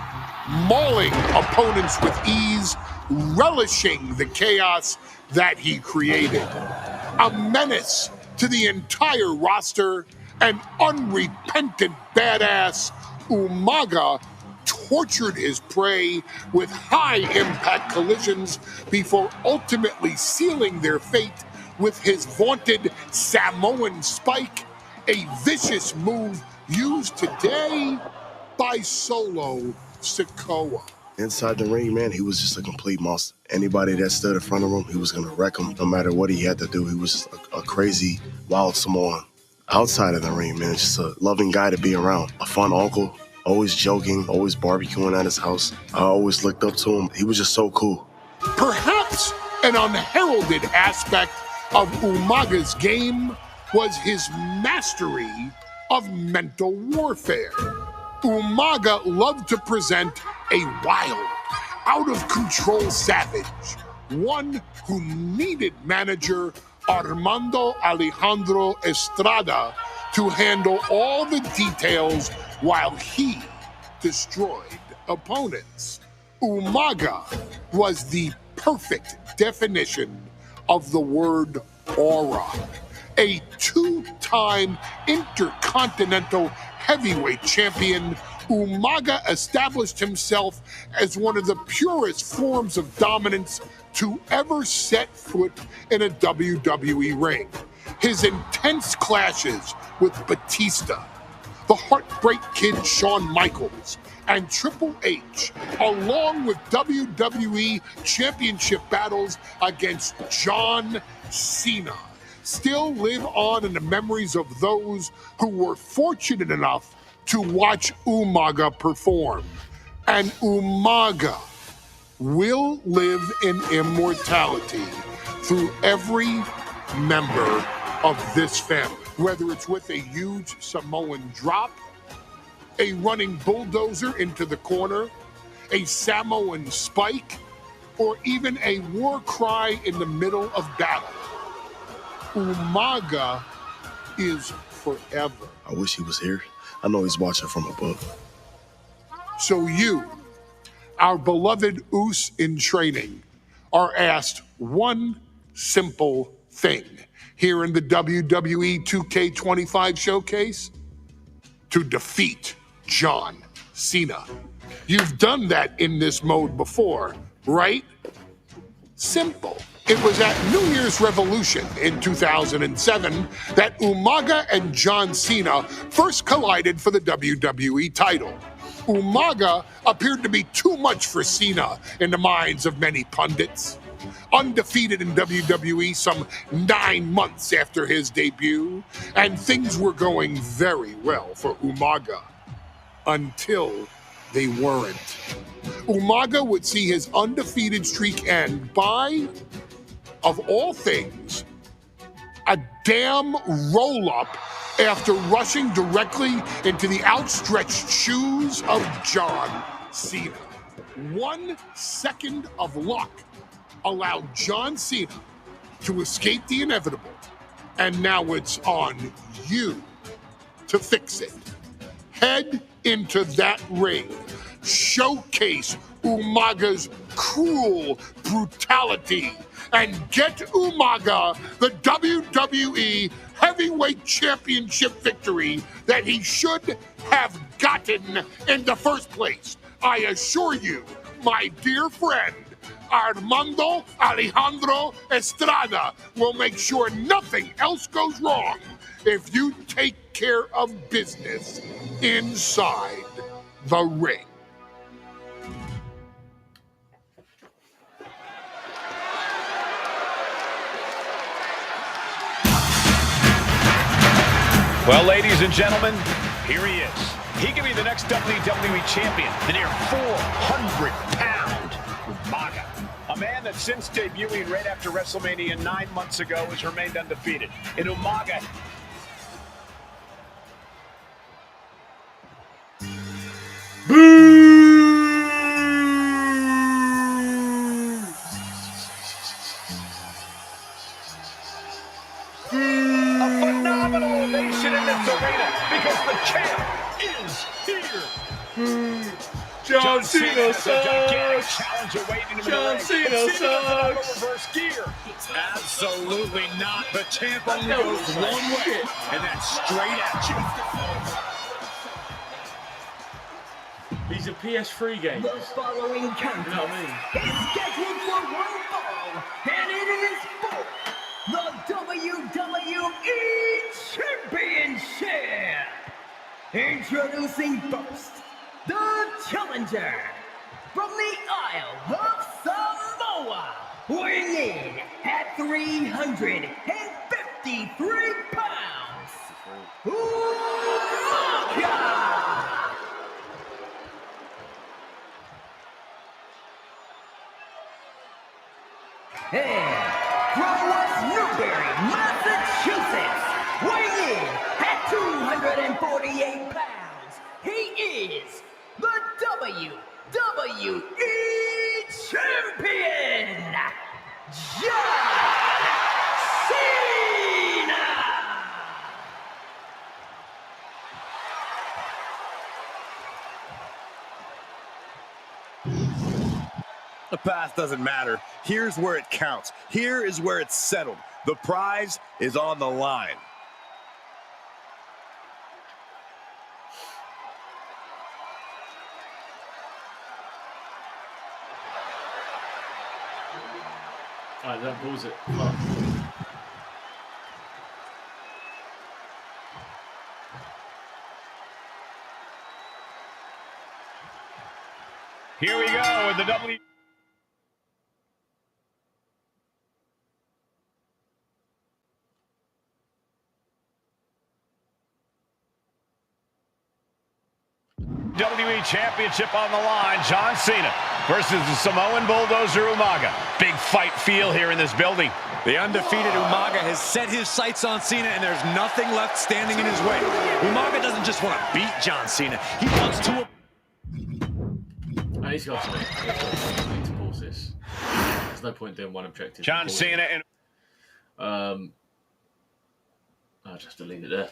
mauling opponents with ease, relishing the chaos that he created. A menace to the entire roster, an unrepentant badass, Umaga tortured his prey with high-impact collisions before ultimately sealing their fate with his vaunted Samoan spike, a vicious move used today by Solo Sikoa. Inside the ring, man, he was just a complete monster. Anybody that stood in front of him, he was going to wreck him no matter what he had to do. He was just a crazy, wild Samoan. Outside of the ring, man, just a loving guy to be around. A fun uncle, always joking, always barbecuing at his house. I always looked up to him. He was just so cool. Perhaps an unheralded aspect of Umaga's game was his mastery of mental warfare. Umaga loved to present a wild, out-of-control savage, one who needed manager Armando Alejandro Estrada to handle all the details while he destroyed opponents. Umaga was the perfect definition of the word aura. A two-time intercontinental heavyweight champion, Umaga established himself as one of the purest forms of dominance to ever set foot in a WWE ring. His intense clashes with Batista, the Heartbreak Kid Shawn Michaels, and Triple H, along with WWE Championship battles against John Cena, still live on in the memories of those who were fortunate enough to watch Umaga perform. And Umaga will live in immortality through every member of this family, whether it's with a huge Samoan drop, a running bulldozer into the corner, a Samoan spike, or even a war cry in the middle of battle. Umaga is forever. I wish he was here. I know he's watching from above. So you, our beloved Us in training, are asked one simple thing here in the WWE 2K25 showcase: to defeat John Cena. You've done that in this mode before, right? Simple. It was at New Year's Revolution in 2007 that Umaga and John Cena first collided for the WWE title. Umaga appeared to be too much for Cena in the minds of many pundits. Undefeated in WWE some 9 months after his debut, and things were going very well for Umaga. Until they weren't. Umaga would see his undefeated streak end by, of all things, a damn roll-up after rushing directly into the outstretched shoes of John Cena. 1 second of luck allowed John Cena to escape the inevitable, and now it's on you to fix it. Head into that ring, showcase Umaga's cruel brutality, and get Umaga the WWE Heavyweight Championship victory that he should have gotten in the first place. I assure you, my dear friend, Armando Alejandro Estrada will make sure nothing else goes wrong if you take care of business inside the ring. Well, ladies and gentlemen, here he is. He can be the next WWE champion, the near 400-pound Umaga. A man that since debuting right after WrestleMania 9 months ago has remained undefeated. And Umaga... phenomenal ovation in this arena because the champ is here. John Cena sucks. John Cena sucks. Reverse gear. Absolutely not. The champ only goes one way, and that's straight at you. These are PS3 games. The following contest is scheduled for one fall, and it is for the WWE Championship. Introducing first, the challenger from the Isle of Samoa, weighing in at 353 pounds, Umaga. And from West Newbury, Massachusetts, weighing in at 248 pounds, he is the WWE Champion, John Cena! The past doesn't matter. Here's where it counts. Here is where it's settled. The prize is on the line. Alright, that pulls it. Here we go with the WWE Championship on the line. John Cena versus the Samoan Bulldozer Umaga. Big fight feel here in this building. The undefeated Umaga has set his sights on Cena, and there's nothing left standing in his way. Umaga doesn't just want to beat John Cena. He wants to... He's got to need to pause this. There's no point doing one objective. John Cena and... I'll just have to leave it there.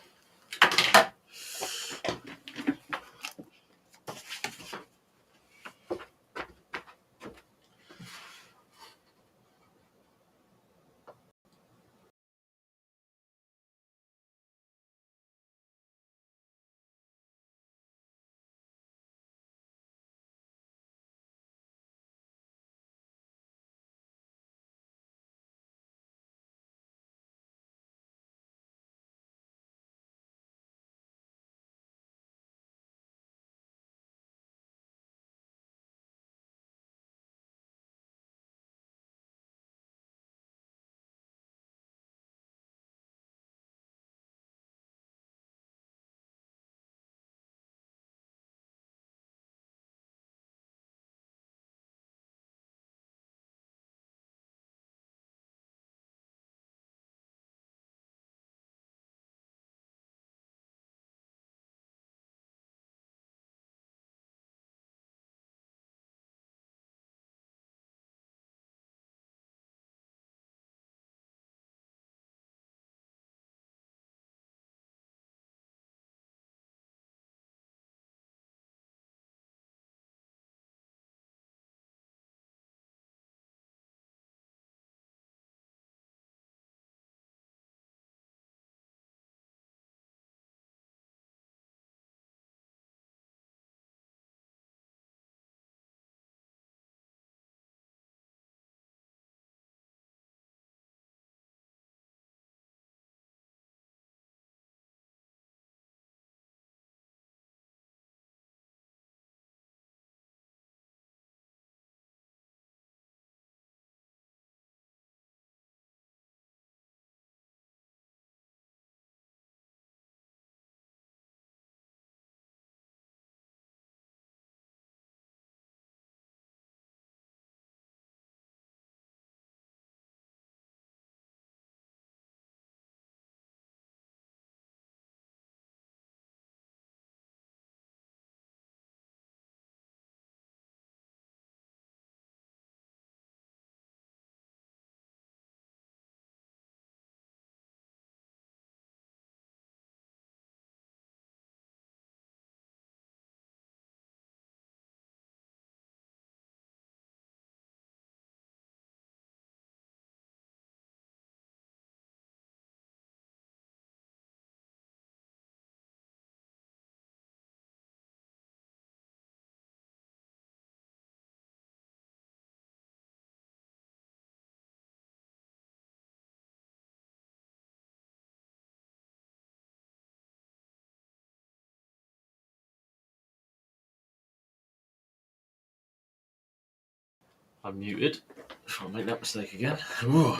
I'm muted. If I make that mistake again. Ooh.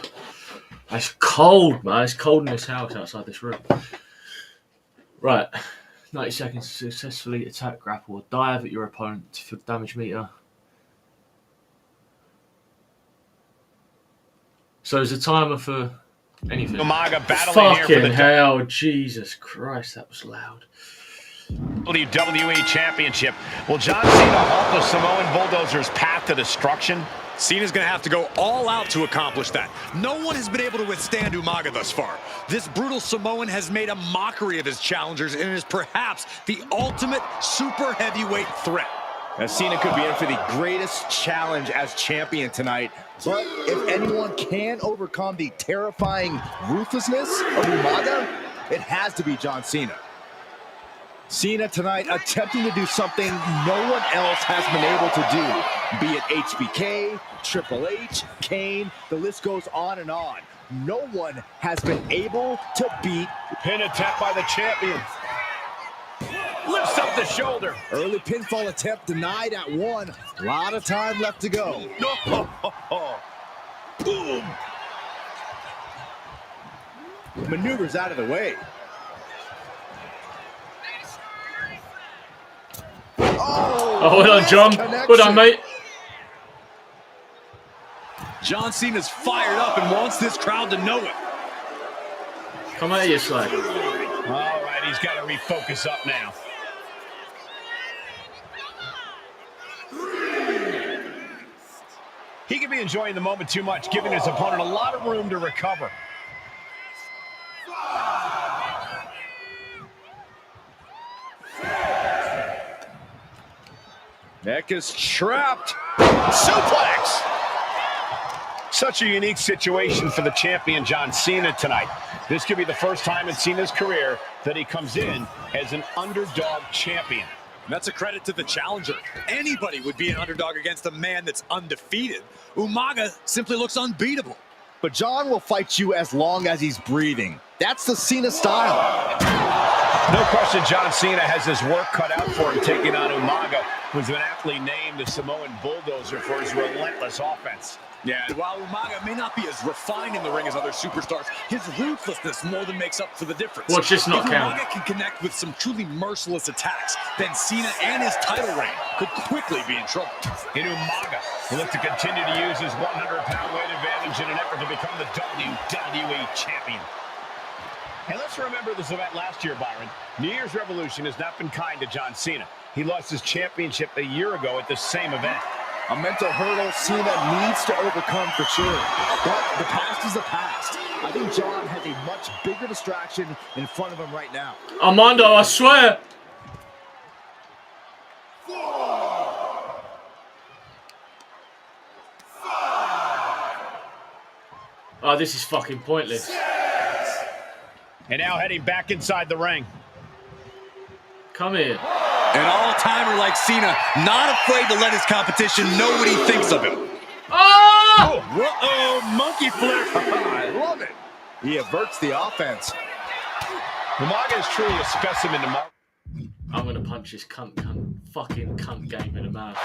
It's cold, man. It's cold in this house outside this room. Right. 90 seconds to successfully attack, grapple, or dive at your opponent to fill the damage meter. So there's a timer for anything. Umaga battling here for the hell, Jesus Christ, that was loud. WWE Championship. Will John Cena halt the Samoan Bulldozer's path to destruction? Cena's going to have to go all out to accomplish that. No one has been able to withstand Umaga thus far. This brutal Samoan has made a mockery of his challengers and is perhaps the ultimate super heavyweight threat. Now, Cena could be in for the greatest challenge as champion tonight. But if anyone can overcome the terrifying ruthlessness of Umaga, it has to be John Cena. Cena tonight attempting to do something no one else has been able to do. Be it HBK, Triple H, Kane, the list goes on and on. No one has been able to beat. Pin attempt by the champion. Lifts up the shoulder. Early pinfall attempt denied at 1. A lot of time left to go. Boom. Maneuvers out of the way. Oh, well done, John. Well done, mate. John Cena's fired up and wants this crowd to know it. Come at you, Slag. All right, he's got to refocus up now. He could be enjoying the moment too much, giving his opponent a lot of room to recover. Neck is trapped. Suplex! Such a unique situation for the champion John Cena tonight. This could be the first time in Cena's career that he comes in as an underdog champion. And that's a credit to the challenger. Anybody would be an underdog against a man that's undefeated. Umaga simply looks unbeatable. But John will fight you as long as he's breathing. That's the Cena style. No question John Cena has his work cut out for him taking on Umaga, who's been aptly named the Samoan Bulldozer for his relentless offense. Yeah, and while Umaga may not be as refined in the ring as other superstars, his ruthlessness more than makes up for the difference. Watch this not count. Umaga can connect with some truly merciless attacks, then Cena and his title reign could quickly be in trouble. And Umaga will look to continue to use his 100-pound weight advantage in an effort to become the WWE champion. And let's remember this event last year, Byron. New Year's Revolution has not been kind to John Cena. He lost his championship a year ago at the same event. A mental hurdle Cena needs to overcome for sure. But the past is the past. I think John has a much bigger distraction in front of him right now. Armando, I swear. Oh, this is fucking pointless. And now heading back inside the ring. Come here. An all-timer like Cena, not afraid to let his competition know what he thinks of him. Oh! Uh-oh, monkey flip. I love it. He averts the offense. Umaga is truly a specimen to mark. I'm gonna punch this fucking cunt game in the mouth.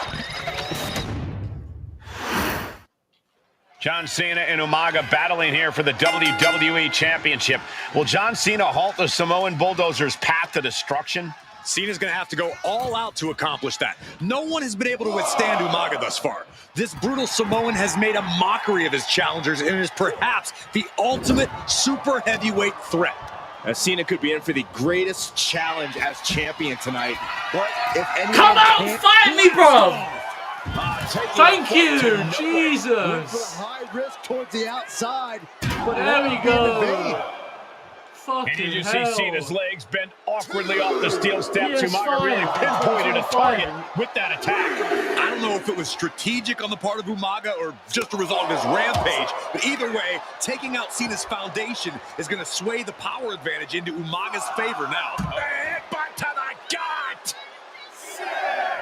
John Cena and Umaga battling here for the WWE Championship. Will John Cena halt the Samoan Bulldozer's path to destruction? Cena's going to have to go all out to accomplish that. No one has been able to withstand Umaga thus far. This brutal Samoan has made a mockery of his challengers and is perhaps the ultimate super heavyweight threat. As Cena could be in for the greatest challenge as champion tonight. But if anyone come out, fight me, bro! Thank you, Jesus. High risk towards the outside. But there we go. And did you see Cena's legs bend awkwardly off the steel steps? Umaga really pinpointed a target with that attack. I don't know if it was strategic on the part of Umaga or just a result of his rampage, but either way, taking out Cena's foundation is going to sway the power advantage into Umaga's favor now. Headbutt to the gut!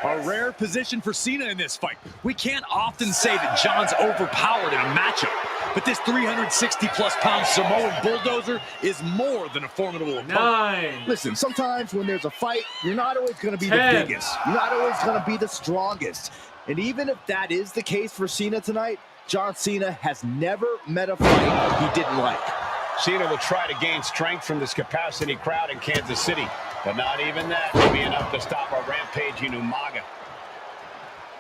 A rare position for Cena in this fight. We can't often say that John's overpowered in a matchup, but this 360-plus pound Samoan Bulldozer is more than a formidable opponent. 9. Listen, sometimes when there's a fight, you're not always going to be 10. the biggest. You're not always going to be the strongest. And even if that is the case for Cena tonight, John Cena has never met a fight he didn't like. Cena will try to gain strength from this capacity crowd in Kansas City, but not even that will be enough to stop a rampaging Umaga.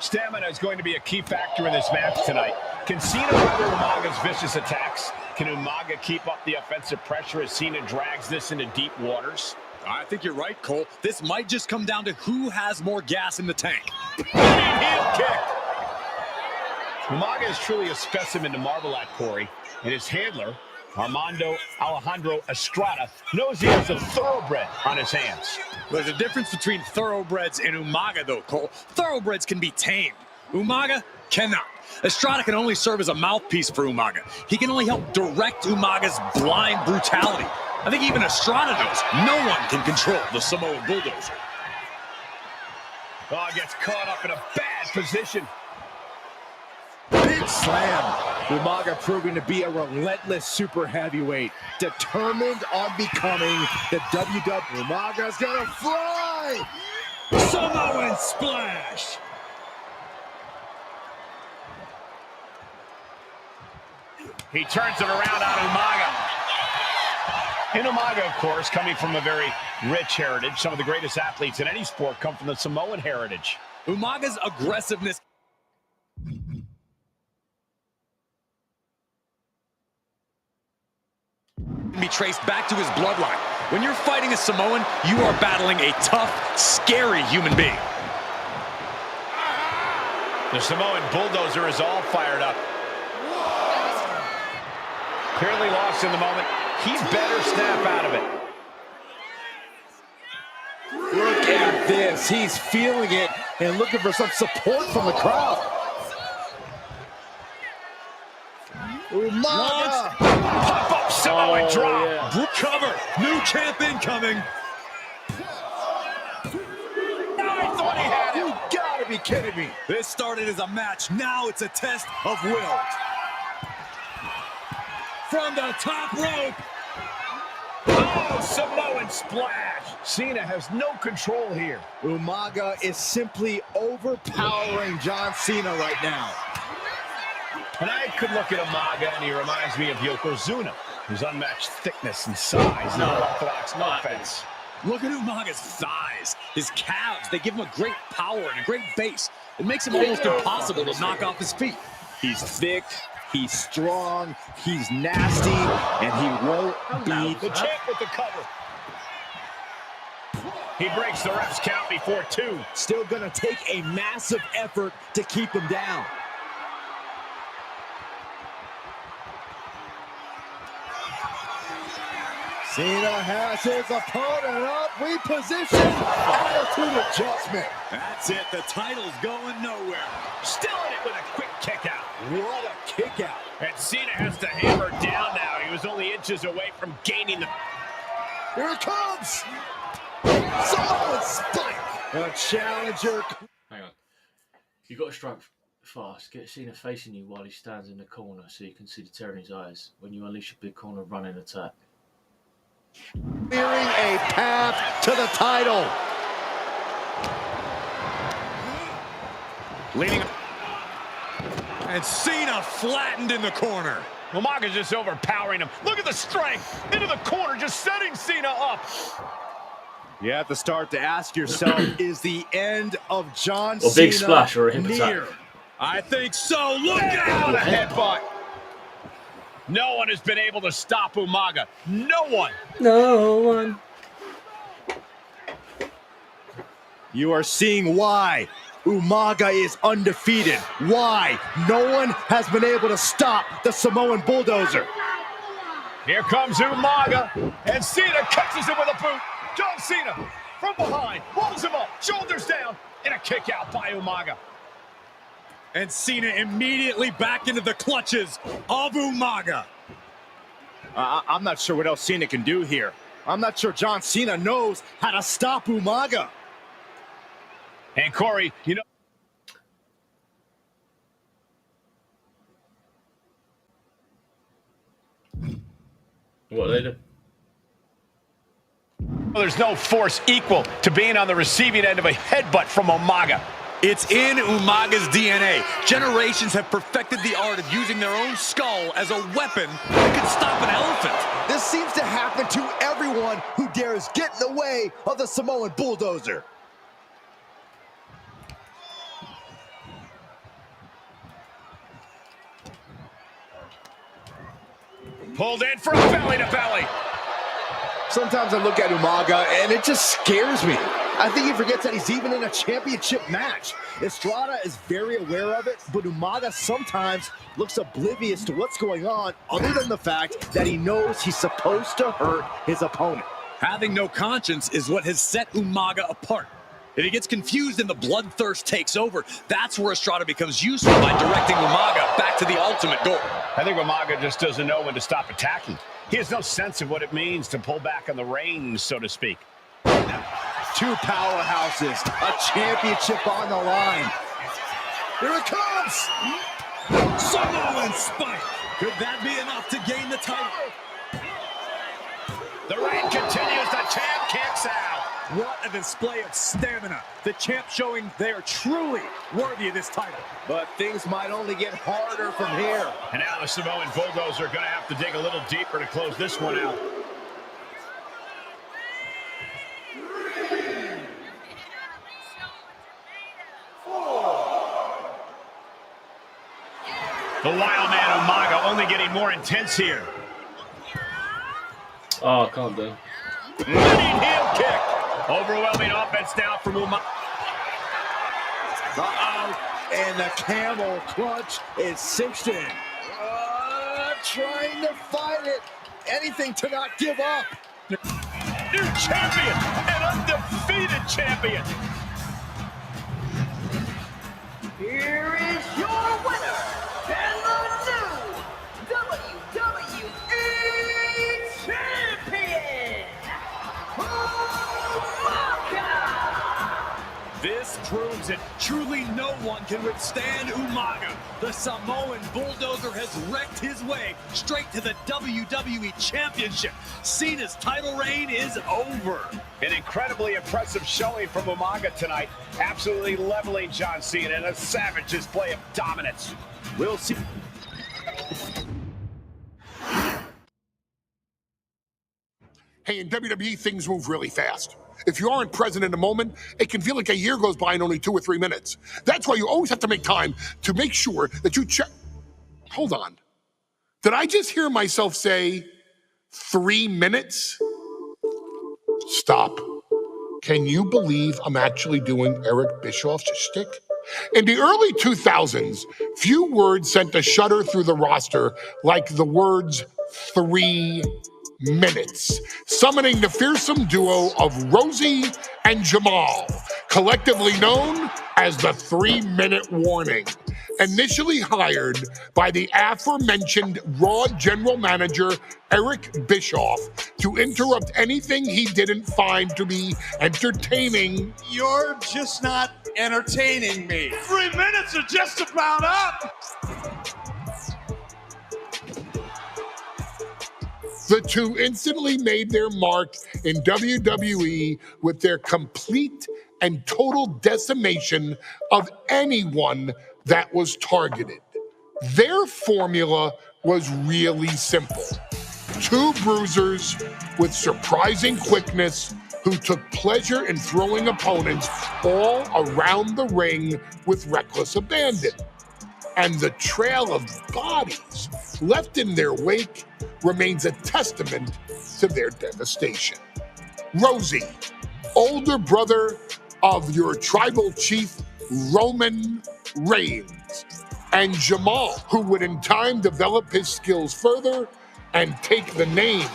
Stamina is going to be a key factor in this match tonight. Can Cena weather Umaga's vicious attacks? Can Umaga keep up the offensive pressure as Cena drags this into deep waters? I think you're right, Cole. This might just come down to who has more gas in the tank. Heel kick. Umaga is truly a specimen to marvel at, Corey, and his handler, Armando Alejandro Estrada, knows he has a thoroughbred on his hands. There's a difference between thoroughbreds and Umaga, though, Cole. Thoroughbreds can be tamed. Umaga cannot. Estrada can only serve as a mouthpiece for Umaga. He can only help direct Umaga's blind brutality. I think even Estrada knows no one can control the Samoan Bulldozer. Oh, gets caught up in a bad position. Big slam. Umaga proving to be a relentless super heavyweight, determined on becoming the WWE. Umaga's gonna fly! Samoan splash! He turns it around on Umaga. And Umaga, of course, coming from a very rich heritage. Some of the greatest athletes in any sport come from the Samoan heritage. Umaga's aggressiveness can be traced back to his bloodline. When you're fighting a Samoan, you are battling a tough, scary human being. The Samoan Bulldozer is all fired up. Clearly lost in the moment. He better snap out of it. Look at this. He's feeling it. and looking for some support from the crowd. Umaga! Pop-up Samoan drop. Yeah. Cover. New champ incoming. I thought he had it. You gotta be kidding me. This started as a match. Now it's a test of will. From the top rope. Oh, Samoan splash. Cena has no control here. Umaga is simply overpowering John Cena right now. And I could look at Umaga and he reminds me of Yokozuna, whose unmatched thickness and size in unorthodox offense. Look at Umaga's thighs, his calves. They give him a great power and a great base. It makes him almost impossible to knock off his feet. He's thick, he's strong, he's nasty, and he won't be The champ with the cover. He breaks the ref's count before 2. Still gonna take a massive effort to keep him down. Cena has his opponent up, repositioned, attitude adjustment. That's it, the title's going nowhere. Still in it with a quick kick out. What a kick out. And Cena has to hammer down now. He was only inches away from gaining the... Here it comes. Samoan spike. A challenger. Hang on. You got to strike fast. Get Cena facing you while he stands in the corner so you can see the terror in his eyes when you unleash a big corner running attack. Clearing a path to the title. Leading. And Cena flattened in the corner. Umaga's just overpowering him. Look at the strength. Into the corner, just setting Cena up. You have to start to ask yourself, is the end of John Cena big splash or a hip attack? I think so. Look out! out! A headbutt. No one has been able to stop Umaga. No one. No one. You are seeing why Umaga is undefeated. Why no one has been able to stop the Samoan bulldozer. Here comes Umaga, and Cena catches him with a boot. John Cena from behind, rolls him up, shoulders down, and a kick out by Umaga. And Cena immediately back into the clutches of Umaga. I'm not sure what else Cena can do here. I'm not sure John Cena knows how to stop Umaga. And Corey, you know... What they do? There's no force equal to being on the receiving end of a headbutt from Umaga. It's in Umaga's DNA. Generations have perfected the art of using their own skull as a weapon that can stop an elephant. This seems to happen to everyone who dares get in the way of the Samoan bulldozer. Pulled in from belly to belly. Sometimes I look at Umaga and it just scares me. I think he forgets that he's even in a championship match. Estrada is very aware of it, but Umaga sometimes looks oblivious to what's going on, other than the fact that he knows he's supposed to hurt his opponent. Having no conscience is what has set Umaga apart. If he gets confused and the bloodthirst takes over, that's where Estrada becomes useful by directing Umaga back to the ultimate goal. I think Umaga just doesn't know when to stop attacking. He has no sense of what it means to pull back on the reins, so to speak. Two powerhouses, a championship on the line. Here it comes! Samoan spike! Could that be enough to gain the title? The reign continues, the champ kicks out. What a display of stamina. The champ showing they are truly worthy of this title. But things might only get harder from here. And now the Samoan Bulldozer are going to have to dig a little deeper to close this one out. The wild man Umaga only getting more intense here. Oh, calm down. Running heel kick. Overwhelming offense now from Umaga. Uh-oh. And the camel clutch is cinched in. Trying to fight it. Anything to not give up. New champion, an undefeated champion. here is your winner, and the new WWE Champion, Umaga! This proves it. Truly no one can withstand Umaga. The Samoan bulldozer has wrecked his way straight to the WWE Championship. Cena's title reign is over. An incredibly impressive showing from Umaga tonight. Absolutely leveling John Cena in a savage display of dominance. We'll see. Hey, in WWE, things move really fast. If you aren't present in the moment, it can feel like a year goes by in only 2 or 3 minutes. That's why you always have to make time to make sure that you check. Hold on. Did I just hear myself say 3 minutes? Stop. Can you believe I'm actually doing Eric Bischoff's shtick? In the early 2000s, few words sent a shudder through the roster like the words 3 minutes, summoning the fearsome duo of Rosie and Jamal, collectively known as the 3-Minute Warning. Initially hired by the aforementioned Raw general manager Eric Bischoff to interrupt anything he didn't find to be entertaining. You're just not entertaining me. 3 minutes are just about up. The two instantly made their mark in WWE with their complete and total decimation of anyone that was targeted. Their formula was really simple. 2 bruisers with surprising quickness who took pleasure in throwing opponents all around the ring with reckless abandon. And the trail of bodies left in their wake remains a testament to their devastation. Rosie, older brother of your tribal chief Roman Reigns, and Jamal, who would in time develop his skills further and take the name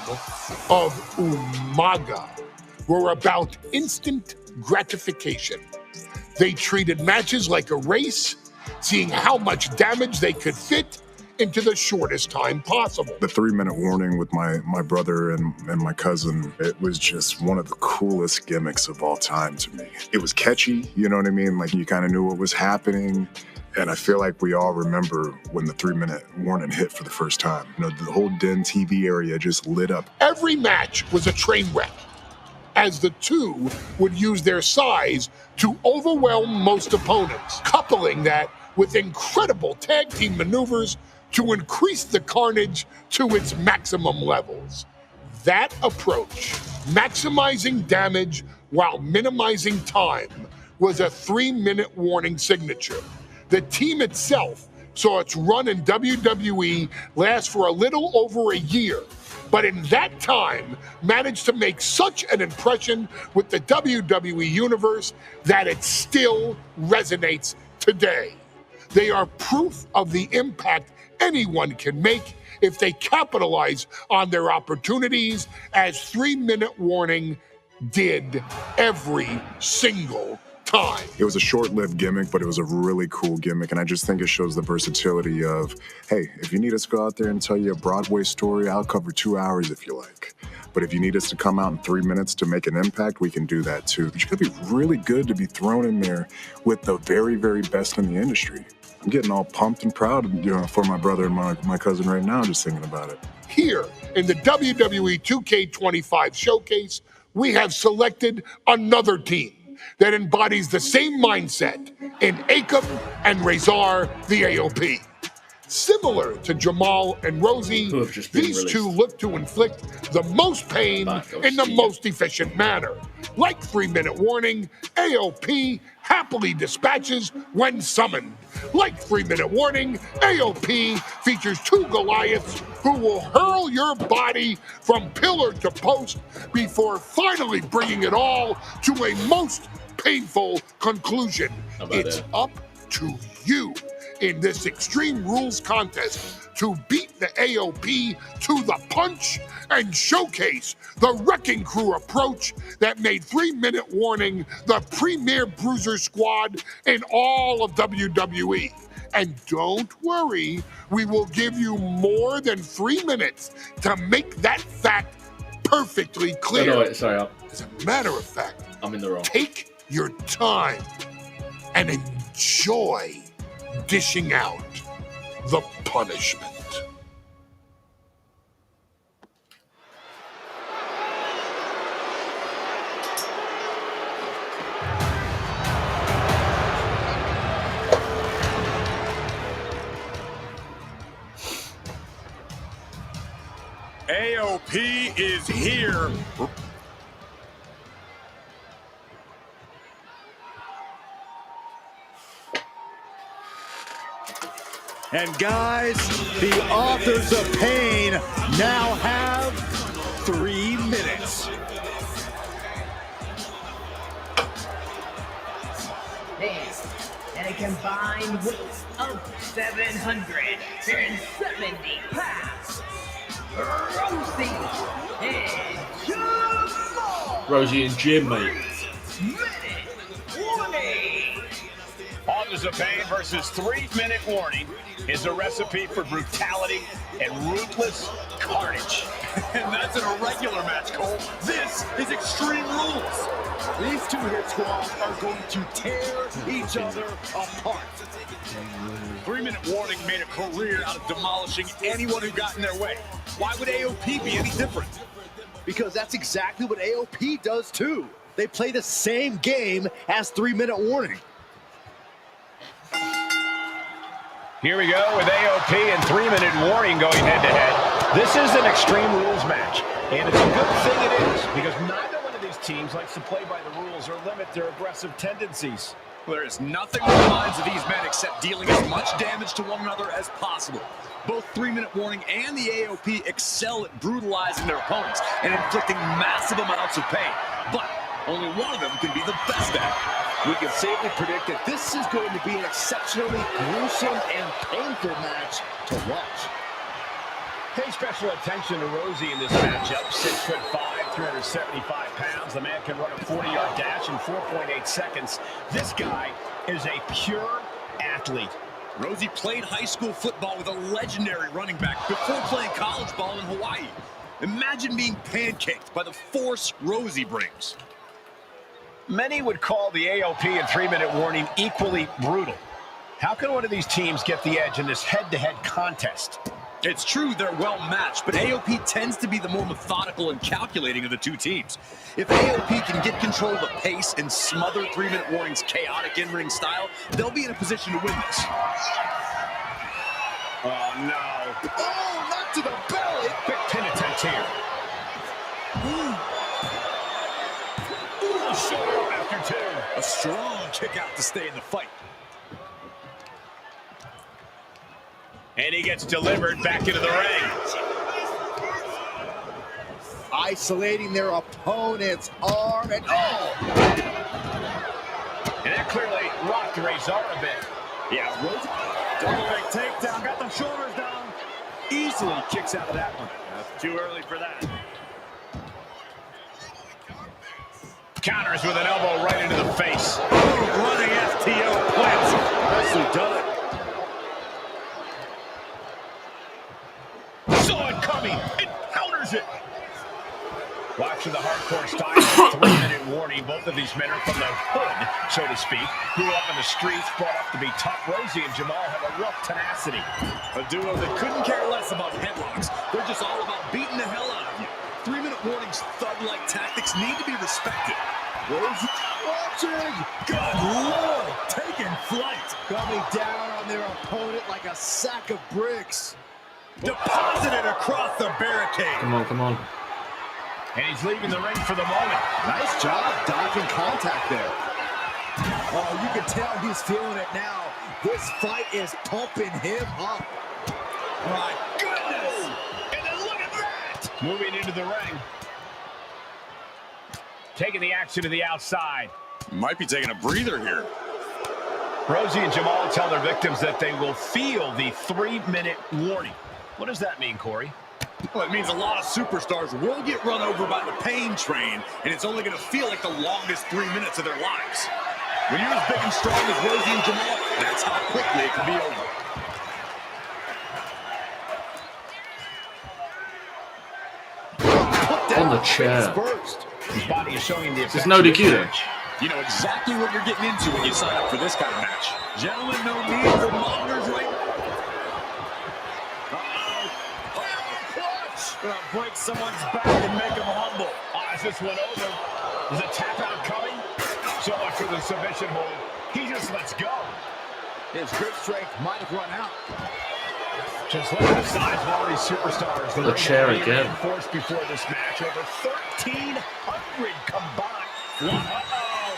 of Umaga, were about instant gratification. They treated matches like a race, seeing how much damage they could fit into the shortest time possible. The 3-minute warning with my brother and my cousin, it was just one of the coolest gimmicks of all time to me. It was catchy, you know what I mean? Like, you kind of knew what was happening. And I feel like we all remember when the 3-minute warning hit for the first time. You know, the whole Den TV area just lit up. Every match was a train wreck, as the two would use their size to overwhelm most opponents, coupling that with incredible tag team maneuvers to increase the carnage to its maximum levels. That approach, maximizing damage while minimizing time, was a 3-minute warning signature. The team itself saw its run in WWE last for a little over a year, but in that time managed to make such an impression with the WWE Universe that it still resonates today. They are proof of the impact anyone can make if they capitalize on their opportunities, as 3-minute warning did every single time. It was a short-lived gimmick, but it was a really cool gimmick, and I just think it shows the versatility of, hey, if you need us to go out there and tell you a Broadway story, I'll cover 2 hours if you like. But if you need us to come out in 3 minutes to make an impact, we can do that too. But you gotta be really good to be thrown in there with the very, very best in the industry. I'm getting all pumped and proud, you know, for my brother and my cousin right now, just thinking about it. Here in the WWE 2K25 showcase, we have selected another team that embodies the same mindset in Akam and Razor the AOP. Similar to Jamal and Rosie, these two look to inflict the most pain in the most efficient manner. Like 3-minute warning, AOP happily dispatches when summoned. Like 3-minute warning, AOP features 2 Goliaths who will hurl your body from pillar to post before finally bringing it all to a most painful conclusion. It's up to you. in this Extreme Rules contest to beat the AOP to the punch and showcase the Wrecking Crew approach that made 3-Minute Warning the premier bruiser squad in all of WWE. And don't worry, we will give you more than 3 minutes to make that fact perfectly clear. No, sorry, as a matter of fact, I'm in the wrong. Take your time and enjoy dishing out the punishment. AOP is here. And guys, the authors of pain now have 3 minutes. This at a combined weight of 770 pounds. Rosie and Jim, mate. Minute warning. Authors of Pain versus 3-minute warning is a recipe for brutality and ruthless carnage. And that's an irregular match, Cole. This is Extreme Rules. These two hit squads are going to tear each other apart. 3-minute warning made a career out of demolishing anyone who got in their way. Why would AOP be any different? Because that's exactly what AOP does too. They play the same game as 3-minute warning. Here we go with AOP and 3-minute warning going head-to-head. This is an Extreme Rules match, and it's a good thing it is, because neither one of these teams likes to play by the rules or limit their aggressive tendencies. There is nothing on the minds of these men except dealing as much damage to one another as possible. Both 3-minute warning and the AOP excel at brutalizing their opponents and inflicting massive amounts of pain. But only one of them can be the best at it. We can safely predict that this is going to be an exceptionally gruesome and painful match to watch. Pay special attention to Rosie in this matchup. 6'5", 375 pounds. The man can run a 40-yard dash in 4.8 seconds. This guy is a pure athlete. Rosie played high school football with a legendary running back before playing college ball in Hawaii. Imagine being pancaked by the force Rosie brings. Many would call the AOP and 3-minute warning equally brutal. How can one of these teams get the edge in this head-to-head contest? It's true they're well matched, but AOP tends to be the more methodical and calculating of the two teams. If AOP can get control of the pace and smother 3-minute warning's chaotic in-ring style, they'll be in a position to win this. Oh, no. Oh, not to the belly. Quick pin attempt here. Shoulder after two. A strong kick out to stay in the fight. And he gets delivered back into the ring. Isolating their opponent's arm and And that clearly rocked Razor a bit. Yeah, Rosie. Double leg takedown, got the shoulders down. Easily kicks out of that one. That's too early for that. Counters with an elbow right into the face. Running FTO plants. Nicely done. Saw it coming. It counters it. Watching the hardcore style of 3-minute warning. Both of these men are from the hood, so to speak. Grew up in the streets, brought up to be tough. Rosie and Jamal have a rough tenacity. A duo that couldn't care less about headlocks. They're just all about beating the hell out of you. 3-minute warning's thug-like tactics need to be respected. Rosie watching. Good Lord, taking flight. Coming down on their opponent like a sack of bricks. Deposited across the barricade. Come on, come on. And he's leaving the ring for the moment. Nice job dodging contact there. Oh, you can tell he's feeling it now. This fight is pumping him up. My goodness! And then look at that! Moving into the ring. Taking the action to the outside. Might be taking a breather here. Rosie and Jamal tell their victims that they will feel the 3-minute warning. What does that mean, Corey? Well, it means a lot of superstars will get run over by the pain train, and it's only going to feel like the longest 3 minutes of their lives. When you're as big and strong as Rosie and Jamal, that's how quickly it can be over. On the chair. His body is showing the There's no DQ there. You know exactly what you're getting into when you sign up for this kind of match. Gentlemen, no need for monitors right now. Gonna break someone's back and make him humble. Is this one over? Is a tap out coming? So much for the submission hold. He just lets go. His grip strength might have run out. Just look at the size of all these superstars. The chair again. Forced before this match, over 1,300 combined.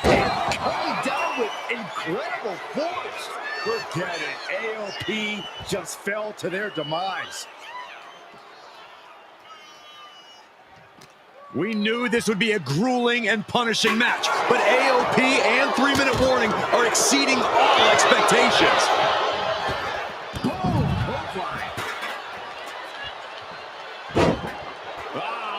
And coming down with incredible force. Forget it. AOP just fell to their demise. We knew this would be a grueling and punishing match, but AOP and 3-minute warning are exceeding all expectations.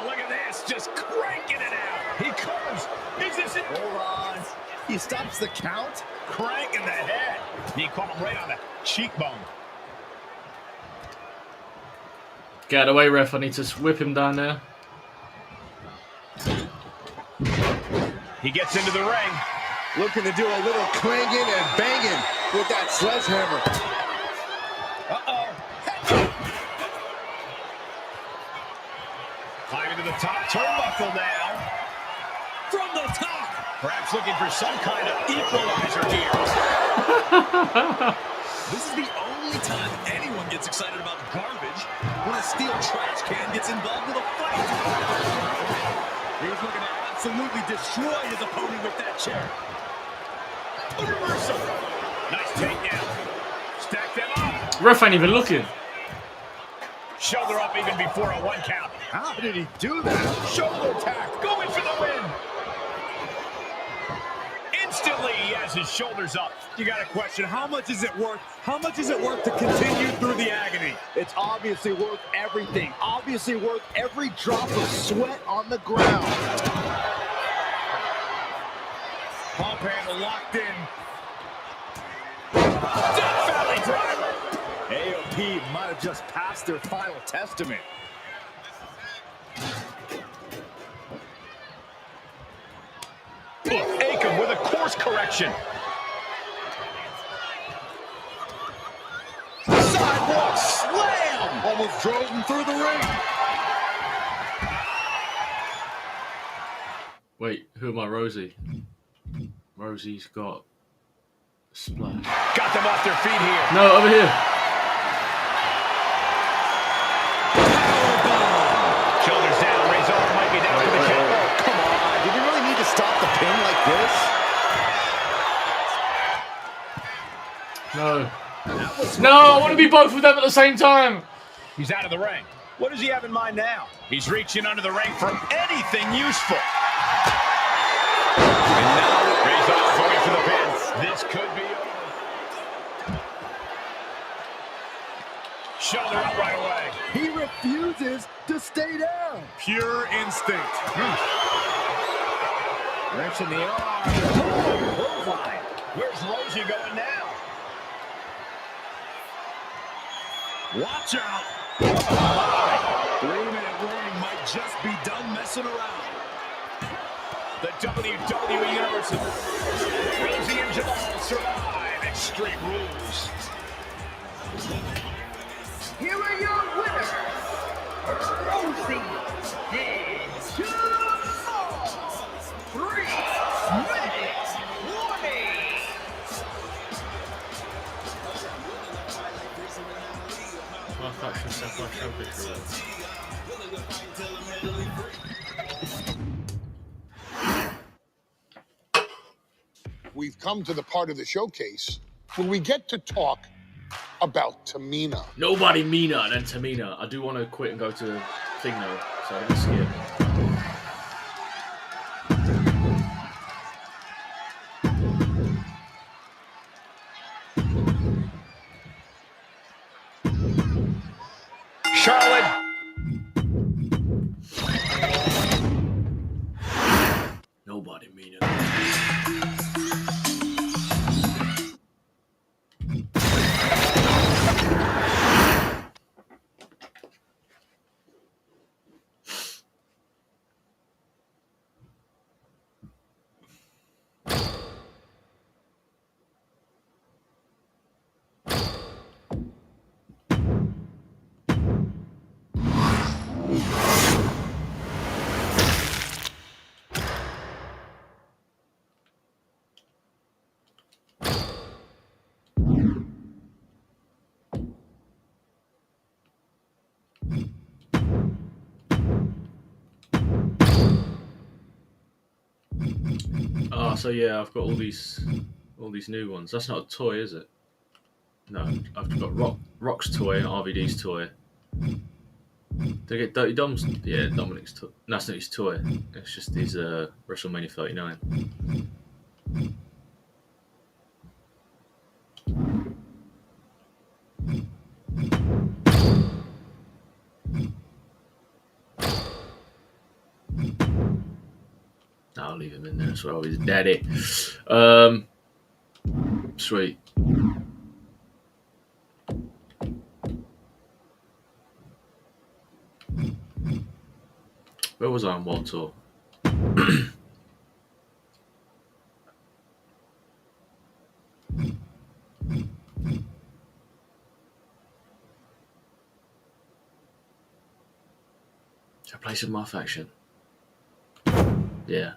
Look at this, just cranking it out. He comes. Is this it? Hold on. He stops the count. Cranking the head. He caught him right on the cheekbone. Get away, ref. I need to whip him down there. He gets into the ring. Looking to do a little clanging and banging with that sledgehammer. Climbing to the top turnbuckle now. From the top. Perhaps looking for some kind of equalizer here. This is the only time anyone gets excited about garbage when a steel trash can gets involved with a fight. He's looking to absolutely destroy his opponent with that chair. A reversal. Nice takedown. Stack them up. Ref ain't even looking. Shoulder up even before a 1 count. How did he do that? Shoulder attack. Going for the win. Instantly, he has his shoulders up. You got to question, how much is it worth? How much is it worth to continue through the agony? It's obviously worth everything. Obviously worth every drop of sweat on the ground. Pump handle locked in. Death Valley driver. AOP might have just passed their final testament. Akam with a course correction. Sidewalk slam! Almost drove him through the ring. Wait, who am I, Rosie? Rosie's got splash. Got them off their feet here. No, over here. Shoulders down, raise arm, might be down to the count. Oh, come on. Did you really need to stop the pin like this? No. No, I want to be both of them at the same time. He's out of the ring. What does he have in mind now? He's reaching under the ring for anything useful. And now, raise arm, going for the pin. This could be over. Shoulder up right away. He refuses to stay down. Pure instinct. Wrench in the arm. Clothesline. Where's Rosie going now? Watch out. 3-minute warning might just be done messing around. The WWE Universe. Rosie and Jamal survive Extreme Rules. Here are your winners, Rosie and Jamal. 3-minute warning. We've come to the part of the showcase when we get to talk about Tamina. Nobody meaner than Tamina. I do want to quit and go to the thing though, so I'm gonna skip. Oh, so yeah, I've got all these new ones. That's not a toy, is it? No, I've got Rock's toy and RVD's toy. Did I get Dirty Dom's? Yeah, Dominic's toy. No, that's not his toy. It's just his WrestleMania 39. I'll leave him in there as well. His daddy. Sweet. Where was I on World Tour? Should I play some more faction? Yeah.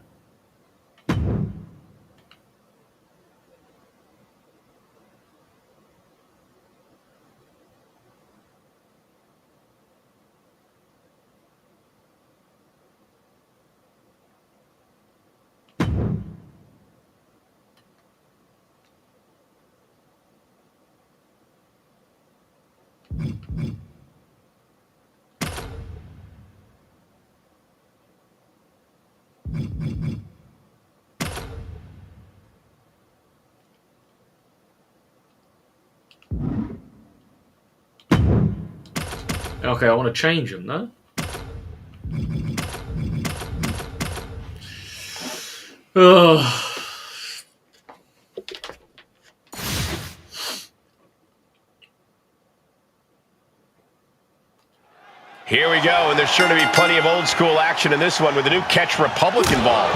Okay, I want to change them, no? Oh. Here we go, and there's sure to be plenty of old school action in this one with the new Catch Republic involved.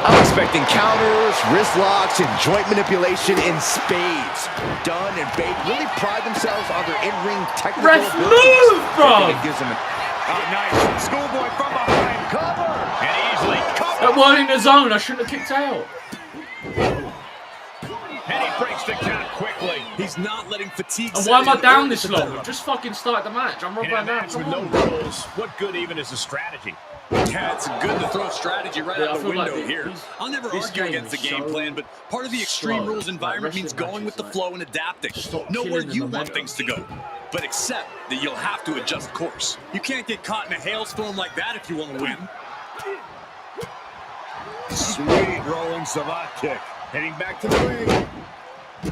I'm expecting counters, wrist locks, and joint manipulation in spades. Dunn and Bate really pride themselves on their in-ring technical abilities. Move, bro! It gives them nice schoolboy from behind cover, and easily cover. That one in the zone, I shouldn't have kicked out. And he breaks the count quickly. He's not letting fatigue. And why am I down this long? Just fucking start the match. I'm right now. With no rules, what good even is a strategy? Yeah, it's good to throw strategy right out the window like here. I'll never argue against the game plan, but part of the Extreme Rules environment means going with the flow and adapting. Know where you want things to go, but accept that you'll have to adjust course. You can't get caught in a hailstorm like that if you want to win. Sweet rolling savant kick. Heading back to the ring.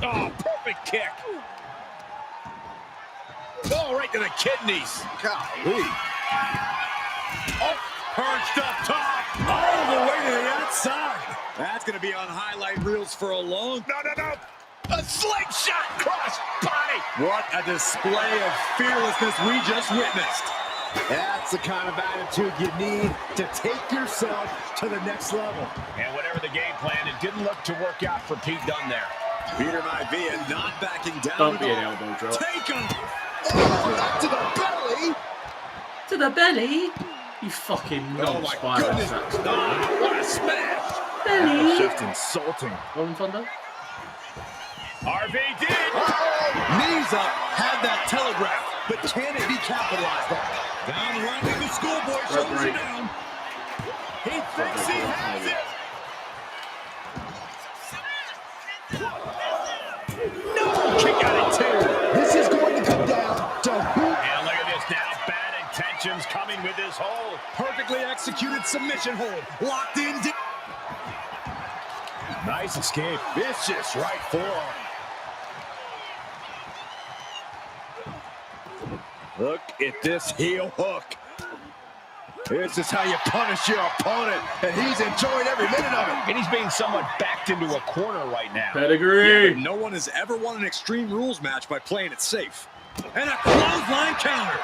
Oh, perfect kick. Oh, right to the kidneys. Golly. Oh, perched up top. All the way to the outside. That's going to be on highlight reels for a long... No. A slingshot cross body. What a display of fearlessness we just witnessed. That's the kind of attitude you need to take yourself to the next level. And whatever the game plan, it didn't look to work out for Pete Dunne there. Peter Maivia not backing down. Don't be an elbow drop. Take him. Oh, to the belly. To the belly? You fucking nonce by What a smash. Belly. That's just insulting. Rolling Thunder? RVD. Knees up, had that telegraph, but can it be capitalized on? Down running the schoolboy, shoulders him down. He thinks he has it. No, kick out at two. This is going to come down to who. And look at this now, bad intentions coming with this hold. Perfectly executed submission hold, locked in. Nice escape. Vicious right forearm. Look at this heel hook. This is how you punish your opponent, and he's enjoying every minute of it. And he's being somewhat backed into a corner right now. Pedigree. Yeah, no one has ever won an Extreme Rules match by playing it safe. And a clothesline counter.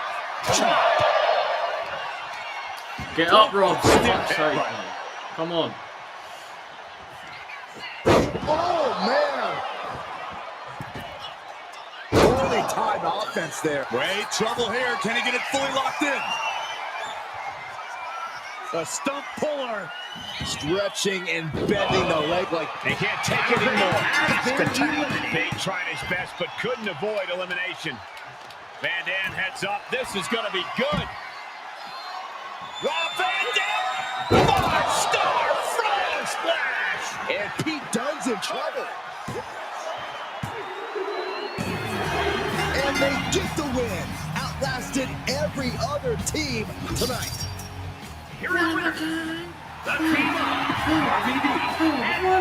Get up, Rob. For fuck's sake, man. Come on. Oh, man. Poorly timed offense there. Great trouble here. Can he get it fully locked in? A stump puller. Stretching and bending the leg like they can't take it anymore. Bate tried his best, but couldn't avoid elimination. Van Dam heads up. This is going to be good. Rob Van Dam! 5-star frog splash! And They get the win. Outlasted every other team tonight. Here is winner, the team of RVD and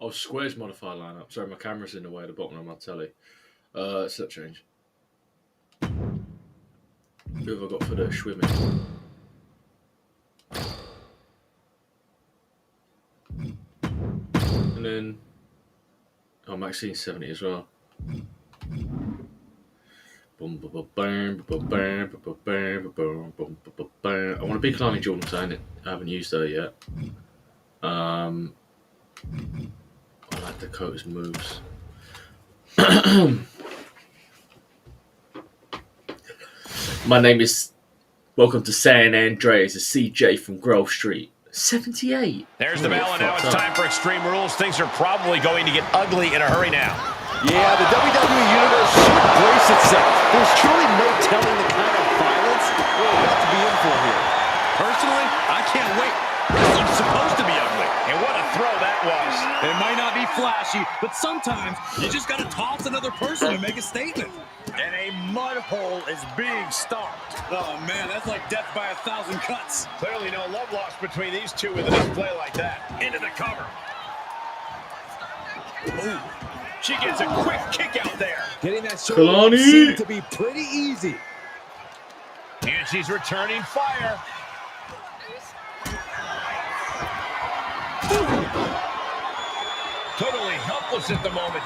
Oh, squares modifier lineup. Sorry, my camera's in the way at the bottom of my telly. Set change. Who have I got for the swimming? And then... Oh, Maxine 70 as well. I want a big Lonnie Jordan saying I haven't used her yet. I like Dakota's moves. My name is... Welcome to San Andreas, a CJ from Grove Street. 78. There's the bell, and now it's time for Extreme Rules. Things are probably going to get ugly in a hurry now. Yeah, the WWE Universe should brace itself. There's truly no telling the kind of violence we're about to be in for here. Personally, I can't wait. Wrestling's supposed to be ugly. And what a throw that was. It might not be flashy, but sometimes you just got to toss another person to make a statement. And a mud hole is being stomped. Oh, man, that's like death by 1,000 cuts. Clearly no love lost between these two with a display like that. Into the cover. Ooh. She gets a quick kick out there. Getting that shoulder seemed to be pretty easy. And she's returning fire. Totally helpless at the moment.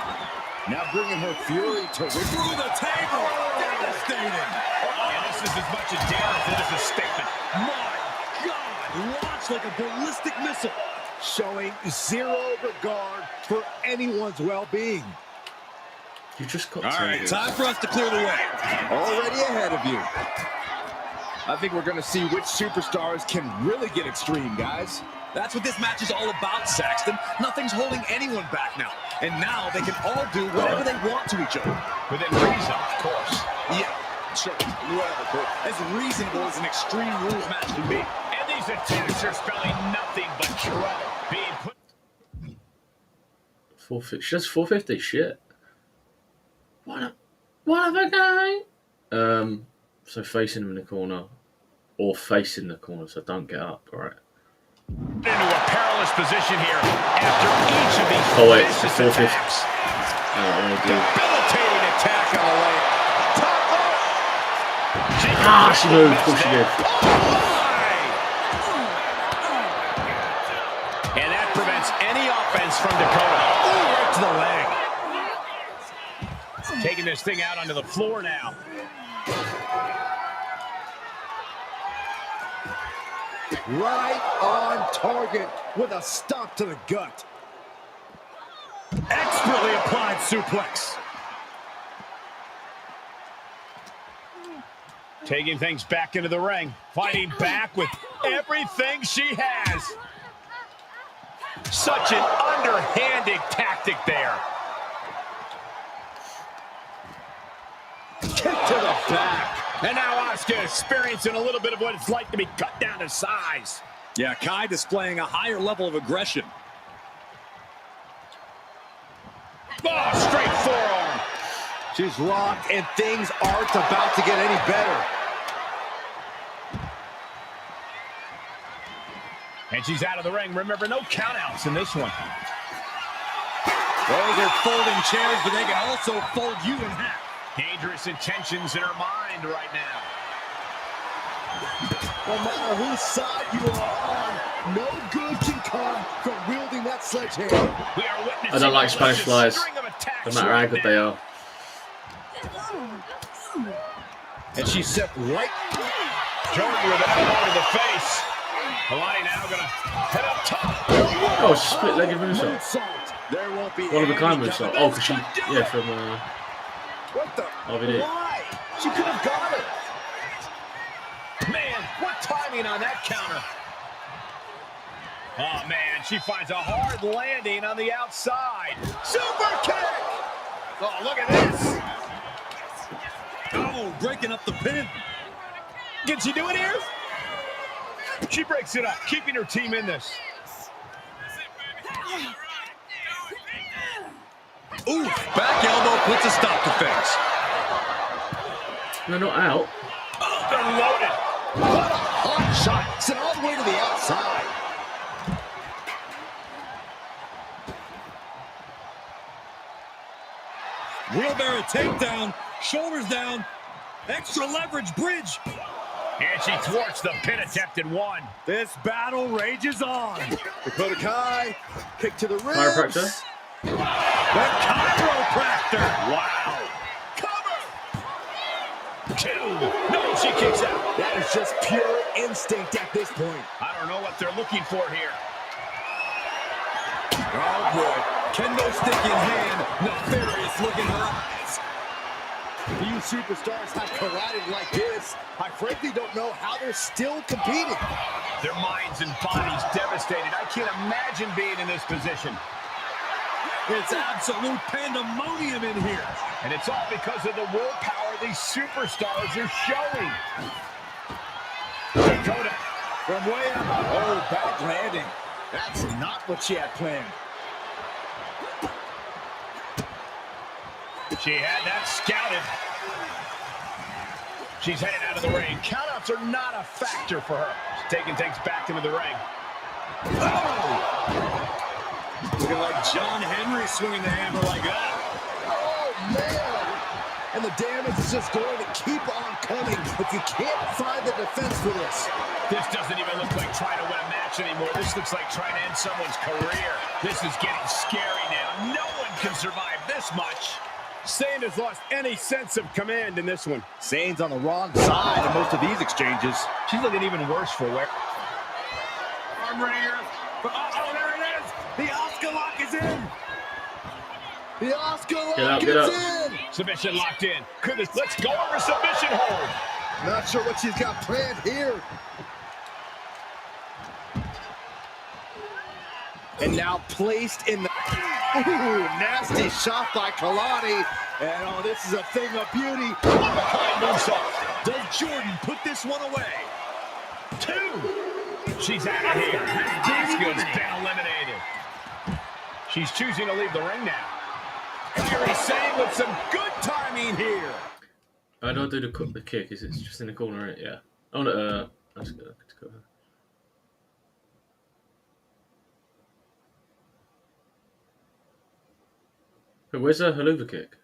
Now bringing her fury to through the table. Devastating. And this is as much a dare as it is a statement. My God, launched like a ballistic missile. Showing zero regard for anyone's well-being. You just got All right, time for us to clear the way. Already ahead of you. I think we're going to see which superstars can really get extreme, guys. That's what this match is all about, Saxton. Nothing's holding anyone back now. And now they can all do whatever they want to each other. Within reason, of course. Yeah, sure, whatever, but as reasonable as an Extreme Rules match can be. And these attacks are spelling nothing but trouble. Being put... 450. She does 450. Shit. What a guy. So facing him in the corner, or facing the corner, so don't get up. All right. Into a perilous position here after each of these vicious attacks. Debilitating attack on the leg. She moved. Of course she did. And that prevents any offense from Dakota. Right to the leg. Taking this thing out onto the floor now. Right on target with a stop to the gut. Expertly applied suplex. Taking things back into the ring. Fighting back with everything she has. Such an underhanded tactic there. Kick to the back. And now Asuka experiencing a little bit of what it's like to be cut down to size. Yeah, Kai displaying a higher level of aggression. Oh, straight forearm. She's locked, and things aren't about to get any better. And she's out of the ring. Remember, no countouts in this one. Those are folding chairs, but they can also fold you in half. Dangerous intentions in her mind right now. No matter whose side you are on, no good can come from wielding that sledgehammer. We are witnessing I don't like Spanish flies, no matter how good they are. And she's set right. Jordan with an elbow to the face. Kalani now gonna head up top. Oh, split-legged moonsault. There won't be One of a kind moonsault. Oh, because she, yeah, from what the? RVD. Why? She could have got it. Man, what timing on that counter. Oh, man, she finds a hard landing on the outside. Super kick! Oh, look at this. Oh, breaking up the pin. Can she do it here? She breaks it up, keeping her team in this. Ooh, back elbow puts a stop to things. They're not out. They're loaded. What a hot shot. Sent all the way to the outside. Wheelbarrow takedown, shoulders down, extra leverage bridge. And she thwarts the pin attempt in one. This battle rages on. Dakota Kai, kick to the ribs. Chiropractor. The chiropractor. Wow. Cover. 2. No, she kicks out. That is just pure instinct at this point. I don't know what they're looking for here. Oh, boy. Kendo stick in hand, nefarious look in her eyes. Few superstars have collided like this. I frankly don't know how they're still competing. Their minds and bodies devastated. I can't imagine being in this position. It's absolute pandemonium in here. And it's all because of the willpower these superstars are showing. Dakota from way up. Oh, bad landing. That's not what she had planned. She had that scouted. She's headed out of the ring. Countouts are not a factor for her. She's taking things back into the ring. Oh! Looking like John Henry swinging the hammer like that. Oh, man! And the damage is just going to keep on coming if you can't find the defense for this. This doesn't even look like trying to win a match anymore. This looks like trying to end someone's career. This is getting scary now. No one can survive this much. Sane has lost any sense of command in this one. Sane's on the wrong side in most of these exchanges. She's looking even worse for wear. Arm wringer. Oh, there it is. The Oscar lock is in. The Oscar lock is in. Submission locked in. Let's go over submission hold. Not sure what she's got planned here. And now placed in the... Ooh, nasty shot by Kalani. And oh, this is a thing of beauty. Behind moonsault. Does Jordan put this one away? 2. She's out of here. Oscar's been eliminated. She's choosing to leave the ring now. Fury Sane with some good timing here. I don't do the kick. Is it just in the corner? Right? Yeah. Oh no. That's good. Where's a haluva kick?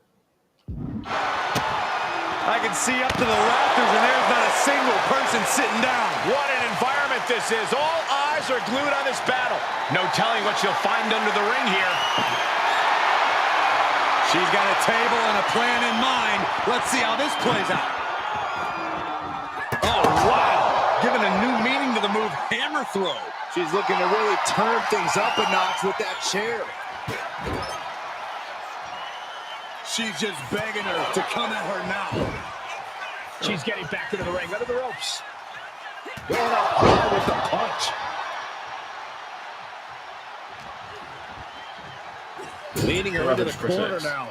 I can see up to the rafters, and there's not a single person sitting down. What an environment this is. All eyes are glued on this battle. No telling what you'll find under the ring here. She's got a table and a plan in mind. Let's see how this plays out. Oh, wow. Giving a new meaning to the move, hammer throw. She's looking to really turn things up a notch with that chair. She's just begging her to come at her now. She's getting back into the ring, under the ropes. Going up high with the punch. Leading her into the corner now.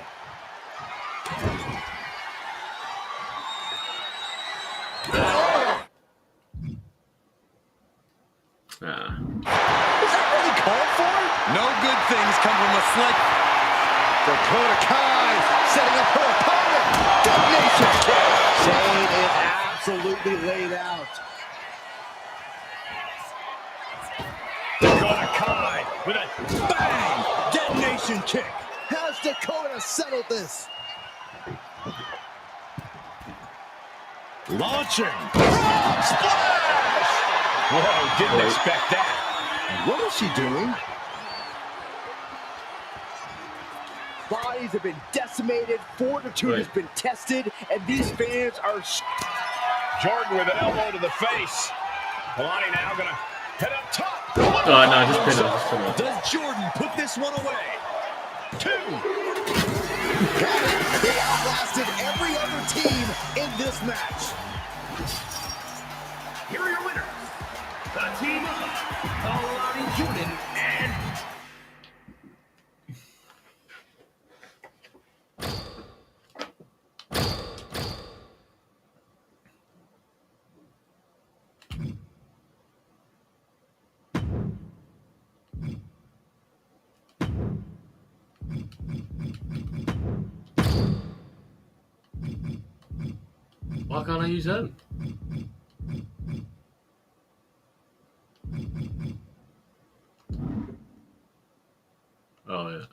Is that really called for? No good things come from a slight. Dakota Kai setting up her opponent. Detonation kick. Sane is absolutely laid out. Dakota Kai with a bang. Detonation kick. How's Dakota settled this? Launching. Splash! Whoa, didn't expect that. What is she doing? Bodies have been decimated, fortitude has been tested, and these fans are... Jordan with an elbow to the face. Kalani now gonna head up top. Oh, no, just pin him. Does Jordan put this one away? 2. They outlasted every other team in this match. Here are your winners. The team of Johnny Jordan and Why can't I use them? Oh yeah.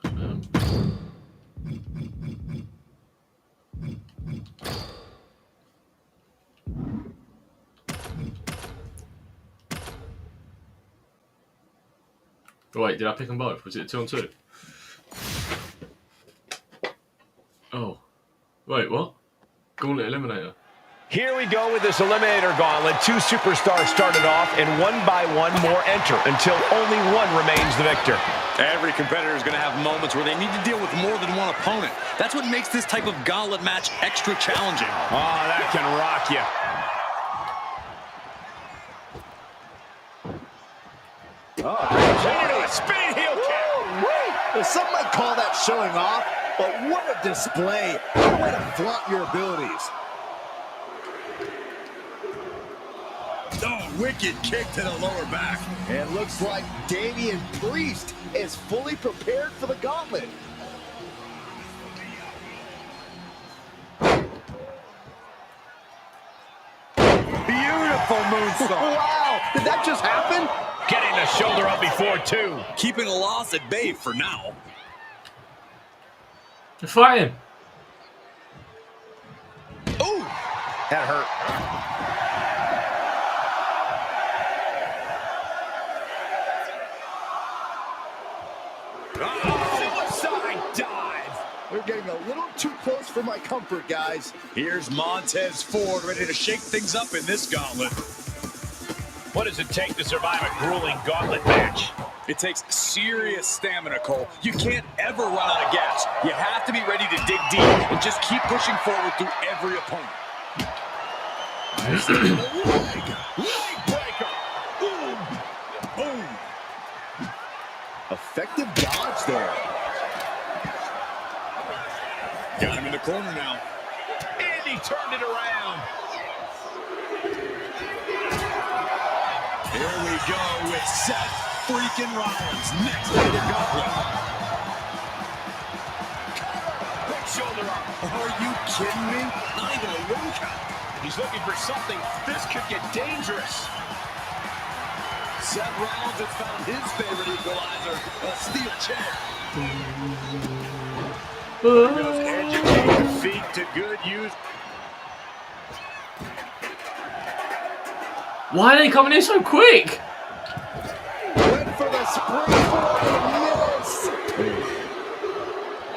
Oh, wait, did I pick them both? Was it a 2-on-2? Oh. Wait, what? Gauntlet Eliminator. Here we go with this Eliminator Gauntlet. 2 superstars started off, and one by one more enter until only one remains the victor. Every competitor is going to have moments where they need to deal with more than one opponent. That's what makes this type of gauntlet match extra challenging. Oh, that can rock you. Oh, a spinning heel kick. Some might call that showing off, but what a display. What a way to flaunt your abilities. Oh, wicked kick to the lower back. And looks like Damian Priest is fully prepared for the gauntlet. Beautiful moonsault. Wow, did that just happen? Getting the shoulder up before 2. Keeping a loss at bay for now. They're fighting. Ooh, that hurt. Suicide dive. We're getting a little too close for my comfort, guys. Here's Montez Ford ready to shake things up in this gauntlet. What does it take to survive a grueling gauntlet match? It takes serious stamina, Cole. You can't ever run out of gas. You have to be ready to dig deep and just keep pushing forward through every opponent. Leg breaker. Boom. Boom. Effective dodge there. Got him in the corner now. And he turned it around. Here we go with Seth freaking Rollins. Next to the gauntlet. Big shoulder up. Are you kidding me? Not even a ring count. He's looking for something. This could get dangerous. Seth Rollins has found his favorite equalizer, a steel chair. Those educated feet to good use. Why are they coming in so quick? Went for the springboard and miss.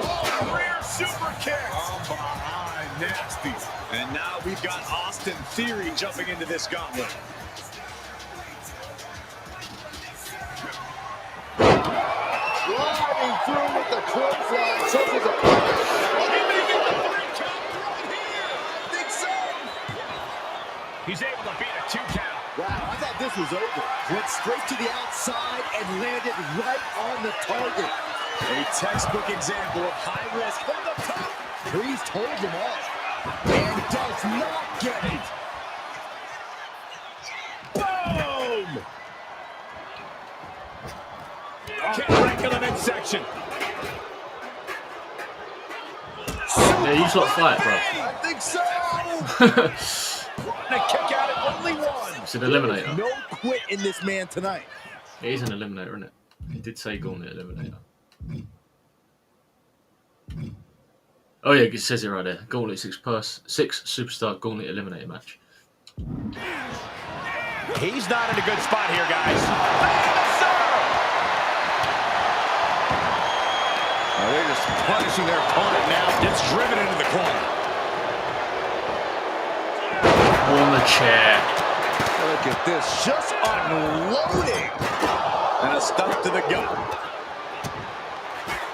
Oh, rear super kick. From behind, nasty. And now we've got Austin Theory jumping into this gauntlet. Driving through with the clothesline. So is a He's able to beat a 2 count. Wow, I thought this was over. Went straight to the outside and landed right on the target. A textbook example of high risk from the top. Priest holds him off and does not get it. Boom! Can't break in the midsection. Yeah, you sort of fight, bro. I think so. And a kick out at only one. It's an eliminator. No quit in this man tonight. It is an eliminator, isn't it? It did say Gauntlet Eliminator. Oh yeah, it says it right there. Gauntlet 6 superstar Gauntlet Eliminator match. He's not in a good spot here, guys. They're just punishing their opponent now. Gets driven into the corner. On the chair. Look at this, just unloading. And a stomp to the gut.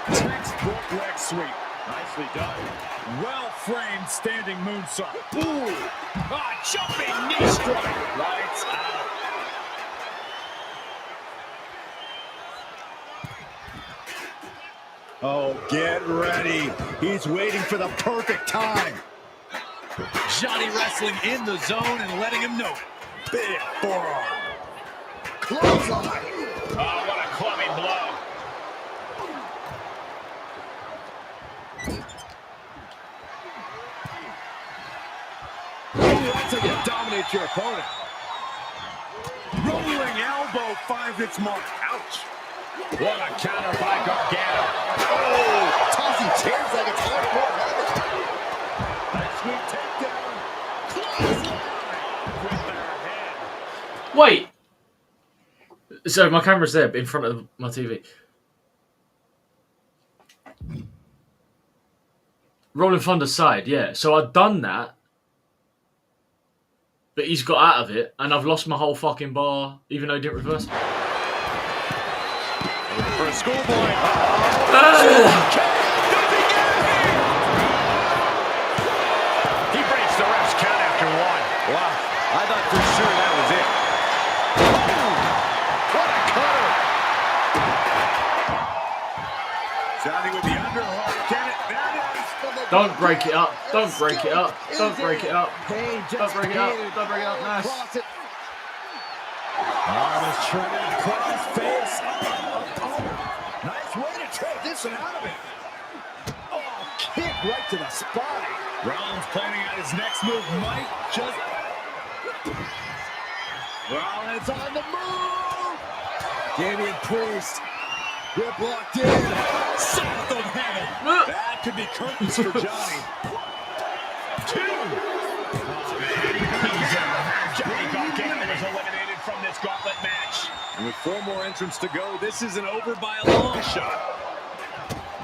Textbook leg sweep. Nicely done. Well-framed standing moonsault. Ooh. Ah, jumping knee strike. Lights out. Oh, get ready. He's waiting for the perfect time. Johnny wrestling in the zone and letting him know it. Big forearm. Clothesline. Oh, what a clubbing blow. That's how you dominate your opponent. Rolling elbow finds its mark. Ouch. What a counter by Gargano. Oh, tossing chairs like it's hardcore heaven. Nice sweep takedown. Clothesline with their head. Wait. So my camera's there in front of my TV. Rolling Thunder's side, yeah. So I'd done that. But he's got out of it, and I've lost my whole fucking bar, even though he didn't reverse. For a schoolboy. He breaks the ref's count after one. Wow, I thought for sure that was it. What a cutter. Johnny with the underhook. Can it? There it is. Don't break it up. Don't break it up. Don't break it up. Don't break it up. Don't break it up. Nice. Arm is trying to cross face. Nice way to transition out of it. Oh, kick right to the spine. Rollins planning out his next move. Might just... Rollins on the move. Damian Priest. Whip locked in. South of heaven. That could be curtains for Johnny. 2. Oh, man. Johnny Gargano was eliminated from this gauntlet match. And with 4 more entrants to go, this isn't over by a long shot.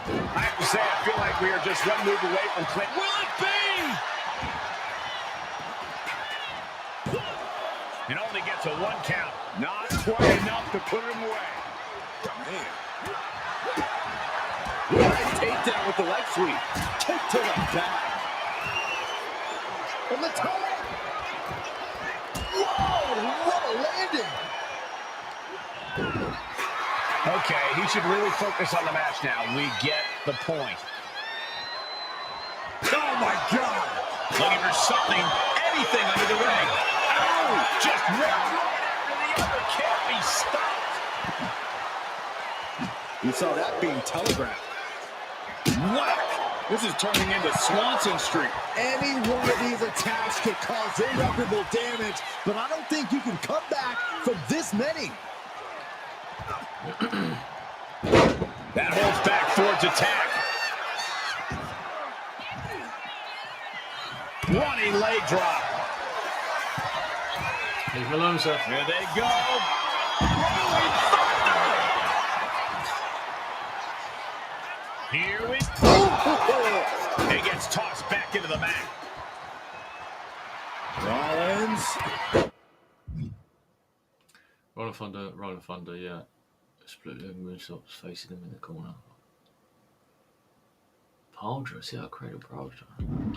I have to say, I feel like we are just one move away from Clinton. Will it be? It only gets a 1 count. Not quite enough to put him away. Man. Nice takedown with the leg sweep. Kick to the back. From the top. Whoa, what a landing. Okay, he should really focus on the match now. We get the point. Oh, my God. Looking for something, anything under the ring. Ow! Just right after the other. Can't be stopped. You saw that being telegraphed. Whack! This is turning into Swanson Street. Any one of these attacks could cause irreparable damage, but I don't think you can come back from this many. That holds back Ford's attack. Running leg drop. Leave him alone, sir. Here they go. Here we go. He gets tossed back into the mat. Rollins. Rolling Thunder, yeah. Split leg moonsaults facing him in the corner. Pauldra, see how Cradle Pauldra. I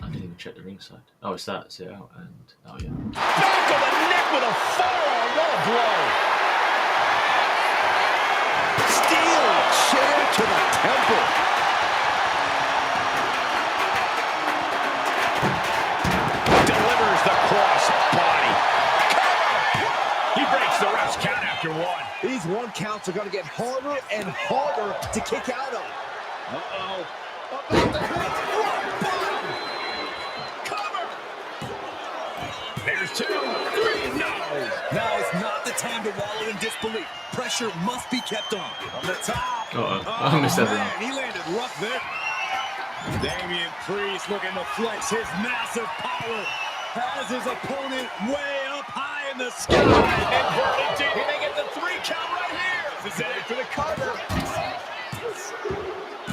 didn't even check the ringside. Oh, it's that. See it out and oh yeah. Back of the neck with a forearm. What a blow! Steel chair to the temple. Delivers the cross body. He breaks the ref's count after 1. These 1 counts are going to get harder and harder to kick out of. Uh-oh. About the head. Cover. There's 2. 3. No. Now is not the time to wallow in disbelief. Pressure must be kept on. From the top. I missed that one. He landed rough there. Damian Priest looking to flex his massive power. Has his opponent way up high in the sky. Inverted DDT. He may get the 3 count right here. This is it for the cover.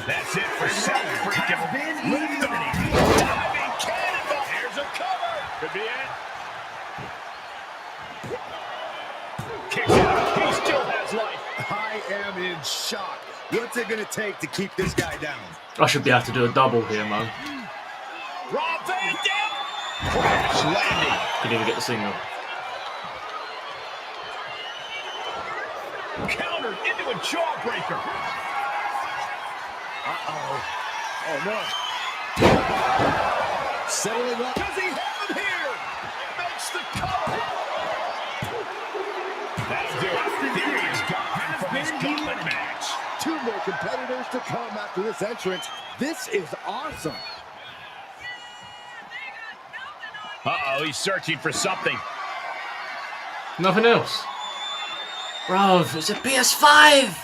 That's it for Seth Freakin. Diving cannonball. Here's a cover. Could be it. Kicks out. He still has life. I am in shock. What's it going to take to keep this guy down? I should be able to do a double here, man. Rob Van Dam. Crash landing. Couldn't even get the single. Countered into a jawbreaker. Uh-oh. Oh, no. Settling up. Does he have him here? Makes the cover. That'll do it. Theory's gone from his gauntlet match. 2 more competitors to come after this entrance. This is awesome. Uh-oh, he's searching for something. Nothing else. Bruv, it's a PS5!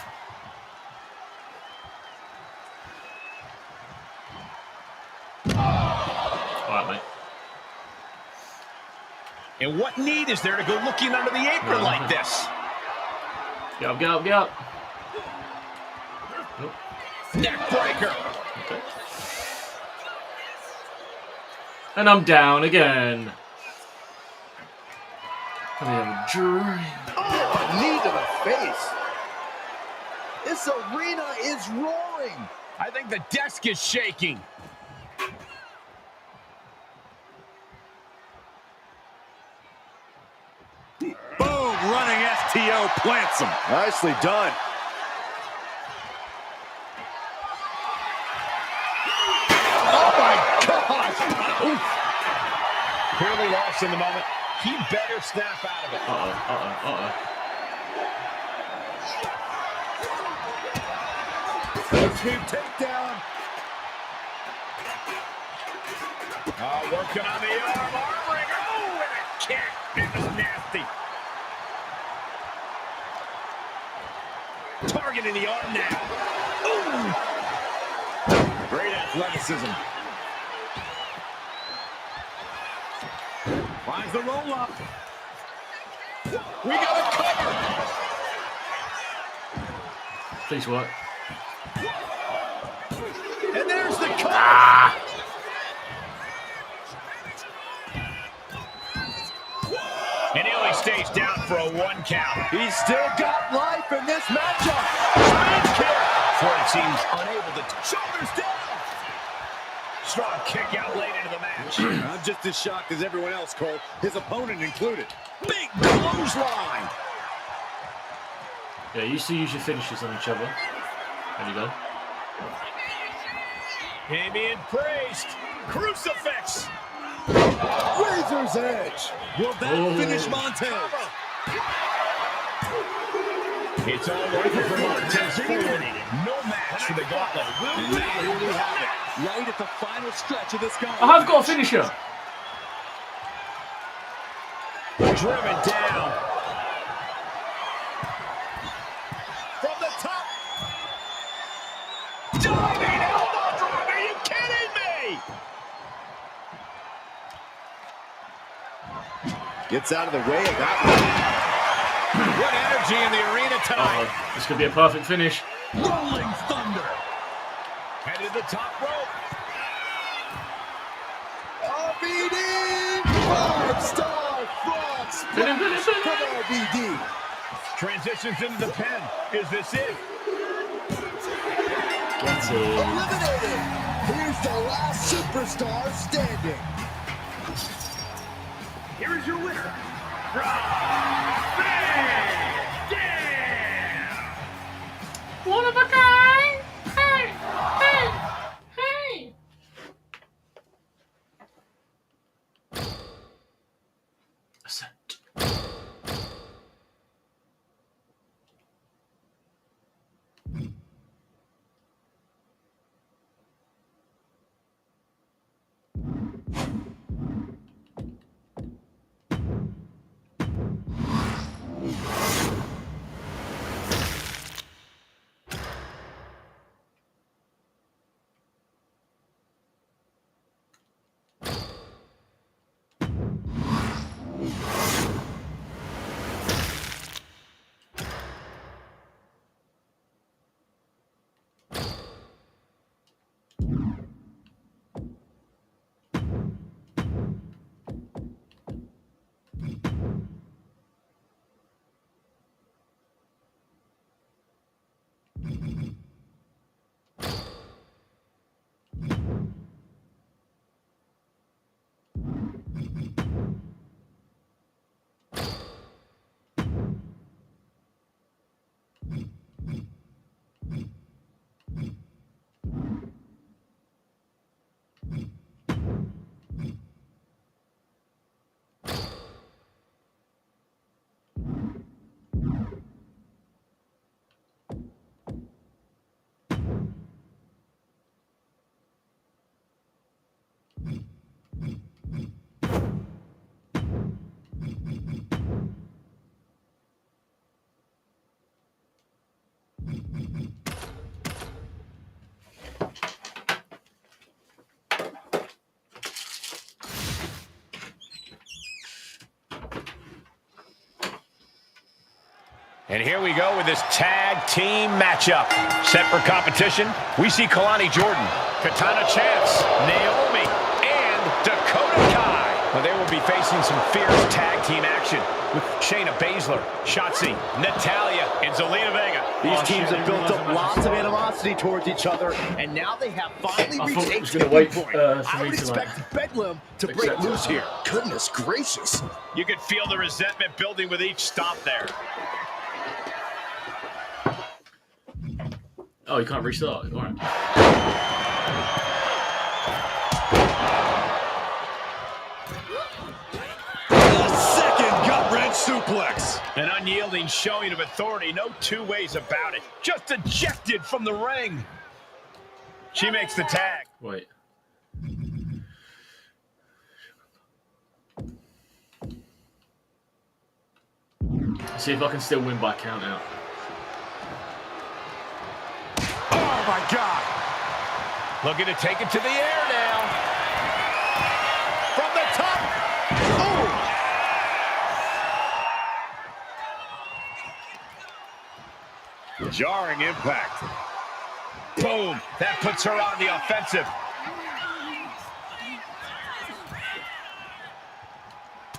Alright, mate. And what need is there to go looking under the apron like this? Get up, get up, get up. Nope. Neck breaker. Okay. And I'm down again. Let me have a drink. Oh, a knee to the face. This arena is roaring. I think the desk is shaking. Boom, running STO plants him. Nicely done. Oh, my gosh. Oof. Clearly lost in the moment. He better snap out of it. Big takedown. Working on the arm wringer. Oh, and a kick. It was nasty. Targeting the arm now. Ooh. Great athleticism. Finds the roll up. We got a cover. Please work. And there's the cover. And he only stays down for a 1 count. He's still got life in this matchup. Speed kick. Floyd seems unable to. Shoulders down. Strong kick out late into the match. I'm just as shocked as everyone else, Cole. His opponent included. Big clothesline. Yeah, you used to use your finishes on each other. There you go. Being praised. Crucifix. Razor's edge. Will that finish Montez? It's all over for Montez. No match for the gauntlet. And now here we have it. Right at the final stretch of this gauntlet. I have got a finisher. Driven down. From the top. Diving elbow drop. Are you kidding me? Gets out of the way of that one. What energy in the arena tonight. This could be a perfect finish. Rolling thunder. Headed to the top rope. RVD! 5-star frog splash from RVD. Transitions into the pen. Is this it? Get it. Eliminated. Here's the last superstar standing. Here is your winner, One of a kind. Hey, hey, hey. Ascent. And here we go with this tag team matchup. Set for competition, we see Kalani Jordan, Katana Chance, Naomi, and Dakota Kai. Well, they will be facing some fierce tag team action with Shayna Baszler, Shotzi, Natalya, and Zelina Vega. These teams have built up lots of animosity towards each other, and now they have finally reached a tipping point. I would expect Bedlam to break loose here. Goodness gracious. You could feel the resentment building with each stop there. Oh, you can't restart. All right. Suplex. An unyielding showing of authority. No two ways about it. Just ejected from the ring. She makes the tag. Wait. See if I can still win by count out. Oh my God. Looking to take it to the air now. From the top. Oh. Jarring impact. Boom. That puts her on the offensive.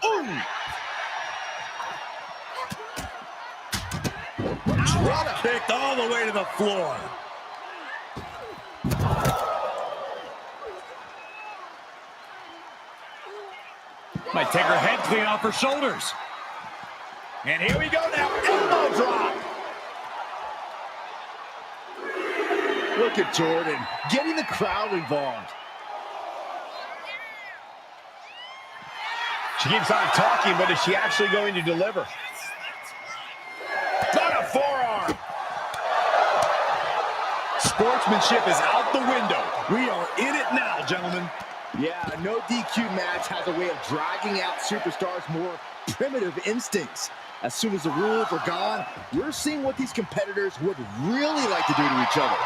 Ooh. Drop kicked all the way to the floor. Might take her head clean off her shoulders. And here we go now. Elbow drop. Look at Jordan, getting the crowd involved. She keeps on talking, but is she actually going to deliver? Not a forearm. Sportsmanship is out the window. We are in it now, gentlemen. Yeah, no DQ match has a way of dragging out superstars' more primitive instincts. As soon as the rules are gone, we're seeing what these competitors would really like to do to each other.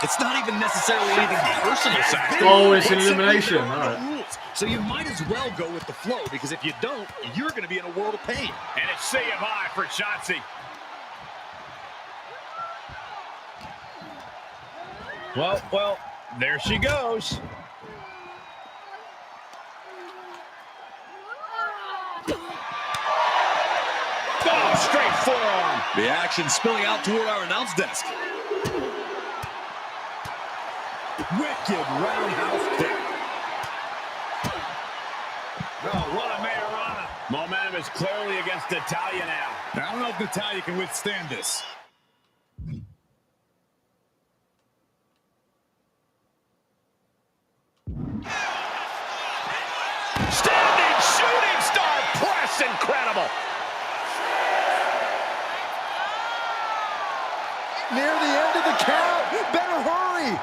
It's not even necessarily anything personal, Saxton. Oh, it's an elimination. All right. Rules. So you might as well go with the flow, because if you don't, you're going to be in a world of pain. And it's say of I for Shotzi. Well, there she goes. Oh, straight forearm. The action spilling out toward our announce desk. Wicked roundhouse kick. Oh, what a Mayorana. Momentum is clearly against Natalya now. I don't know if Natalya can withstand this. Standing shooting star press, incredible. Near the end of the count, better hurry.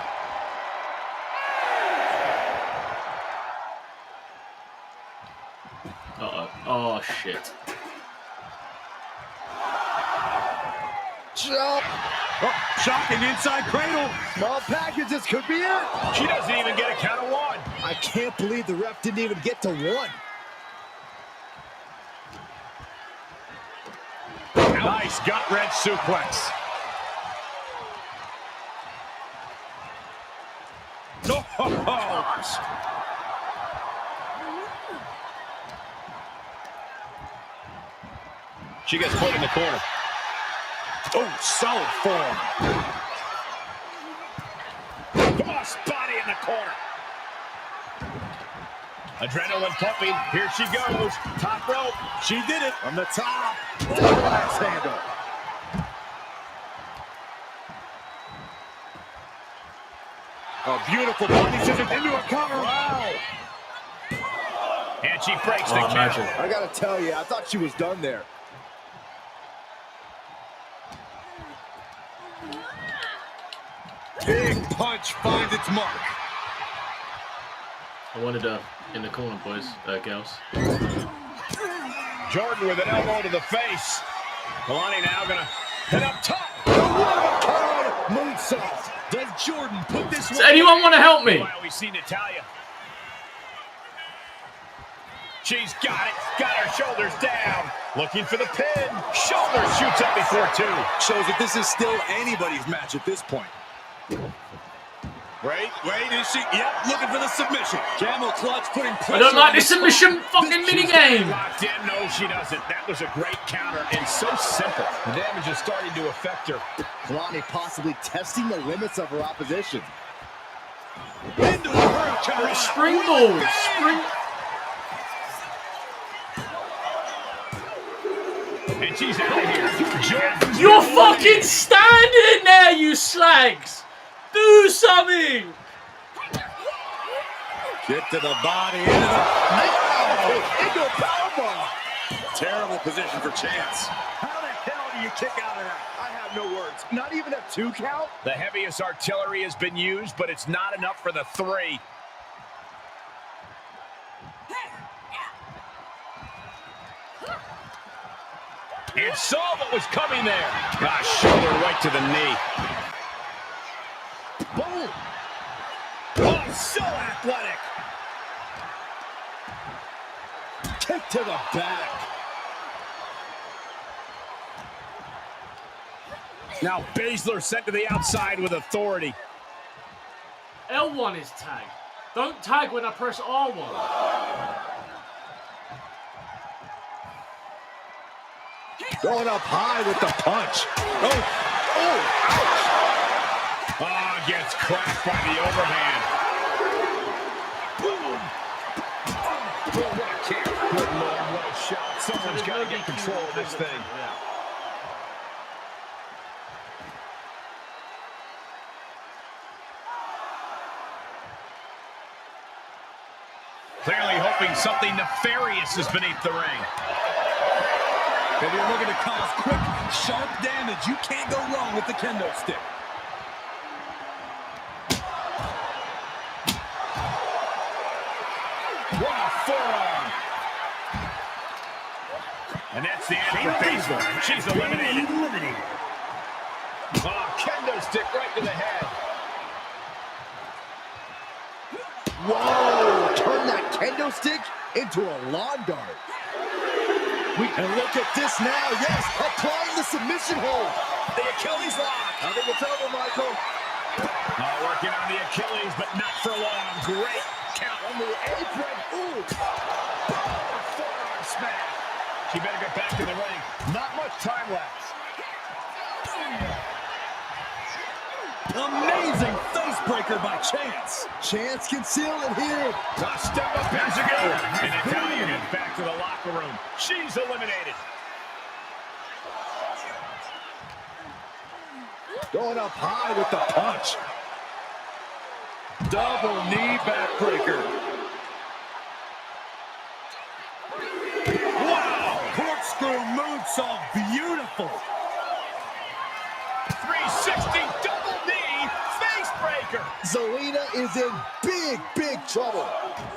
Uh-oh. Oh, shit. Jump. Oh, shocking inside cradle. Small packages could be it. She doesn't even get a count of one. I can't believe the ref didn't even get to one. Nice gut-wrench suplex. Oh. She gets put in the corner. Oh, solid form. Boss body in the corner. Adrenaline pumping. Here she goes. Top rope. She did it. From the top. Glass handle. A beautiful body scissors into a cover. Wow. And she breaks the count. I gotta tell you, I thought she was done there. Big punch finds its mark. I wanted in the corner, boys, girls. Jordan with an elbow to the face. Kalani now gonna hit up top. Moonsault. Does Jordan put this Does anyone want to help me? We see Natalya. She's got it. Got her shoulders down. Looking for the pin. Shoulder shoots up before two. Shows that this is still anybody's match at this point. Wait, is she? Yep, looking for the submission. Camel clutch putting pressure. I don't like this submission fucking minigame. Locked in. No, she doesn't. That was a great counter and so simple. The damage is starting to affect her. Kalani possibly testing the limits of her opposition. Into the root. Springboard. And she's out of here. You're fucking standing there, you slags. Do something! Get to the body, into a powerbomb. Terrible position for Chance. How the hell do you kick out of that? I have no words. Not even a 2 count? The heaviest artillery has been used, but it's not enough for the 3. And saw what was coming there. Shoulder right to the knee. Boom! Oh, so athletic. Kick to the back. Now Baszler sent to the outside with authority. L1 is tag. Don't tag when I press R1. Going up high with the punch. Oh, gets cracked by the overhand. Boom. Oh, what a kick. Good Lord, what a shot. Someone's got to get control of this thing. Clearly hoping something nefarious is beneath the ring. If you're looking to cause quick, sharp damage, you can't go wrong with the kendo stick. What a forearm. And that's the end for Baszler. She's eliminated. Oh, kendo stick right to the head. Whoa! Turn that kendo stick into a lawn dart. And look at this now. Yes, applying the submission hold. The Achilles lock. I think it's over, Michael. Working on the Achilles, but not for long. Great count on the apron. Ooh. Forearm smash. She better get back to the ring. Not much time lapse. Amazing face breaker by Chance. Chance can seal it here. Step up as a go. And Italian gets back to the locker room. She's eliminated. Going up high with the punch. Double knee backbreaker. Wow! Corkscrew moonsault, beautiful. 360 double knee face breaker. Zelina is in big trouble.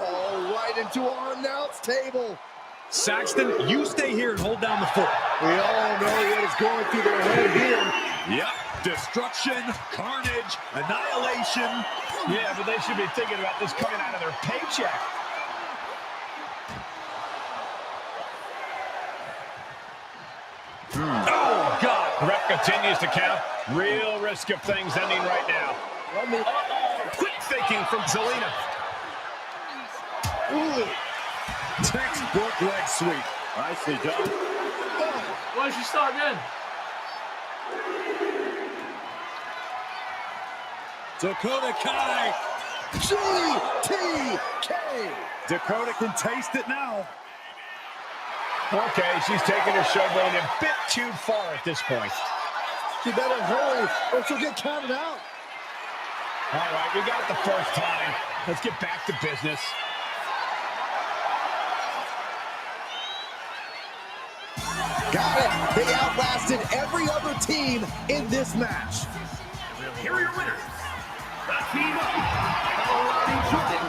Oh, right into our announce table. Saxton, you stay here and hold down the fort. We all know what is going through their head here. Yep. Destruction, carnage, annihilation. Yeah, but they should be thinking about this coming out of their paycheck. Oh, God. Rep continues to count. Real risk of things ending right now. Quick thinking from Zelina. Ooh. Textbook leg sweep. Nicely done. Why did she start again? Dakota Kai. GTK. Dakota can taste it now. Okay, she's taking her showboat a bit too far at this point. She better hurry or she'll get counted out. All right, we got it the first time. Let's get back to business. Got it. They outlasted every other team in this match. Here are your winners. The team of Colorado Jordan.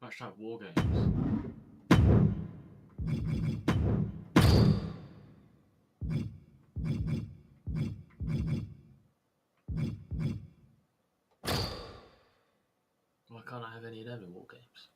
Hashtag war games. Why can't I have any of them in war games?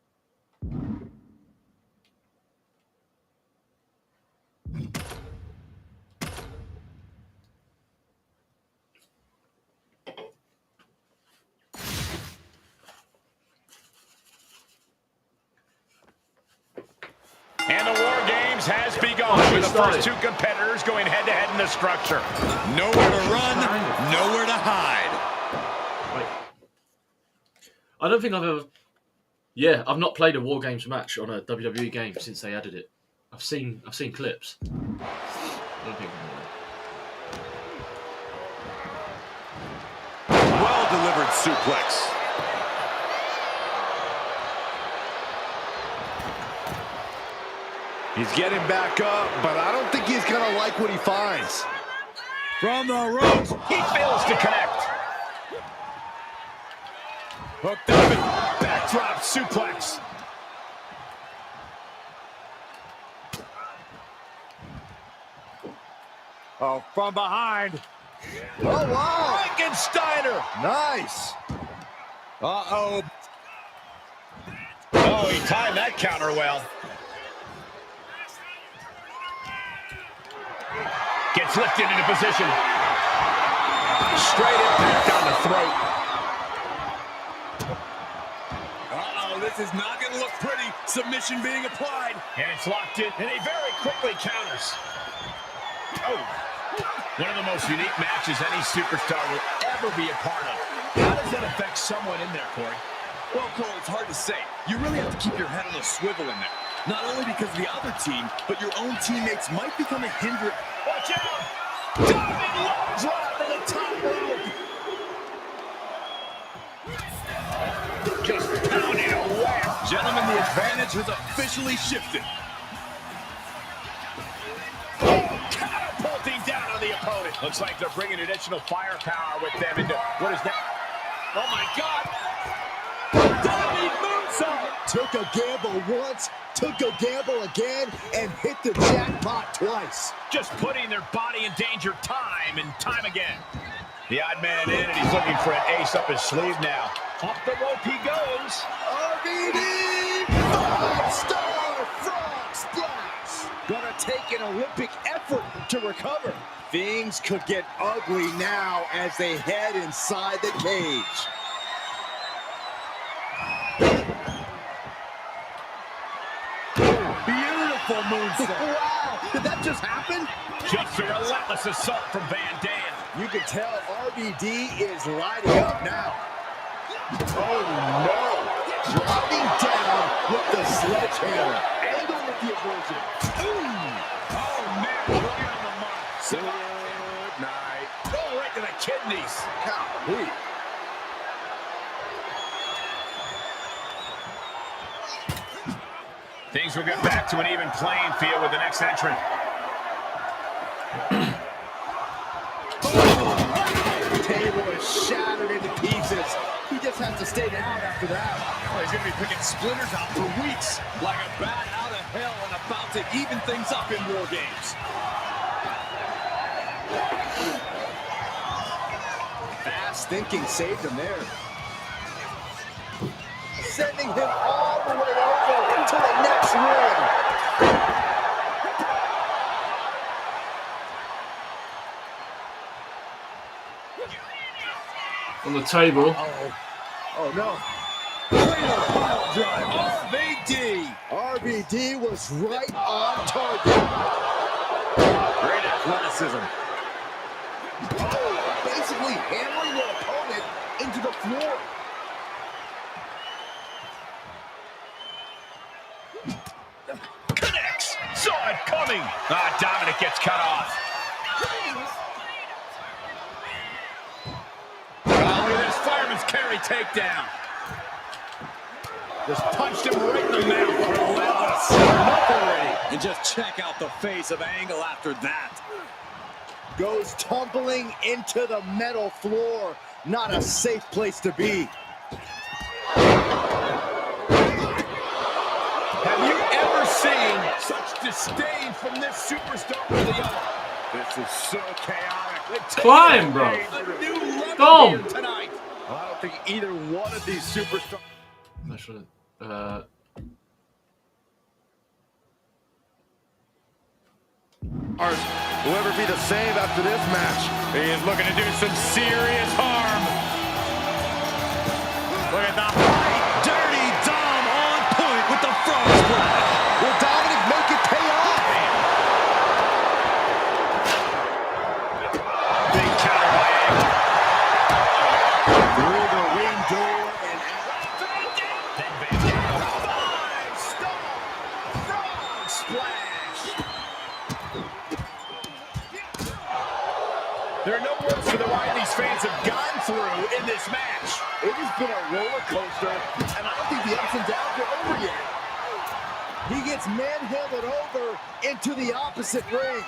And the War Games has begun with the first two competitors going head-to-head in the structure. Nowhere to run, nowhere to hide. Wait. I don't think I've ever... Yeah, I've not played a War Games match on a WWE game since they added it. I've seen clips. I don't think Well-delivered suplex. He's getting back up, but I don't think he's going to like what he finds. From the ropes, he fails to connect. Hooked up and backdrop suplex. Oh, from behind. Oh, wow. Frankensteiner. Nice. Uh-oh. Oh, he timed that counter well. Gets lifted into position. Straight impact down the throat. Uh-oh, this is not going to look pretty. Submission being applied. And it's locked in, and he very quickly counters. Oh. One of the most unique matches any superstar will ever be a part of. How does that affect someone in there, Corey? Well, Cole, it's hard to say. You really have to keep your head on a swivel in there. Not only because of the other team, but your own teammates might become a hindrance. Watch out! Diving low drop to the top rope. Just pounding away. Gentlemen, the advantage has officially shifted. Catapulting down on the opponent. Looks like they're bringing additional firepower with them into what is that? Oh my God! Diving moonsault! Took a gamble once, took a gamble again, and hit the jackpot twice. Just putting their body in danger time and time again. The odd man in, and he's looking for an ace up his sleeve now. Up the rope he goes. RVD! 5-star frog splash! Gonna take an Olympic effort to recover. Things could get ugly now as they head inside the cage. Beautiful moonsault. Wow, did that just happen? Just a relentless assault from Van Dam. You can tell RVD is lighting up now. Oh no! Dropping down with the sledgehammer. Angle with the aversion. Oh man, right on the mark. Good night. Oh, right to the kidneys. Golly. Things will get back to an even playing field with the next entrant. The table is shattered into pieces. He just has to stay down after that. Oh, he's going to be picking splinters out for weeks. Like a bat out of hell and about to even things up in War Games. Fast thinking saved him there. Sending him all the way over to the next ring. on the table. Oh no. Pile drive. RVD. RVD was right on target. Great athleticism. Oh, basically hammering their opponent into the floor. Connects. Saw it coming. Dominic gets cut off. Oh, look at this fireman's carry takedown. Just punched him right in the mouth. Relentless. Enough already. And just check out the face of Angle after that. Goes tumbling into the metal floor. Not a safe place to be. disdain from this superstar for the yellow. This is so chaotic. Climb, bro. Boom. Tonight. Well, I don't think either one of these superstars. I should. Will ever be the same after this match. He is looking to do some serious harm. Look at that. Dirty Dom on point with the frog splash. Will Dominic make it pay off? Big counter by Angle. Through the ring door and out. Then Van Dam. 5-star frog splash. There are no words for the ride these fans have gone through in this match. It has been a roller coaster, and I don't think the ups and downs are over yet. He gets manhandled over into the opposite ring.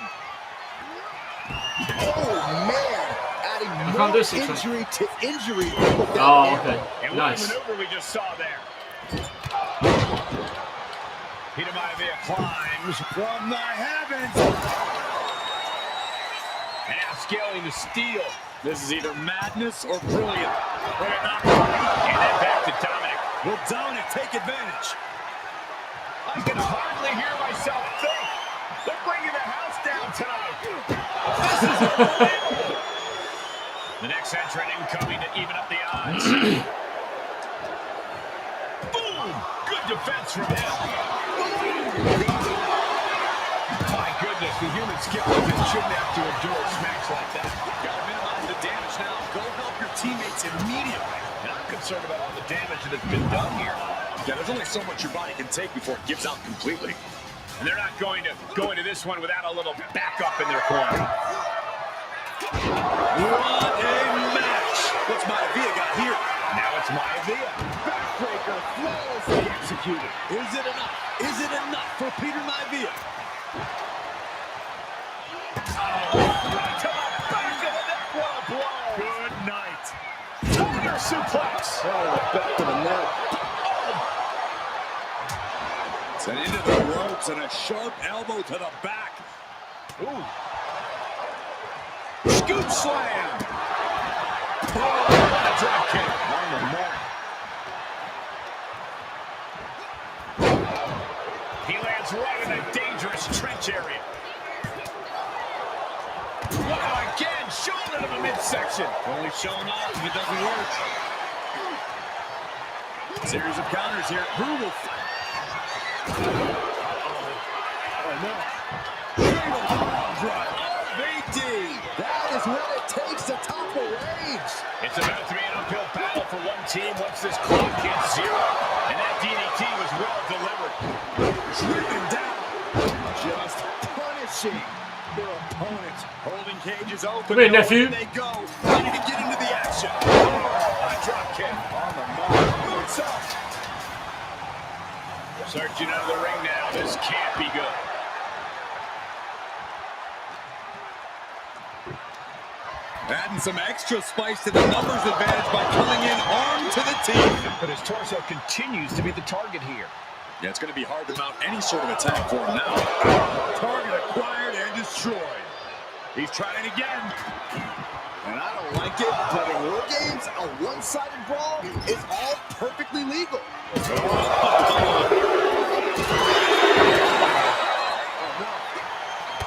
Oh, man. Adding more injury to injury. Oh, okay. And Nice. what a maneuver we just saw there. Peter Maivia climbs from the heavens. And now scaling the steel. This is either madness or brilliant. And then back to Dominic. Will Dominic take advantage? I can hardly hear myself think. They're bringing the house down tonight. This is unbelievable. The next entrant incoming to even up the odds. Boom! Good defense from him. My goodness, the human skeleton shouldn't have to endure smacks like that. Gotta minimize the damage now. Go help your teammates immediately. And I'm concerned about all the damage that has been done here. Yeah, there's only so much your body can take before it gives out completely. And they're not going to go into this one without a little backup in their corner. What a match! What's Maivia got here? Now it's Maivia. Backbreaker flawlessly executed. Is it enough? Is it enough for Peter Maivia? To the back of the neck, what a blow! Good night. Tiger suplex. Oh, back to the neck. And into the ropes and a sharp elbow to the back. Ooh. Scoop slam. Oh, what a drop kick on the mark. He lands right in a dangerous trench area. Wow, again, shoulder to the midsection. Only showing off if it doesn't work. Series of counters here. Brutal. Oh, no. RVD. That is what it takes to top a range. It's about to be an uphill battle for one team once this clock hits 0. And that DDT was well delivered. Driven down. Just punishing their opponent. Holding cages open. Come here, nephew. They go. Ready to get into the action. A drop kick on the mark. Boots up. Searching out of the ring now. This can't be good. Adding some extra spice to the numbers advantage by coming in armed to the teeth. But his torso continues to be the target here. Yeah, it's going to be hard to mount any sort of attack for him now. Target acquired and destroyed. He's trying again. And I don't like it, but in war games, a one-sided brawl is all perfectly legal.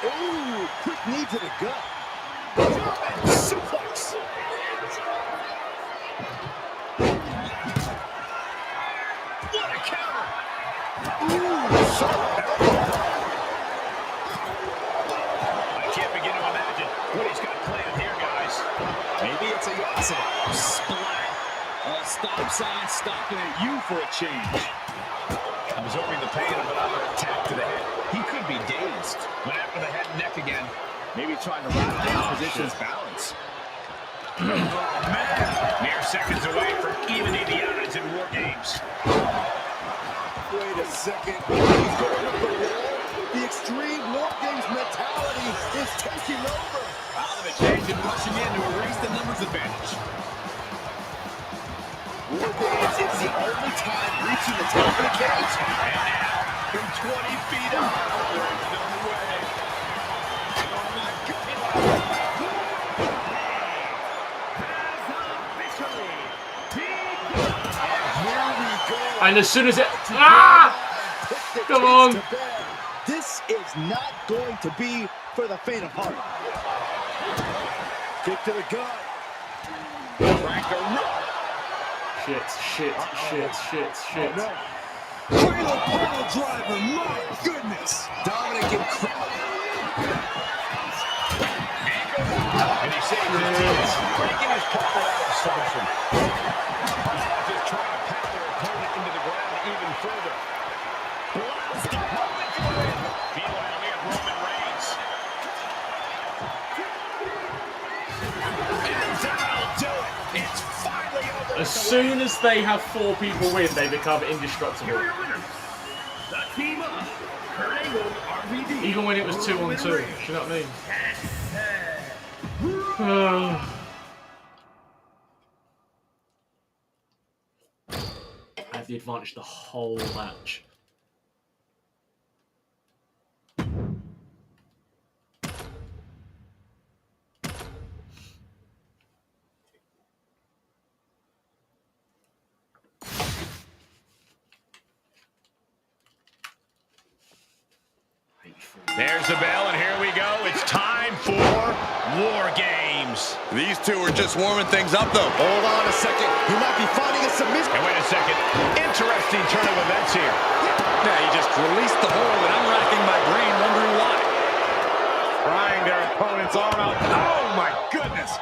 Ooh, quick knee to the gut. German suplex. What a counter. Ooh, sharp elbow. I can't begin to imagine what he's got planned here, guys. Maybe it's a splat. A stop sign stopping at you for a change. Absorbing the pain of another attack to the head. He could be dazed. Went after the head and neck again. Maybe trying to rattle the opposition's balance. Oh, man. Mere seconds away from evening the odds in war games. Wait a second. He's going up the wall. The extreme war games mentality is taking over. Out of the cage and rushing in to erase the numbers advantage. War games is the only time reaching the top of the cage. And now, From 20 feet up. There's no way. Oh, my And as soon as it... Ah! Come on. This is not going to be for the faint of heart. Kick to the gut. Shit. Oh, no. Cradle pile driver, my goodness. Dominic and he saves his team, breaking his partner out of submission. Just trying to pound their opponent into the ground even further. Meanwhile, we have Roman Reigns. And that'll do it. It's finally over. As soon as they have 4 people win, they become indestructible. The team up. Kurt Angle, RVD. Even when it was 2-on-2. Do you know what I mean? I have the advantage the whole match. There's the bell, and here we go. It's time for War Games. These two are just warming things up, though. Hold on a second. He might be finding a submission. And wait a second. Interesting turn of events here. Yeah, he just released the hold, and I'm racking my brain wondering why. Prying their opponent's arm out. Oh, my goodness.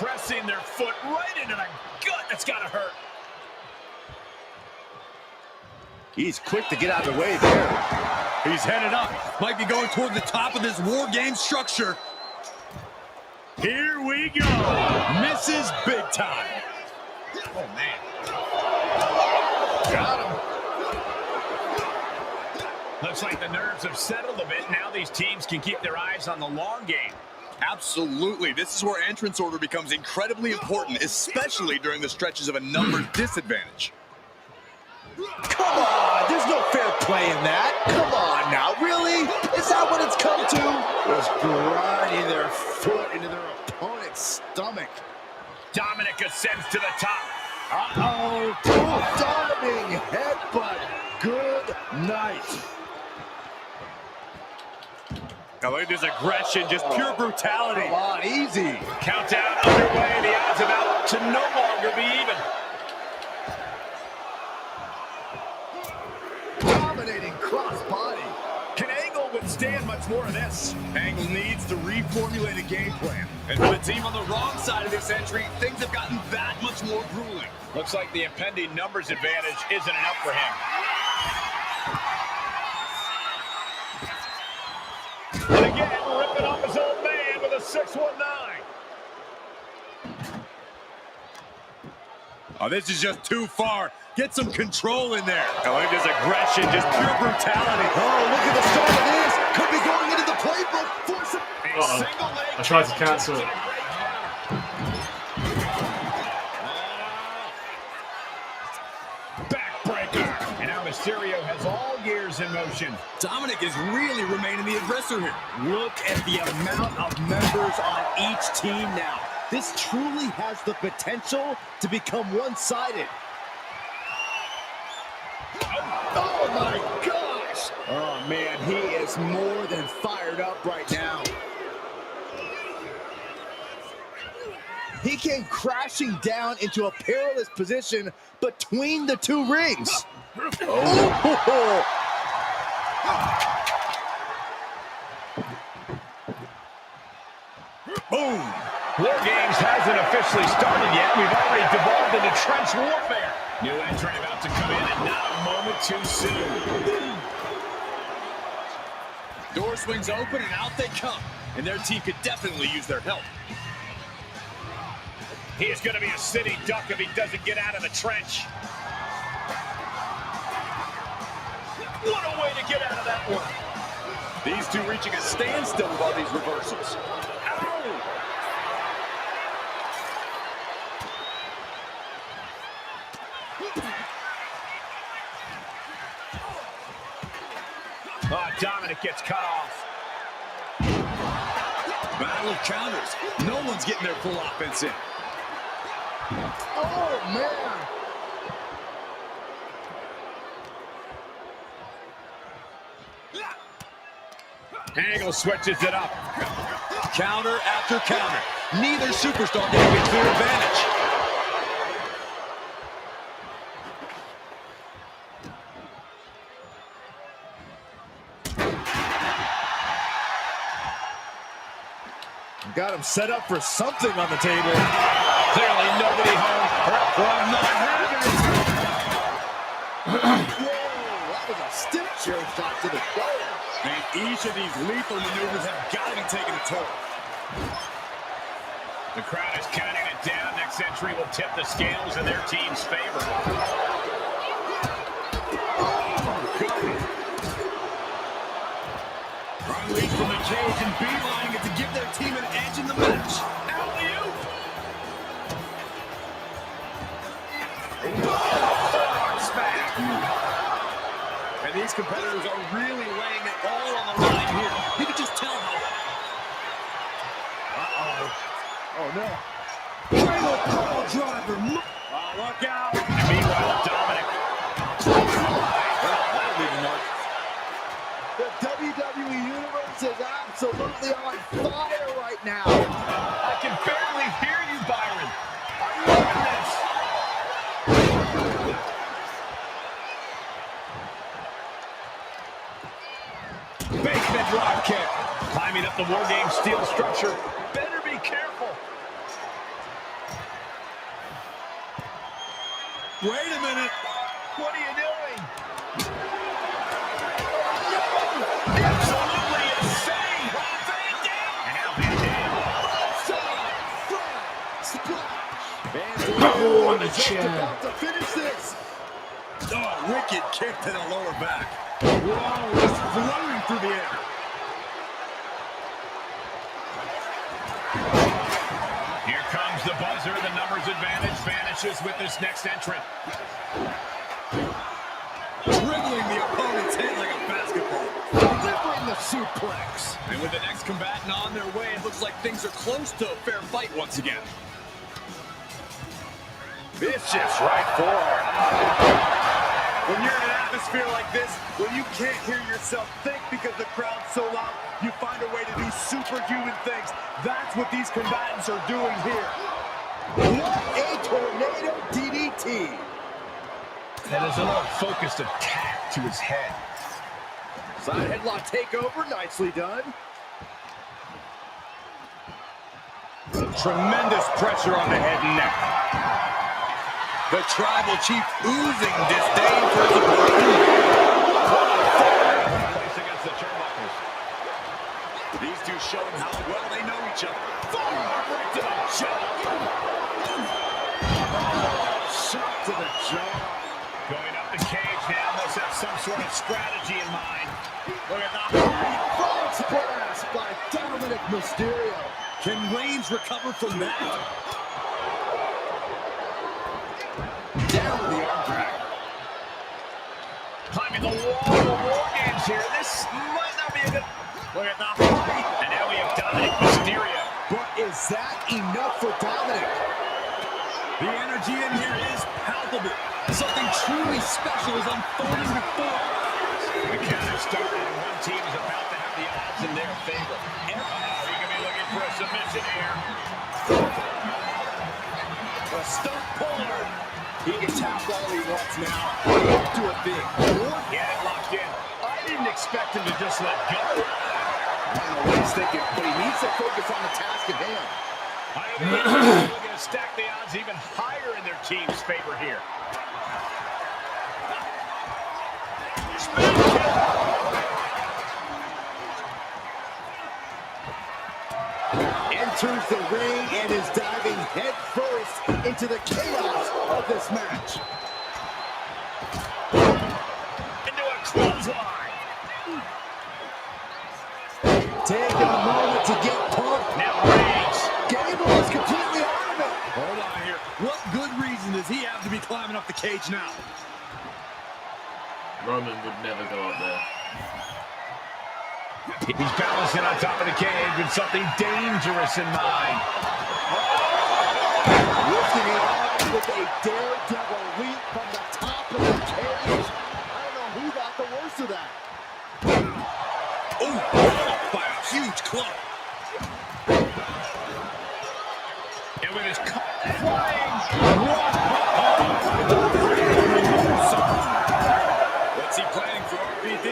Pressing their foot right into the gut. That's got to hurt. He's quick to get out of the way there. He's headed up. Might be going toward the top of this War Game structure. Here we go. Misses big time. Oh, man. Got him. Looks like the nerves have settled a bit. Now these teams can keep their eyes on the long game. Absolutely. This is where entrance order becomes incredibly important, especially during the stretches of a numbers disadvantage. Come on, there's no fair play in that. Come on now, really? Is that what it's come to? Just grinding their foot into their opponent's stomach. Dominic ascends to the top. Uh-oh, diving headbutt. Good night. Now look at this aggression, just pure brutality. Come on, easy. Countdown underway, the odds about to no longer be even. Dominating cross-body. Can Angle withstand much more of this? Angle needs to reformulate a game plan. And for the team on the wrong side of this entry, things have gotten that much more grueling. Looks like the impending numbers advantage isn't enough for him. And again, ripping off his old man with a 619. Oh, this is just too far. Get some control in there. Oh, look at this aggression, just pure brutality. Oh, look at the start of this. Could be going into the playbook for some... I tried to cancel it. Backbreaker. And now Mysterio has all gears in motion. Dominic is really remaining the aggressor here. Look at the amount of members on each team now. This truly has the potential to become one-sided. Oh my gosh! Oh man, he is more than fired up right now. He came crashing down into a perilous position between the two rings. Oh. Boom! War Games hasn't officially started yet. We've already devolved into trench warfare. New entrant about to come in and not a moment too soon. Door swings open and out they come. And their team could definitely use their help. He is going to be a sitting duck if he doesn't get out of the trench. What a way to get out of that one. These two reaching a standstill with all these reversals. it gets cut off. Battle of counters. No one's getting their full offense in. Oh, man. Angle switches it up. Counter after counter. Neither superstar getting a clear advantage. Got him set up for something on the table. Clearly nobody home from the Whoa, that was a stiff chair shot to the shoulder. And each of these lethal maneuvers have got to be taking a toll. The crowd is counting it down. Next entry will tip the scales in their team's favor. Unleashed from the cage and beelining it to give their team an edge in the match. Alley-oop! Smack! And these competitors are really laying it all on the line here. You can just tell how... Oh, no. Cradle pile driver. Oh, look out. And meanwhile, Dominic. That'll leave a mark. The WWE Universe is absolutely on fire right now. I can barely hear you, Byron. I'm loving this. Basement drop kick. Climbing up the War Games steel structure. Better be careful. Wait a minute. What are you doing? Absolutely insane. Oh, on the chin. About to finish this. Oh, wicked kick to the lower back. Whoa, it's floating through the air. Here comes the buzzer. The numbers advantage vanishes with this next entrant. Dribbling the opponent's head like a basketball. Delivering the suplex. And with the next combatant on their way, it looks like things are close to a fair fight once again. Vicious right forward. When you're in an atmosphere like this, when you can't hear yourself think because the crowd's so loud, you find a way to do superhuman things. That's what these combatants are doing here. What a tornado DDT. That is a little focused attack to his head. Side headlock takeover, nicely done. Tremendous pressure on the head and neck. The Tribal Chief oozing disdain for his opponent. Place against the turnbuckles. These two showing how well they know each other. Right to the jaw. Shot to the jaw. Going up the cage now. Must have some sort of strategy in mind. Look at that. Frog splash by Dominic Mysterio. Can Reigns recover from that? Down the arm drag. Climbing the wall of the War Games here. This might not be a good... Look at that. And now we have Dominic Mysterio. But is that enough for Dominic? The energy in here is palpable. Something truly special is unfolding before us. The count has started and one team is about to have the odds in their favor. He could be looking for a submission here. A stump puller. He can tap all he wants now. He'll do it big. Get it locked in. I didn't expect him to just let go. I don't know what he's thinking, but he needs to focus on the task at hand. I think he's looking to stack the odds even higher in their team's favor here. Spin kick. Enters the ring and is diving head first into the chaos of this match. Into a clothesline. Taking a moment to get pumped. Now Reigns. Gable is completely out of it. Hold on here. What good reason does he have to be climbing up the cage now? Roman would never go up there. He's balancing on top of the cage with something dangerous in mind. Lifting it off with a daredevil leap from the top of the cage. I don't know who got the worst of that. Oh, by a huge club. And with his cut flying. What's he planning for RVD?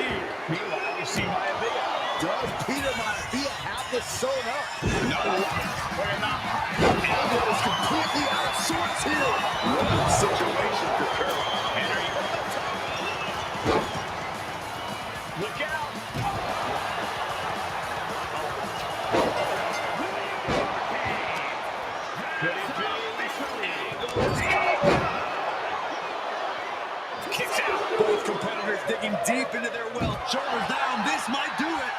Meanwhile, we see Maivia. Does Peter Maivia have this sewn up? No. We're not. Elbow is completely out of sorts here. What a situation for Kurt. Henry. Look out. Could it be? Kicks out. Both competitors digging deep into their well. Shoulders down. This might do it.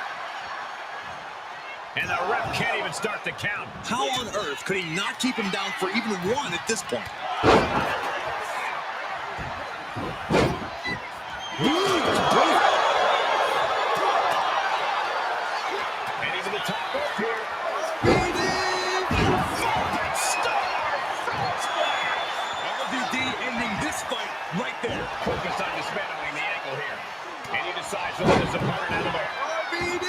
And the ref can't even start to count. How on earth could he not keep him down for even one at this point? And he's in the top rope here. RVD ending this fight right there. Focused on dismantling the ankle here. And he decides to let his opponent out of the way. RVD!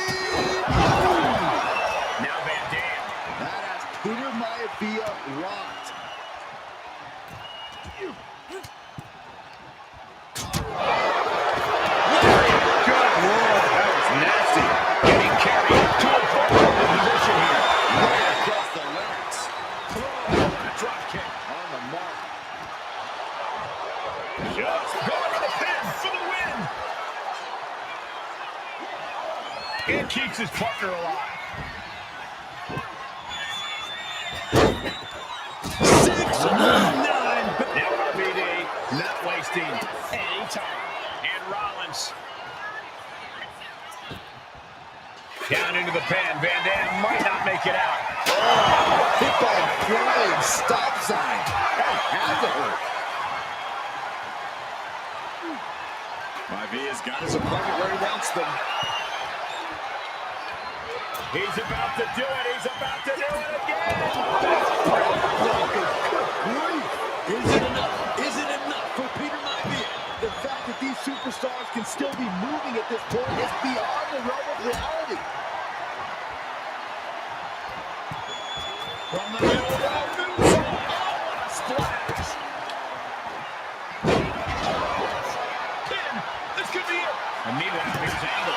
Now Van Dam. That has Peter Maivia rocked. Good Lord, that was nasty. Getting carried to a vulnerable position here. Right across the larynx. Drop kick. On the mark. Just going for the pin for the win. And keeps his partner alive. 6-9. Now RVD not wasting any time. And Rollins. Down into the pen. Van Dam might not make it out. Hit by a flying stop sign. That had to hurt. Maivia's got his opponent where he wants them. He's about to do it. He's about to do it again. Is it enough? Is it enough for Peter Maivia? The fact that these superstars can still be moving at this point is beyond the realm of reality. From the middle row, moonsault, splash. Pin. This could be it. And meanwhile, here's Angle.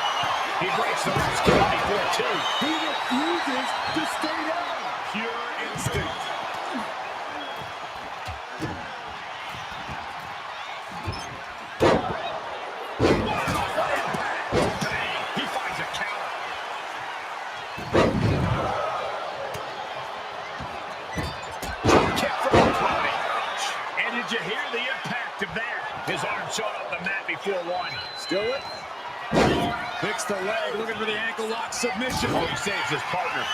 He breaks the ref's count before two. He refuses to stay down. Pure instinct. He finds a counter. Kick from the body. And did you hear the impact of that? His arm showed up the mat before one. Still it? Picks the leg, looking for the ankle lock submission. Oh, he saves his partner.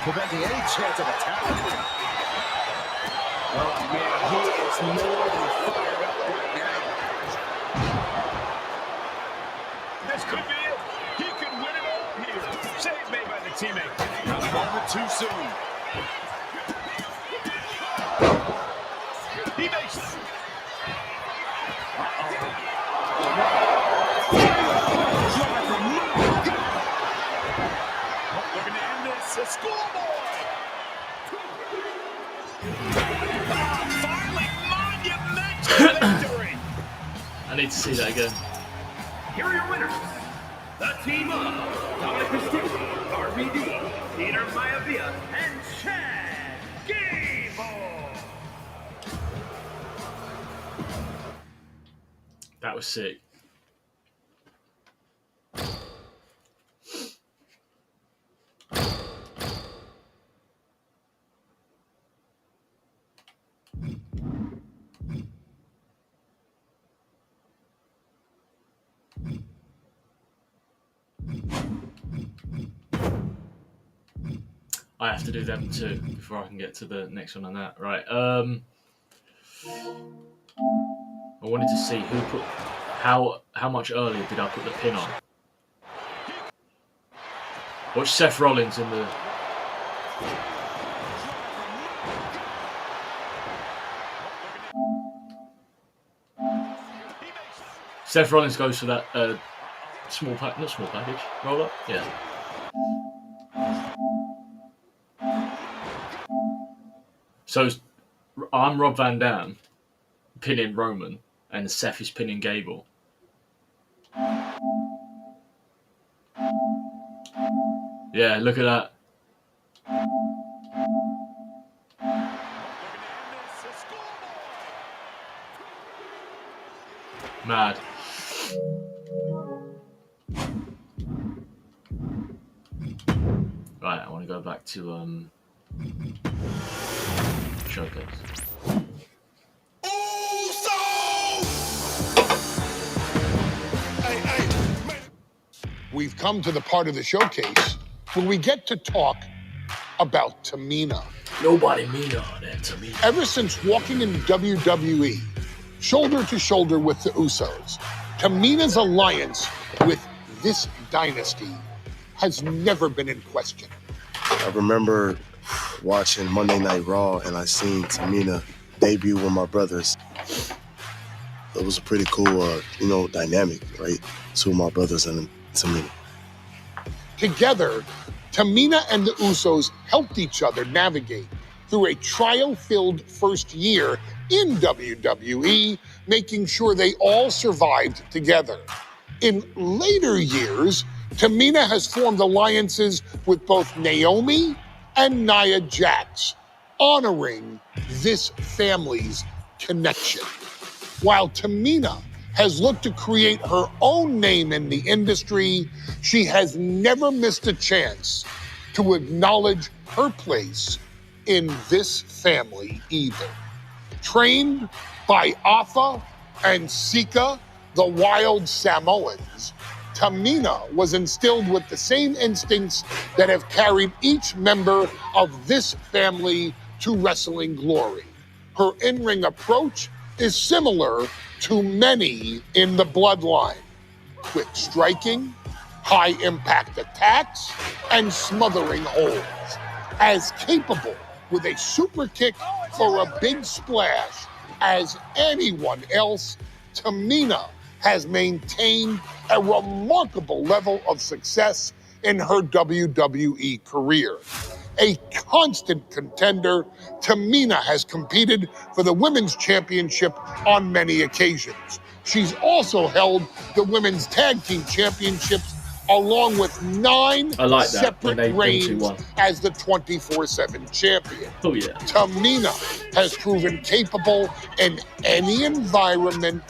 Preventing any chance of attack. Oh, man, he is more than fired up right now. This could be it. He could win it all here. Save made by the teammate. Not a moment too soon. He makes it. Looking to end this. A schoolboy. Finally, monumental victory. I need to see that again. Here are your winners. The team of Dominic Mysterio, RVD, Peter Maivia, and Chad Gable. That was sick. I have to do them too before I can get to the next one on that. Right. I wanted to see who put how much earlier did I put the pin on. Watch Seth Rollins in the... Seth Rollins goes for that not small package, roll up, yeah. So I'm Rob Van Dam pinning Roman, and Seth is pinning Gable. Yeah, look at that. Mad. Right, I want to go back to Showcase. We've come to the part of the showcase where we get to talk about Tamina. Nobody meaner than Tamina. Ever since walking in WWE, shoulder to shoulder with the Usos, Tamina's alliance with this dynasty has never been in question. I remember watching Monday Night Raw and I seen Tamina debut with my brothers. It was a pretty cool, dynamic, right? Two of my brothers and Tamina. Together, Tamina and the Usos helped each other navigate through a trial-filled first year in WWE, making sure they all survived together. In later years, Tamina has formed alliances with both Naomi and Nia Jax, honoring this family's connection. While Tamina has looked to create her own name in the industry, she has never missed a chance to acknowledge her place in this family either. Trained by Afa and Sika, the wild Samoans, Tamina was instilled with the same instincts that have carried each member of this family to wrestling glory. Her in-ring approach is similar to many in the bloodline. Quick striking, high-impact attacks, and smothering holds. As capable with a super kick or a big splash as anyone else, Tamina has maintained a remarkable level of success in her WWE career. A constant contender, Tamina has competed for the Women's Championship on many occasions. She's also held the Women's Tag Team Championships along with 9 separate reigns as the 24/7 champion. Oh yeah. Tamina has proven capable in any environment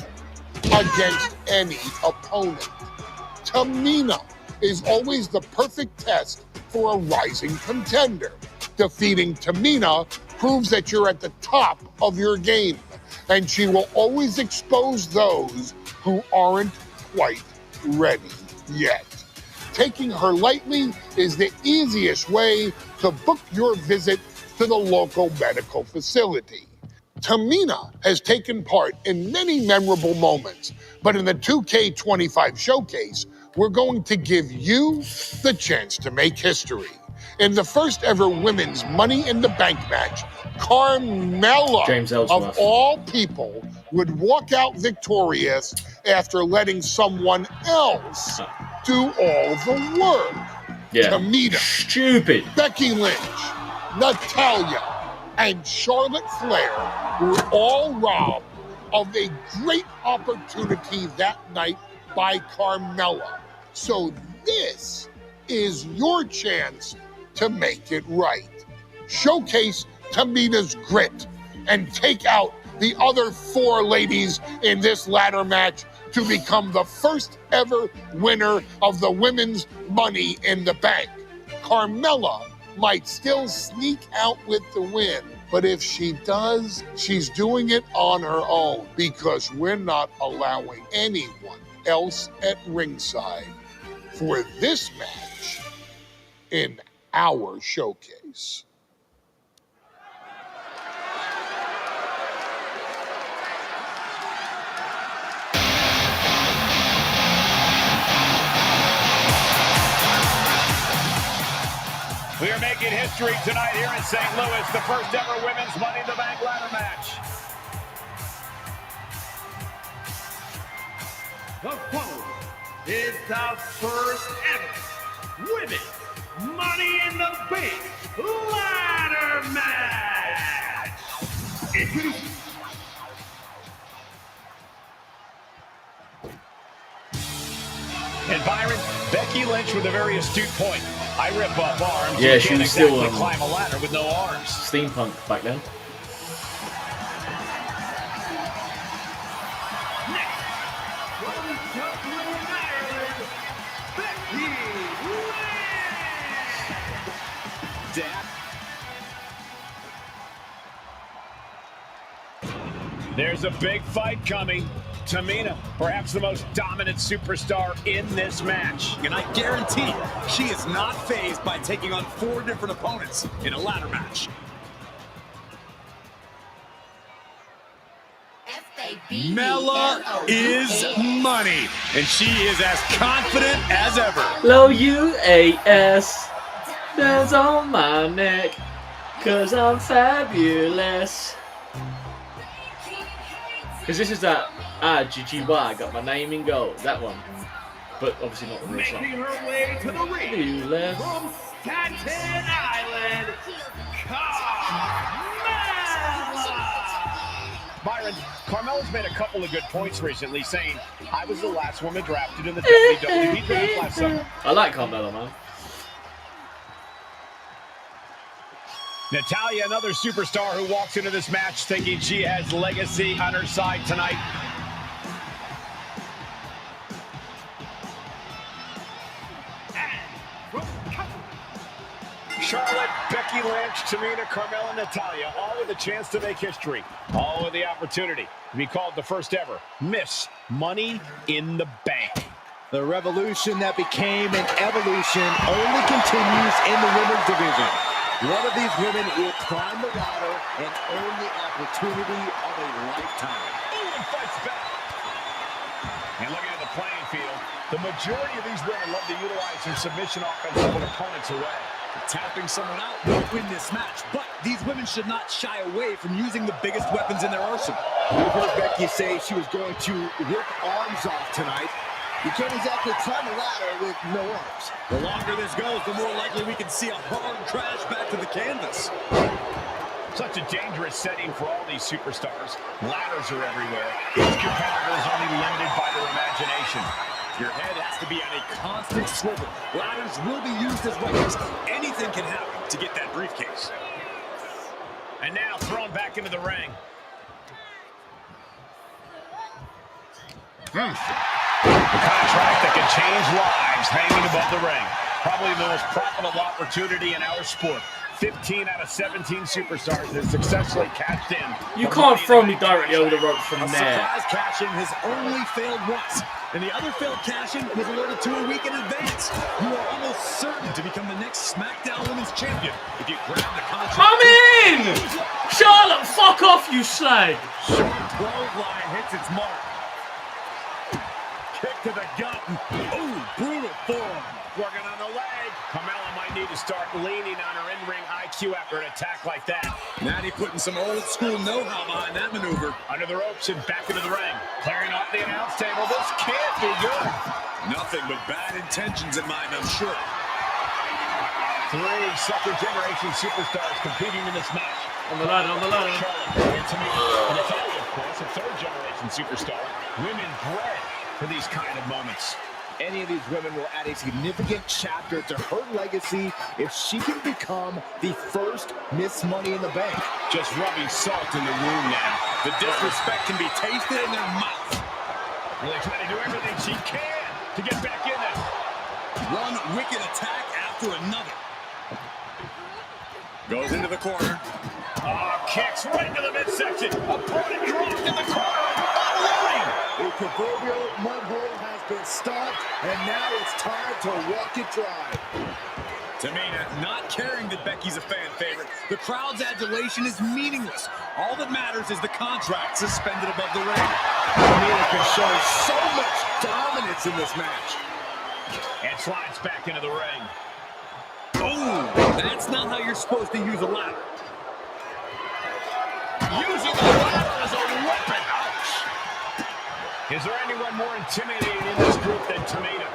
against any opponent. Tamina is always the perfect test for a rising contender. Defeating Tamina proves that you're at the top of your game, and she will always expose those who aren't quite ready yet. Taking her lightly is the easiest way to book your visit to the local medical facility. Tamina has taken part in many memorable moments, but in the 2K25 showcase, we're going to give you the chance to make history. In the first ever women's Money in the Bank match, Carmella, of all people, would walk out victorious after letting someone else do all the work. Yeah. Tamina, stupid. Becky Lynch, Natalya, and Charlotte Flair were all robbed of a great opportunity that night by Carmella. So this is your chance to make it right. Showcase Tamina's grit and take out the other 4 ladies in this ladder match to become the first ever winner of the Women's Money in the Bank. Carmella might still sneak out with the win, but if she does, she's doing it on her own because we're not allowing anyone else at ringside for this match in our showcase. We are making history tonight here in St. Louis, the first ever women's Money in the Bank ladder match. The following is the first ever women's Money in the Bank ladder match. And Byron, Becky Lynch with a very astute point. I rip up arms. Yeah, you she can't was exactly still climb a ladder with no arms. Steampunk back then. There's a big fight coming. Tamina, perhaps the most dominant superstar in this match. And I guarantee she is not fazed by taking on 4 different opponents in a ladder match. Mela is money, and she is as confident as ever. Low UAS, that's on my neck, 'cause I'm fabulous. Because this is that GGY, got my name in gold, that one. But obviously not the real song. Making her way to the ring from Staten Island, Byron, Carmella's made a couple of good points recently, saying, I was the last woman drafted in the WWE draft last summer. I like Carmella, man. Natalya, another superstar who walks into this match thinking she has legacy on her side tonight. Charlotte, Becky Lynch, Tamina, Carmella, Natalya, all with a chance to make history. All with the opportunity to be called the first ever Miss Money in the Bank. The revolution that became an evolution only continues in the women's division. One of these women will climb the ladder and earn the opportunity of a lifetime. Ooh, and fights back. And looking at the playing field, the majority of these women love to utilize their submission offense to put opponents away. Tapping someone out will win this match, but these women should not shy away from using the biggest weapons in their arsenal. We've heard Becky say she was going to rip arms off tonight. You can't exactly climb a ladder with no arms. The longer this goes, the more likely we can see a hard crash back to the canvas. Such a dangerous setting for all these superstars. Ladders are everywhere. Each competitor is only limited by their imagination. Your head has to be on a constant swivel. Ladders will be used as weapons. Anything can happen to get that briefcase. And now thrown back into the ring. A contract that can change lives hanging above the ring. Probably the most profitable opportunity in our sport. 15 out of 17 superstars have successfully cashed in. You can't throw me directly over the rope from there. Surprise cash-in has only failed once, and the other failed cash-in was alerted to a week in advance. You are almost certain to become the next SmackDown Women's Champion if you grab the contract. I'm in! Charlotte, fuck off, you slag! Clothesline hits its mark. Kick to the gut. Ooh, brutal form. Working on the leg. Carmella might need to start leaning on her in-ring IQ after an attack like that. Natty putting some old-school know-how behind that maneuver. Under the ropes and back into the ring. Clearing off the announce table. This can't be good. Nothing but bad intentions in mind, I'm sure. 3 second-generation superstars competing in this match. On the ladder, on the ladder. Charlotte, and Tamina, and Natalya, of course, a third-generation superstar. Women bred for these kind of moments. Any of these women will add a significant chapter to her legacy if she can become the first Miss Money in the Bank. Just rubbing salt in the wound now. The disrespect can be tasted in their mouth. Really trying to do everything she can to get back in there. One wicked attack after another. Goes into the corner. Oh, kicks right into the midsection. Opponent dropped in the corner. Unloading. The proverbial mud hole has been stopped, and now it's time to walk it dry. Tamina not caring that Becky's a fan favorite. The crowd's adulation is meaningless. All that matters is the contract suspended above the ring. Tamina can show so much dominance in this match. And slides back into the ring. Ooh, That's not how you're supposed to use a ladder. Using the ladder as a weapon. Ouch. Is there anyone more intimidating in this group than Tamina?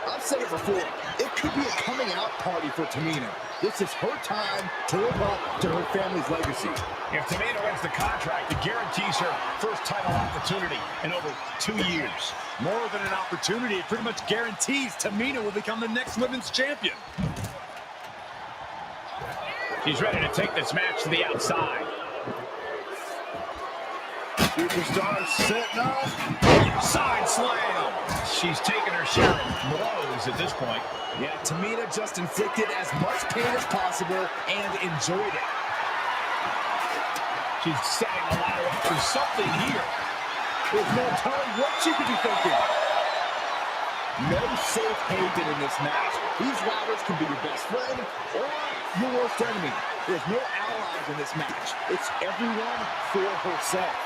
I've said it before. It could be a coming out party for Tamina. This is her time to live up to her family's legacy. If Tamina wins the contract, it guarantees her first title opportunity in over 2 years. More than an opportunity, it pretty much guarantees Tamina will become the next women's champion. She's ready to take this match to the outside. Superstar setting up. Side slam. She's taken her share of blows at this point. Yeah, Tamina just inflicted as much pain as possible and enjoyed it. She's setting the ladder up for something here. There's no telling what she could be thinking. No safe haven in this match. These ladders can be your best friend or your worst enemy. There's no allies in this match. It's everyone for herself.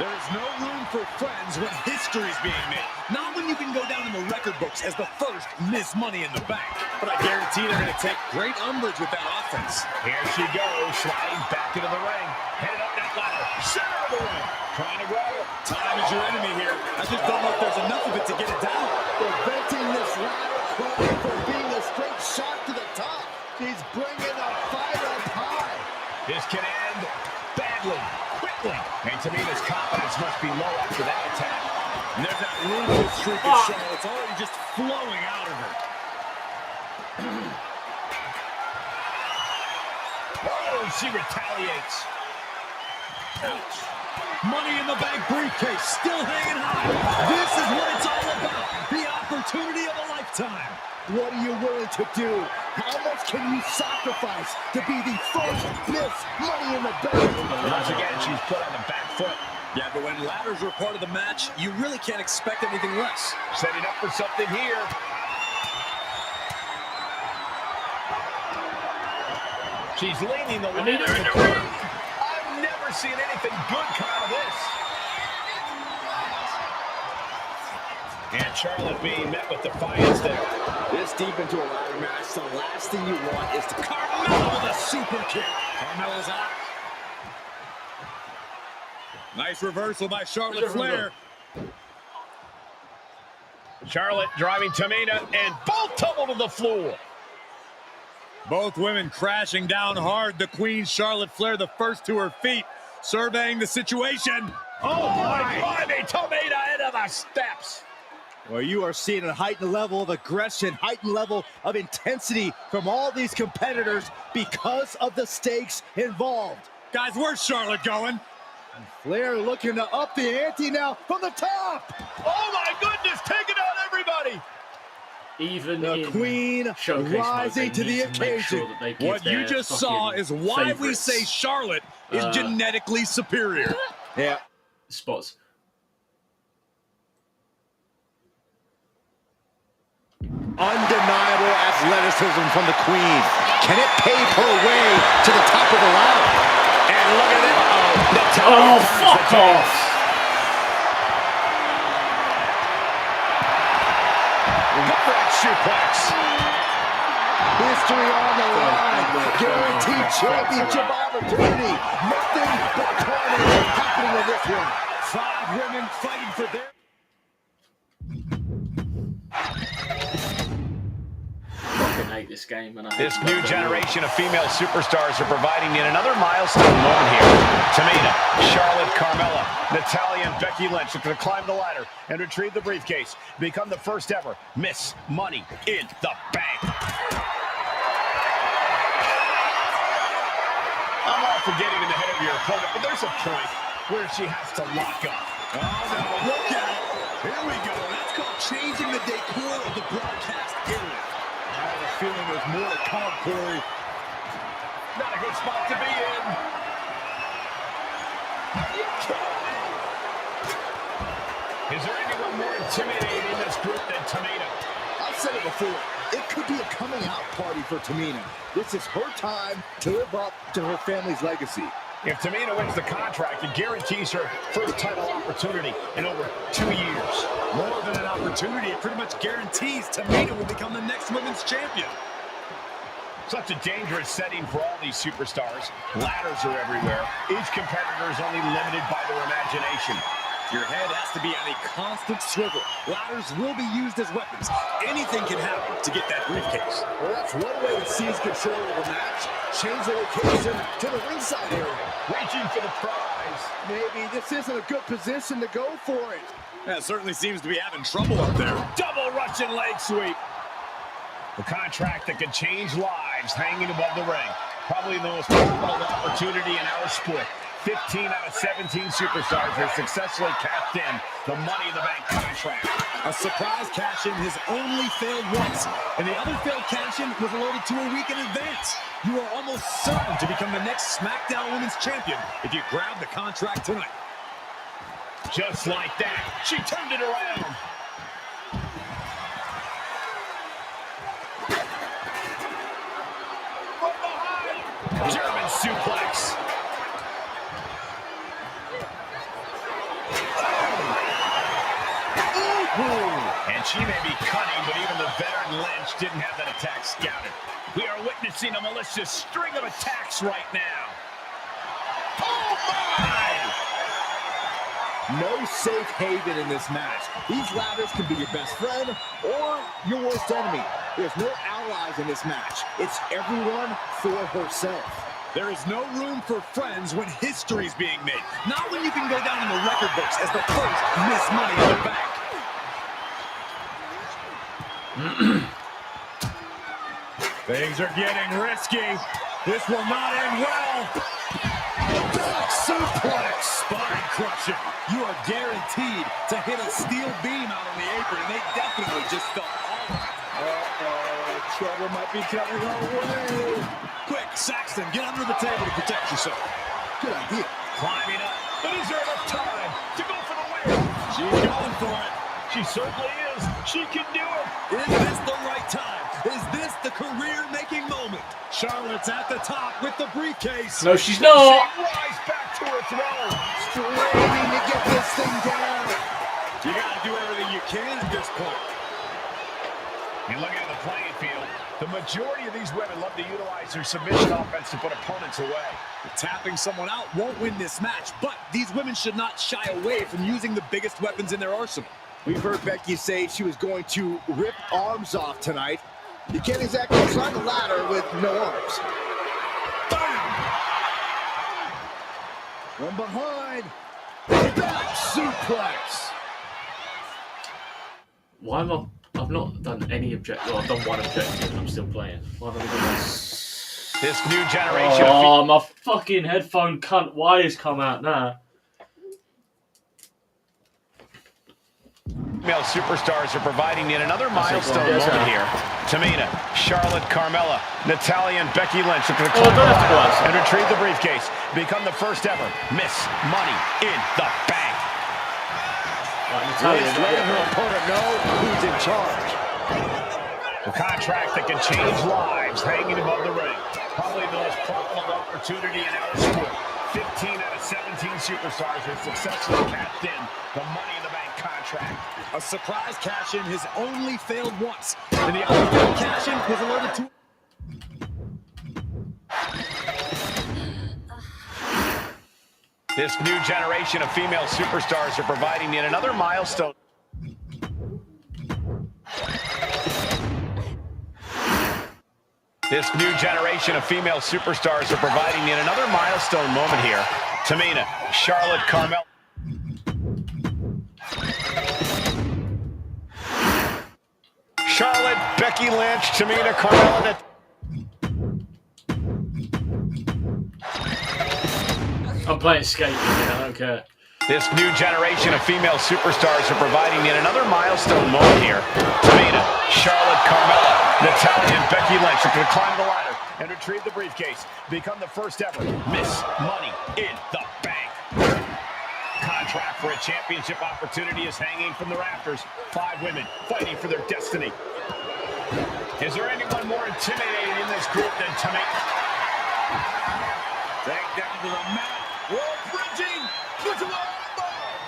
There's no room for friends when history's being made. Not when you can go down in the record books as the first Miss Money in the Bank. But I guarantee they're going to take great umbrage with that offense. Here she goes, sliding back into the ring. Headed up that ladder. Center of the ring. Trying to grab it. Time is your enemy here. I just don't know if there's enough of it to get it down. Preventing this ladder climb from being a straight shot to the top. She's bringing the fight up high. This can end badly. And Tamina's confidence must be low after that attack. And there's that ruthless streak of Charlotte. It's already just flowing out of her. Oh, she retaliates. Ouch. Money in the Bank briefcase still hanging high. This is what it's all about. The opportunity of a lifetime. What are you willing to do? How much can you sacrifice to be the first Miss Money in the Bank? Once again, she's put on the back foot. Yeah, but when ladders are part of the match, you really can't expect anything less. Setting up for something here. She's leaning the ladder in the ring. I've never seen anything good come out of this. And Charlotte being met with defiance there. This deep into a ladder match, the last thing you want is to Carmella with a super kick. Carmella's out. Nice reversal by Charlotte Flair. Charlotte driving Tamina, and both tumble to the floor. Both women crashing down hard. The Queen, Charlotte Flair, the first to her feet, surveying the situation. Oh my blimey, Tamina into the steps. Well, you are seeing a heightened level of aggression, heightened level of intensity from all these competitors because of the stakes involved. Guys, where's Charlotte going? Flair looking to up the ante now from the top. Oh my goodness, taking out everybody. Even the Queen rising to the occasion. What you just saw is why we say Charlotte is genetically superior. Yeah. Spots. Undeniable athleticism from the Queen. Can it pave her way to the top of the ladder? And look at it. Oh, fuck off. Suplex. History on the line. Guaranteed championship opportunity. Nothing but carnage happening in this one. 5 women fighting for their... Hate this game, and this new generation of female superstars are providing yet another milestone moment here. Tamina, Charlotte, Carmella, Natalya, and Becky Lynch are going to climb the ladder and retrieve the briefcase, become the first ever Miss Money in the Bank. I'm all for getting in the head of your opponent, but there's a point where she has to lock up. Oh no, look out! Here we go. That's called changing the decor of the broadcast area. I have a feeling there's more to come, Corey. Not a good spot to be in. Is there anyone more intimidating in this group than Tamina? I've said it before. It could be a coming out party for Tamina. This is her time to live up to her family's legacy. If Tamina wins the contract, it guarantees her first title opportunity in over 2 years. More than an opportunity, it pretty much guarantees Tamina will become the next women's champion. Such a dangerous setting for all these superstars. Ladders are everywhere. Each competitor is only limited by their imagination. Your head has to be on a constant swivel. Ladders will be used as weapons. Anything can happen to get that briefcase. Well, that's one way to seize control of a match. Change the location to the ringside area. Reaching for the prize. Maybe this isn't a good position to go for it. That certainly seems to be having trouble up there. Double Russian leg sweep. The contract that can change lives hanging above the ring. Probably the most profitable opportunity in our sport. 15 out of 17 superstars have successfully cashed in the Money in the Bank contract. A surprise cash-in has only failed once, and the other failed cash-in was allotted to a week in advance. You are almost certain to become the next SmackDown Women's Champion if you grab the contract tonight. Just like that, she turned it around. From behind, German suplex. And she may be cunning, but even the veteran Lynch didn't have that attack scouted. We are witnessing a malicious string of attacks right now. Oh, my! No safe haven in this match. These ladders can be your best friend or your worst enemy. There's no allies in this match. It's everyone for herself. There is no room for friends when history is being made. Not when you can go down in the record books as the first Miss Money in the Bank. Things are getting risky. This will not end well. Suplex, spine crushing. You are guaranteed to hit a steel beam out on the apron, and they definitely just felt all of it. Uh-oh, trouble might be coming our way. Quick, Saxton, get under the table to protect yourself. Good idea. Climbing up, but is there enough time to go for the win? She's going for it. She certainly is. She can do it. Is this the right time? Is this the career-making moment? Charlotte's at the top with the briefcase. No, she's not. She rises back to her throne. Straining to get this thing down. You got to do everything you can at this point. And looking at the playing field, the majority of these women love to utilize their submission offense to put opponents away. Tapping someone out won't win this match, but these women should not shy away from using the biggest weapons in their arsenal. We've heard Becky say she was going to rip arms off tonight. You can't exactly climb a ladder with no arms. Bam! From behind. Back suplex. Why am I... I've not done any objective. Well, I've done one objective and I'm still playing. Why have I done this? This new generation Oh, my fucking headphone cunt wires come out now. Female superstars are providing yet another milestone moment here. Tamina, Charlotte, Carmella, Natalya, and Becky Lynch look to climb and retrieve the briefcase. Become the first ever Miss Money in the Bank. Letting her opponent know who's in charge. The contract that can change lives hanging above the ring. Probably the most profitable opportunity in our sport. 15 out of 17 superstars have successfully cashed in the Money in the Bank contract. A surprise cash-in has only failed once, and the other failed cash-in was allotted to... This new generation of female superstars are providing yet another milestone. This new generation of female superstars are providing yet another milestone moment here. Tamina, Charlotte, Carmella. Charlotte, Becky Lynch, Tamina, Carmella. I'm playing skate, I don't care. This new generation of female superstars are providing yet another milestone moment here. Tamina, Charlotte, Carmella, Natalya, and Becky Lynch are going to climb the ladder and retrieve the briefcase. Become the first ever Miss Money in the Bank. Contract for a championship opportunity is hanging from the rafters. 5 women fighting for their destiny. Is there anyone more intimidating in this group than Tamina? Back down to the mat. Roll bridging.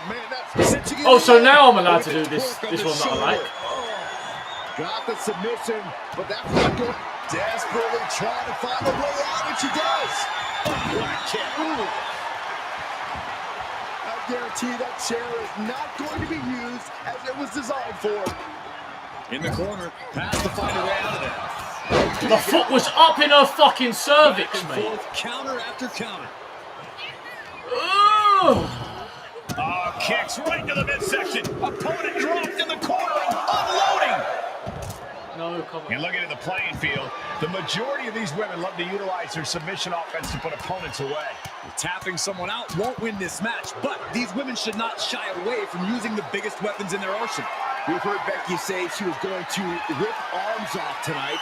Man, that's... Oh, so now I'm allowed to do this one that I like. Got the submission, but that's not good. Desperately trying to find a way out, and she does. Black kick. I guarantee that chair is not going to be used as it was designed for. In the corner, has to find a way out of there. The foot was up in her fucking cervix, mate. Counter after counter. Oh, kicks right to the midsection. Opponent dropped in the corner and unloading. No, come on. And looking at the playing field, the majority of these women love to utilize their submission offense to put opponents away. Tapping someone out won't win this match, but these women should not shy away from using the biggest weapons in their arsenal. We've heard Becky say she was going to rip arms off tonight.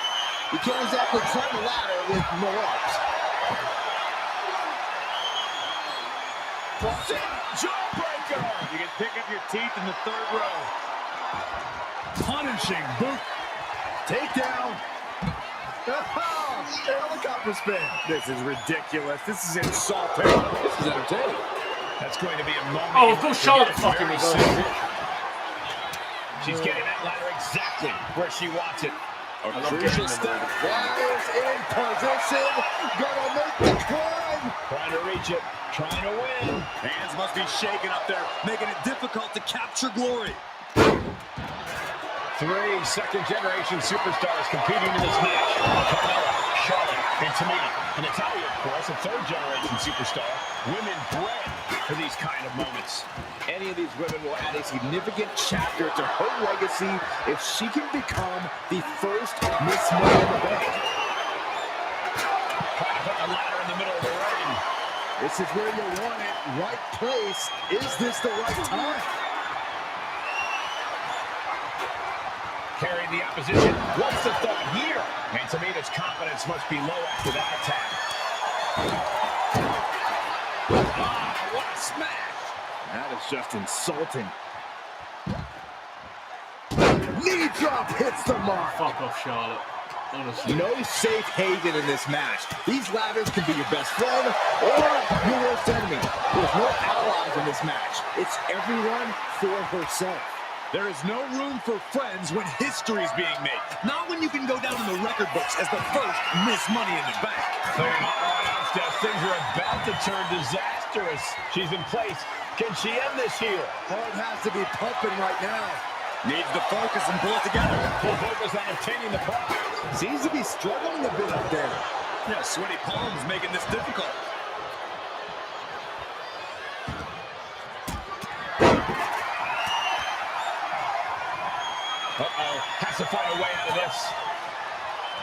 You can't exactly climb a ladder with no arms. Jawbreaker! You can pick up your teeth in the third row. Punishing boot. Takedown. Helicopter spin. This is ridiculous. This is insulting. This is entertaining. That's going to be a moment. Oh, of course Charlotte fucking reversed it. She's getting that ladder exactly where she wants it. A crucial step. Flyers in position. Gonna make the climb. Trying to reach it. Trying to win. Hands must be shaking up there, making it difficult to capture glory. 3 second-generation superstars competing in this match. Carmella, Charlotte, and Tamina. And Natalya, of course, a third-generation superstar. Women bred for these kind of moments. Any of these women will add a significant chapter to her legacy if she can become the first Miss Money in the Bank. Trying to put the ladder in the middle of the ring. This is where you want it. Right place. Is this the right time? Carrying the opposition. What's the thought here? And Tamina's confidence must be low after that attack. Ah, what a smash! That is just insulting. Knee drop hits the mark. Fuck off, Charlotte. Honestly. No safe haven in this match. These ladders can be your best friend or your worst enemy. There's no allies in this match. It's everyone for herself. There is no room for friends when history is being made. Not when you can go down in the record books as the first Miss Money in the Bank. Clearing all out, Steph. Things are about to turn disastrous. She's in place. Can she end this here? Heart has to be pumping right now. Needs to focus and pull it together. Full focus on obtaining the prize. Seems to be struggling a bit up there. Yeah, sweaty palms making this difficult. Has to find a way out of this.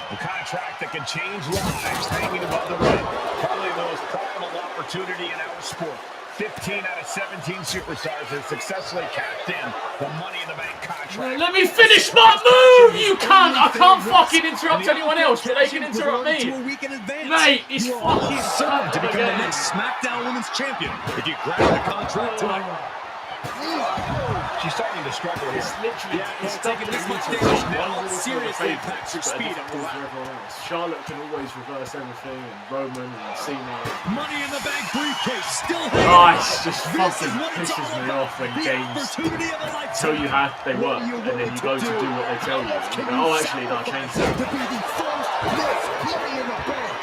A contract that can change lives hanging above the ring. Probably the most profitable opportunity in our sport. 15 out of 17 superstars have successfully capped in the Money in the Bank contract. Let me finish my move, you cunt! I can't fucking interrupt anyone else, but they can interrupt me. Mate, it's fucking certain to become the next SmackDown Women's Champion if you grab the contract tonight. She's starting to struggle here. It's literally, it's taking this much damage now. Seriously impacts her speed up the ladder. Charlotte can always reverse everything, and Roman and Cena. Money in the Bank briefcase still hanging. It just fucking pisses me off when games tell you how they work, and then you go to do what they tell you. And you go, oh, actually, no, I changed it. To be the first Miss Money in the Bank.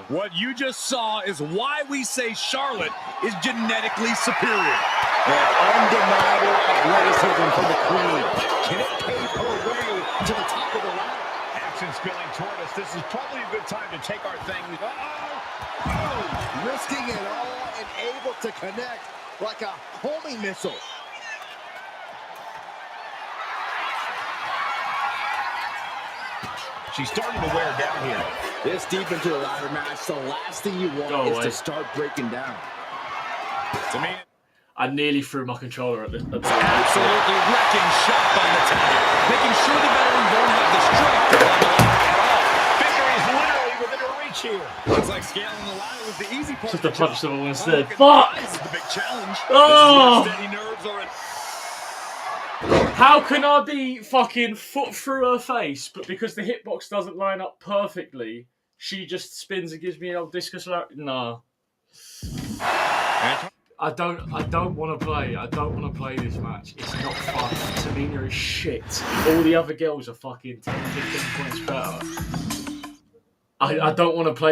What you just saw is why we say Charlotte is genetically superior. Undeniable athleticism from the Queen. Can it pave her way to the top of the ladder? Action spilling toward us. This is probably a good time to take our thing. Risking it all and able to connect like a homing missile. She's starting to wear down here. This deep into a ladder match, the last thing you want is to start breaking down. To me, I nearly threw my controller at the absolutely wrecking shot by Natalya, making sure the veteran won't have the strength to level up at all. Victory is literally within her reach here. Looks like scaling the ladder was the easy part. Just a punch them all instead. Fuck! This is the big challenge. Oh! Steady nerves are How can I be fucking foot through her face, but because the hitbox doesn't line up perfectly, she just spins and gives me an old discus? Nah. I don't want to play. I don't want to play this match. It's not fun. Tamina is shit. All the other girls are fucking 10, 15 points better. I don't want to play